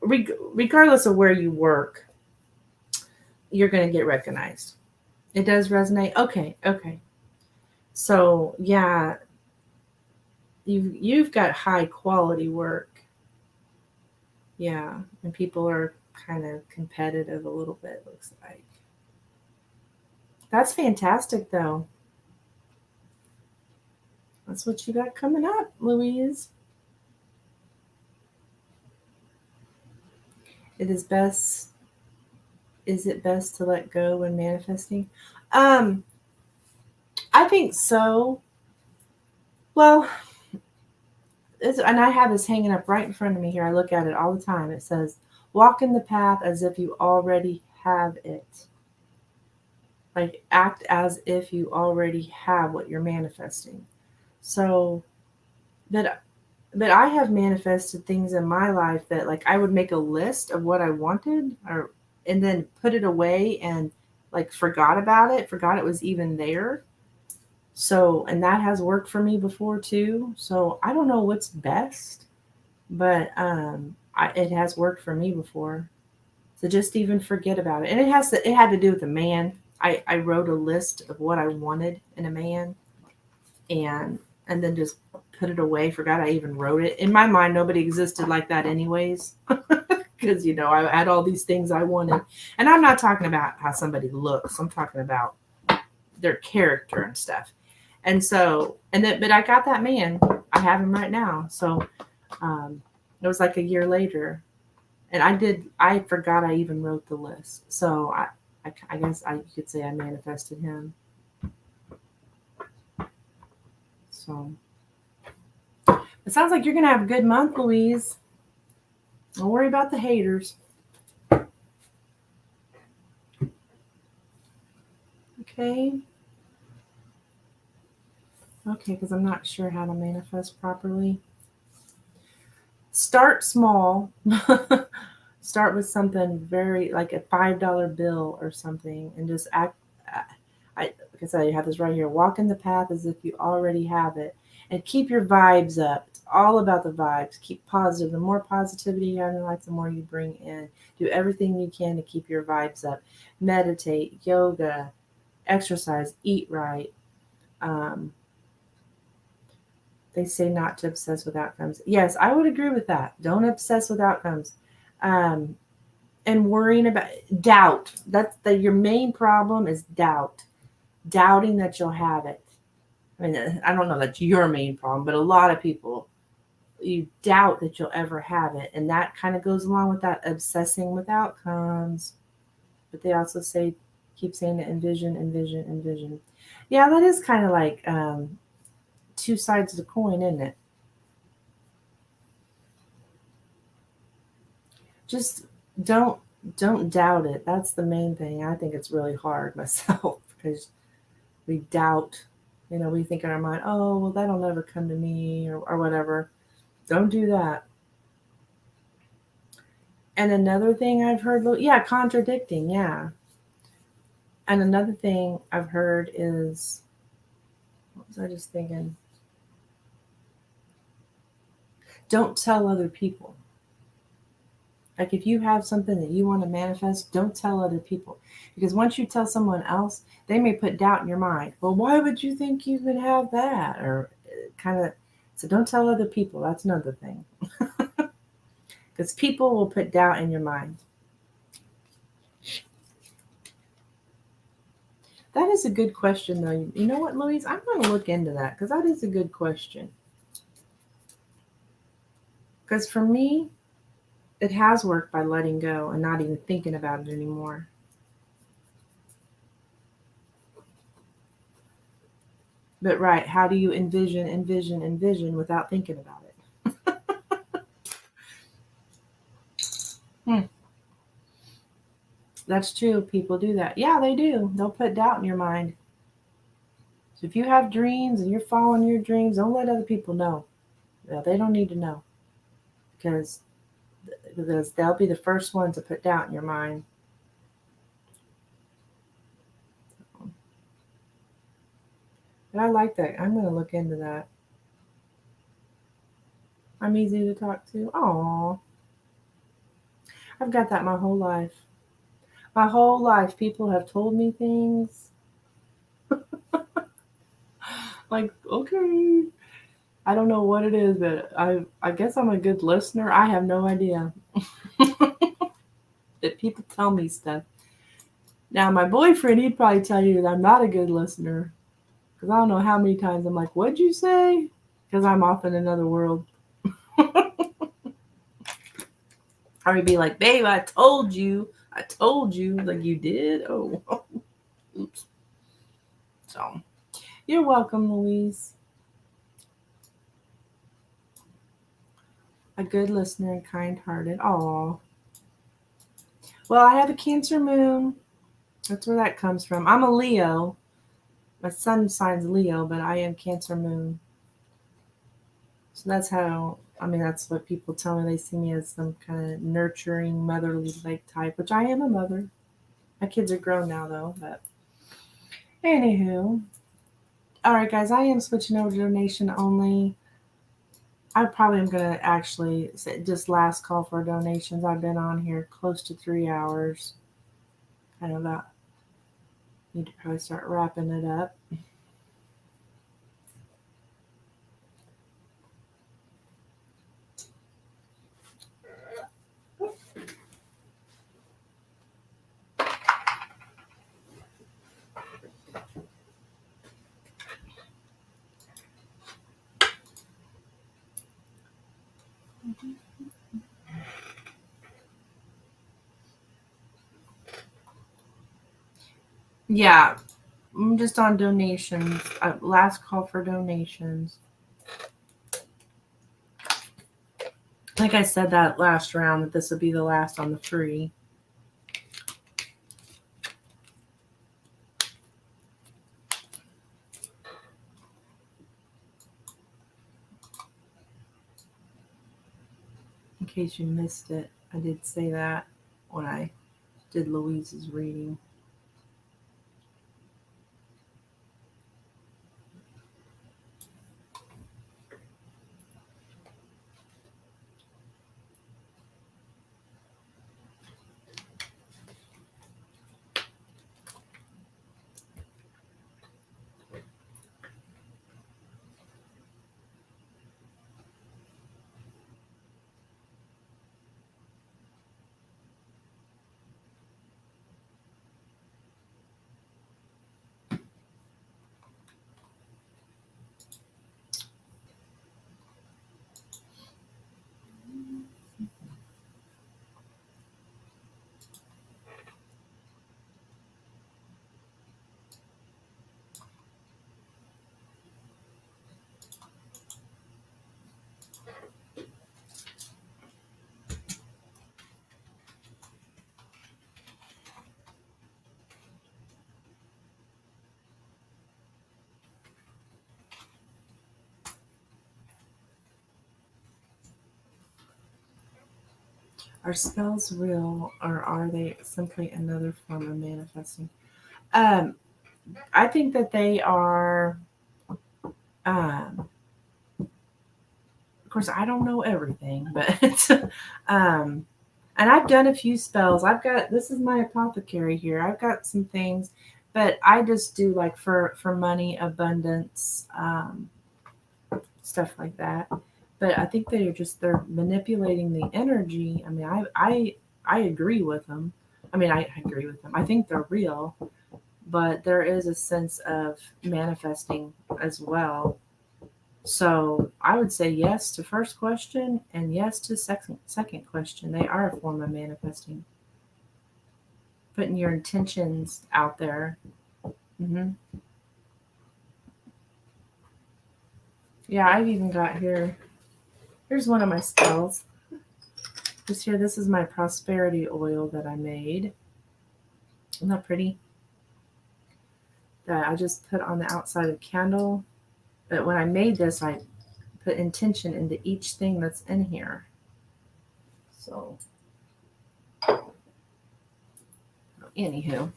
regardless of where you work, you're going to get recognized. It does resonate. Okay. So yeah, you've got high quality work. Yeah, and people are kind of competitive a little bit, looks like. That's fantastic though. That's what you got coming up, Louise. It is best is it best to let go when manifesting? Um, I think so. Well, and I have this hanging up right in front of me here. I look at it all the time. It says, walk in the path as if you already have it. Like, act as if you already have what you're manifesting. So, but I have manifested things in my life that, like, I would make a list of what I wanted, and then put it away and like forgot about it, forgot it was even there. So, and that has worked for me before too. So I don't know what's best, but it has worked for me before. So just even forget about it. And it had to do with a man. I wrote a list of what I wanted in a man, and then just put it away, forgot I even wrote it. In my mind, nobody existed like that anyways. Because I had all these things I wanted. And I'm not talking about how somebody looks. I'm talking about their character and stuff. And so, but I got that man. I have him right now. So it was like a year later, and I forgot I even wrote the list. So I guess you could say I manifested him. So it sounds like you're gonna have a good month, Louise. Don't worry about the haters. Okay. Okay, because I'm not sure how to manifest properly. Start small. Start with something very like a $5 bill or something, and just act. Like I said, you have this right here. Walk in the path as if you already have it, and keep your vibes up. It's all about the vibes. Keep positive. The more positivity you have in your life, the more you bring in. Do everything you can to keep your vibes up. Meditate, yoga, exercise, eat right. Um, they say not to obsess with outcomes. Yes, I would agree with that. Don't obsess with outcomes. Um, and worrying about doubt. Your main problem is doubt. Doubting that you'll have it. I mean, I don't know that's your main problem, but a lot of people, you doubt that you'll ever have it. And that kind of goes along with that obsessing with outcomes. But they also keep saying to envision, envision, envision. Yeah, that is kind of like two sides of the coin, isn't it? Just don't doubt it. That's the main thing. I think it's really hard myself because we doubt. We think in our mind, oh, well, that'll never come to me or whatever. Don't do that. And another thing I've heard, yeah, contradicting, yeah. And another thing I've heard is, what was I just thinking? Don't tell other people. Like if you have something that you want to manifest, don't tell other people. Because once you tell someone else, they may put doubt in your mind. Well, why would you think you could have that? Or kind of, so don't tell other people. That's another thing. Because people will put doubt in your mind. That is a good question, though. You know what, Louise? I'm going to look into that because that is a good question. Because for me, it has worked by letting go and not even thinking about it anymore. But right, how do you envision without thinking about it? Hmm. That's true. People do that. Yeah, they do. They'll put doubt in your mind. So if you have dreams and you're following your dreams, don't let other people know. Yeah, they don't need to know because they'll be the first ones to put doubt in your mind. But I like that. I'm going to look into that. I'm easy to talk to. Aw. I've got that my whole life. My whole life, people have told me things like, okay. I don't know what it is, but I guess I'm a good listener. I have no idea. That people tell me stuff. Now, my boyfriend, he'd probably tell you that I'm not a good listener. Because I don't know how many times I'm like, what'd you say? Because I'm off in another world. Or he'd be like, babe, I told you. I told you. Like, you did? Oh, oops. So, you're welcome, Louise. A good listener and kind-hearted. Aw. Well, I have a Cancer moon. That's where that comes from. I'm a Leo. My sun sign's Leo, but I am Cancer moon. So that's how, I mean, that's what people tell me. They see me as some kind of nurturing, motherly like type, which I am a mother. My kids are grown now, though. But anywho, all right, guys, I am switching over to donation only. I probably am going to actually say just last call for donations. I've been on here close to 3 hours. Kind of about, need to probably start wrapping it up. Yeah, I'm just on donations. Last call for donations. Like I said that last round, that this would be the last on the free. In case you missed it, I did say that when I did Louise's reading. Are spells real, or are they simply another form of manifesting? Um, I think that they are. Of course, I don't know everything, but and I've done a few spells. I've got, this is my apothecary here. I've got some things, but I just do like for money, abundance, stuff like that. But I think they're manipulating the energy. I mean, I agree with them. I mean, I agree with them. I think they're real, but there is a sense of manifesting as well. So I would say yes to first question and yes to second question. They are a form of manifesting, putting your intentions out there. Hmm. Yeah, I've even got here. Here's one of my spells. Just here, this is my prosperity oil that I made. Isn't that pretty? That I just put on the outside of the candle. But when I made this, I put intention into each thing that's in here. So, anywho,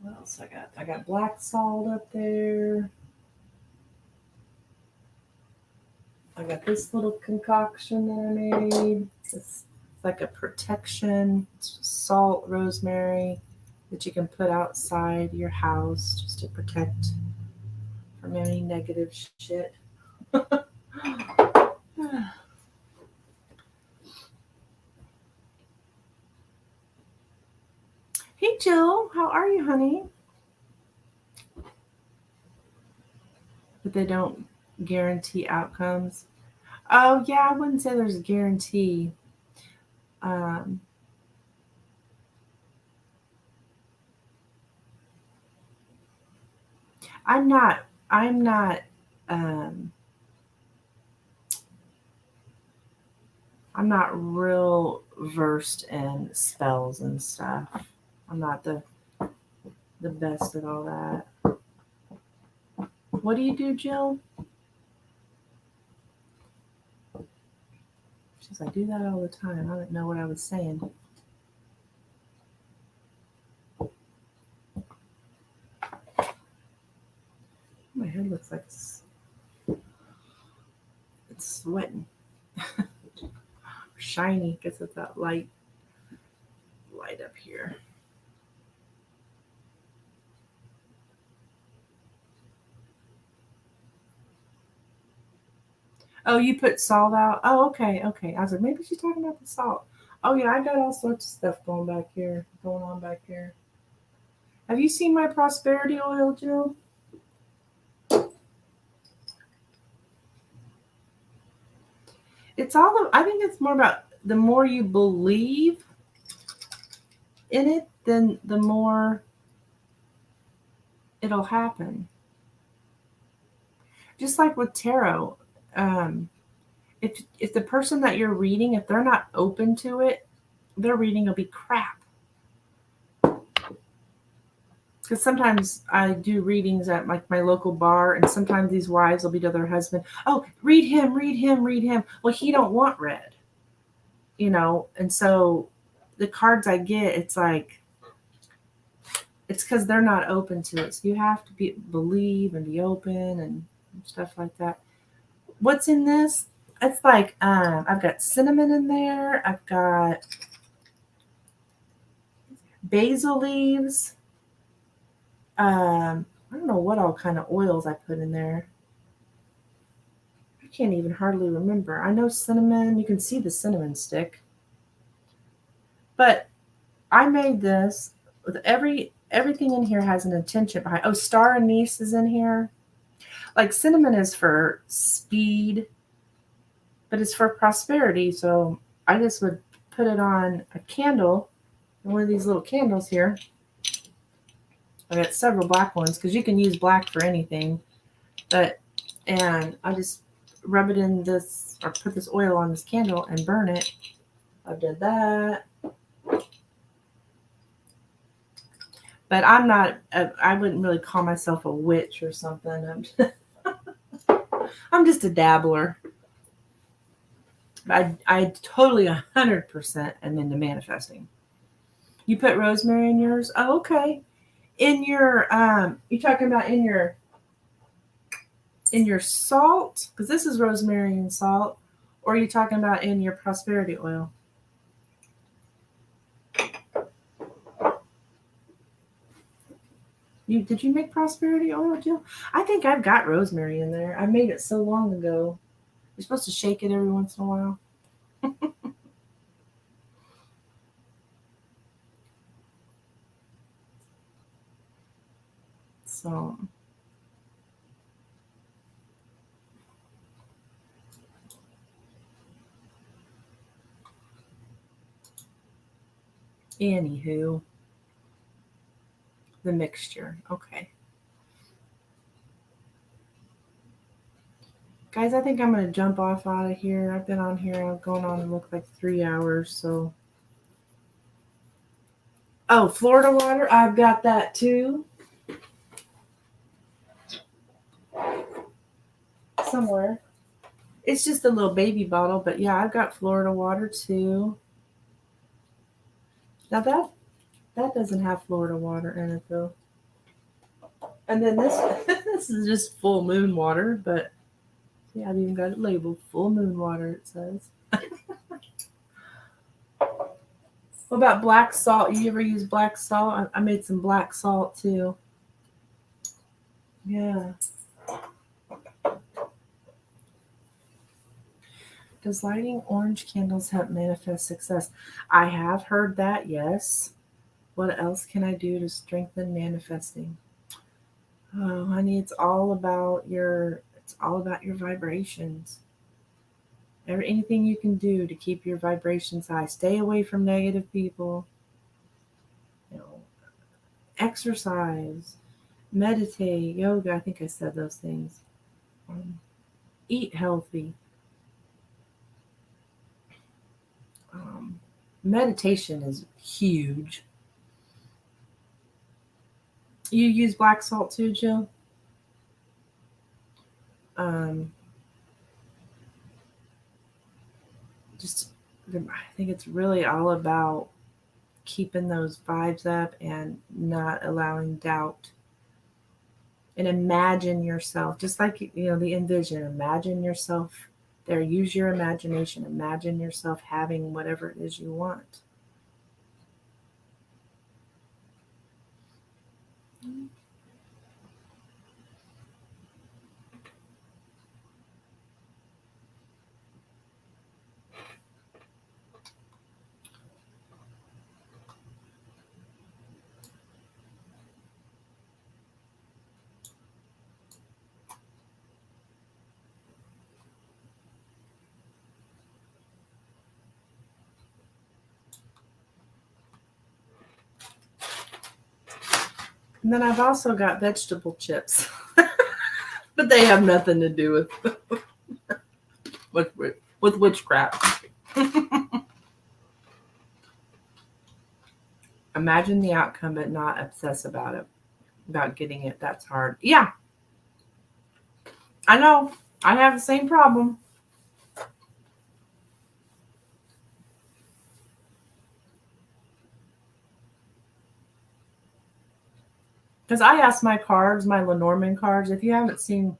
what else I got? I got black salt up there. I got this little concoction that I made. It's like a protection. It's salt, rosemary that you can put outside your house just to protect from any negative shit. Hey Jill, how are you, honey? But they don't guarantee outcomes. Oh yeah, I wouldn't say there's a guarantee. Um, I'm not. I'm not. Um, I'm not real versed in spells and stuff. I'm not the best at all that. What do you do, Jill? She's like, I do that all the time. I didn't know what I was saying. My head looks like it's sweating. Shiny because of that light up here. Oh, you put salt out? Oh, okay, okay. I was like, maybe she's talking about the salt. Oh yeah, I got all sorts of stuff going on back here. Have you seen my prosperity oil, Jill? It's all. I think it's more about the more you believe in it, then the more it'll happen. Just like with tarot, um, if the person that you're reading, if they're not open to it, their reading will be crap. Because sometimes I do readings at like my local bar, and sometimes these wives will be to their husband, "Oh, read him, read him, read him." Well, he don't want read, and so the cards I get, it's like it's because they're not open to it. So you have to believe and be open and stuff like that. What's in this? It's like I've got cinnamon in there. I've got basil leaves. I don't know what all kind of oils I put in there. I can't even hardly remember. I know cinnamon. You can see the cinnamon stick. But I made this with everything in here has an intention behind. Oh, star anise is in here. Like cinnamon is for speed, but it's for prosperity. So I just would put it on a candle, one of these little candles here. I got several black ones because you can use black for anything. And I just rub it in this or put this oil on this candle and burn it. I did that. But I'm not, I wouldn't really call myself a witch or something. I'm just a dabbler. I totally 100% am into manifesting. You put rosemary in yours? Oh, okay. In your, you talking about in your salt? Because this is rosemary and salt. Or are you talking about in your prosperity oil? Did you make prosperity oil, Jill? I think I've got rosemary in there. I made it so long ago. You're supposed to shake it every once in a while. So anywho, the mixture. Okay. Guys, I think I'm going to jump off out of here. I've been on here. I'm going on to look like 3 hours. So, oh, Florida water. I've got that too. Somewhere. It's just a little baby bottle, but yeah, I've got Florida water too. Now that doesn't have Florida water in it though. And then this this is just full moon water, but yeah, I've even got it labeled full moon water. It says. What about black salt? You ever use black salt? I made some black salt too. Yeah. Does lighting orange candles help manifest success? I have heard that, yes. What else can I do to strengthen manifesting? Oh, honey, it's all about your vibrations. Anything you can do to keep your vibrations high. Stay away from negative people. You know, exercise, meditate, yoga. I think I said those things. Eat healthy. Meditation is huge. You use black salt too, Jill? Just, I think it's really all about keeping those vibes up and not allowing doubt. And imagine yourself, just like the envision. Imagine yourself there. Use your imagination. Imagine yourself having whatever it is you want. And then I've also got vegetable chips, but they have nothing to do with witchcraft. Imagine the outcome, but not obsess about it, about getting it. That's hard. Yeah, I know. I have the same problem. Because I asked my cards, my Lenormand cards. If you haven't seen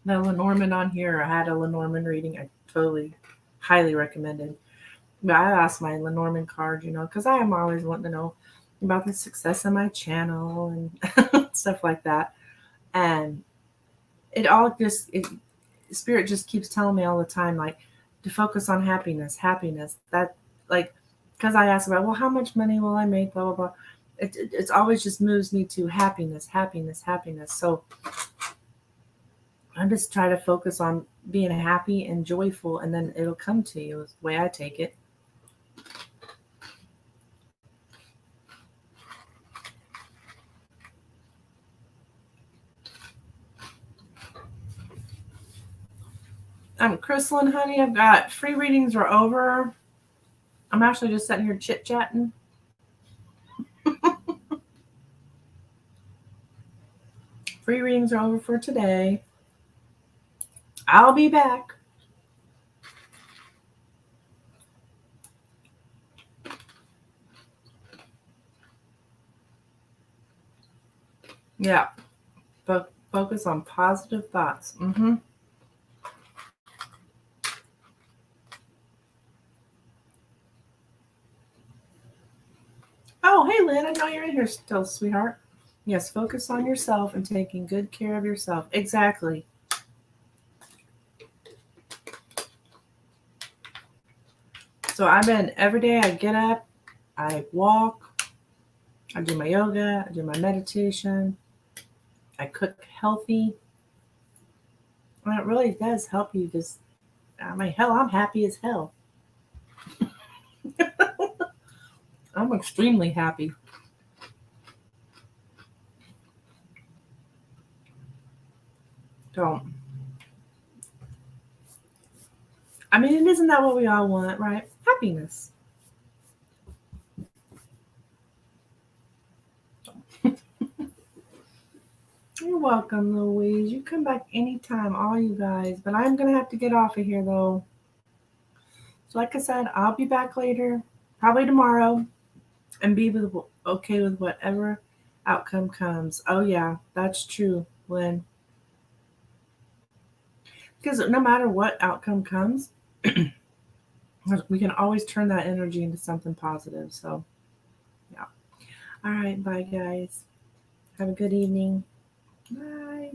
the Lenormand on here, I had a Lenormand reading. I totally, highly recommended. But I asked my Lenormand cards, because I am always wanting to know about the success of my channel and stuff like that. And Spirit just keeps telling me all the time, like, to focus on happiness. That, like, because I ask about, well, how much money will I make? Blah, blah, blah. It's always just moves me to happiness. So I'm just trying to focus on being happy and joyful, and then it'll come to you. Is the way I take it. Crystalline, honey, I've got free readings are over. I'm actually just sitting here chit-chatting. Free readings are over for today. I'll be back. Yeah. Focus on positive thoughts. Mm-hmm. Oh, hey, Lynn, I know you're in here still, sweetheart. Yes, focus on yourself and taking good care of yourself. Exactly. So every day I get up, I walk, I do my yoga, I do my meditation, I cook healthy. And it really does help you because, I mean, hell, I'm happy as hell. I'm extremely happy. So, I mean, isn't that what we all want, right? Happiness. You're welcome, Louise. You come back anytime, all you guys. But I'm going to have to get off of here, though. So, like I said, I'll be back later, probably tomorrow, and be okay with whatever outcome comes. Oh, yeah, that's true, Lynn. Because no matter what outcome comes, we can always turn that energy into something positive. So, yeah. All right. Bye, guys. Have a good evening. Bye.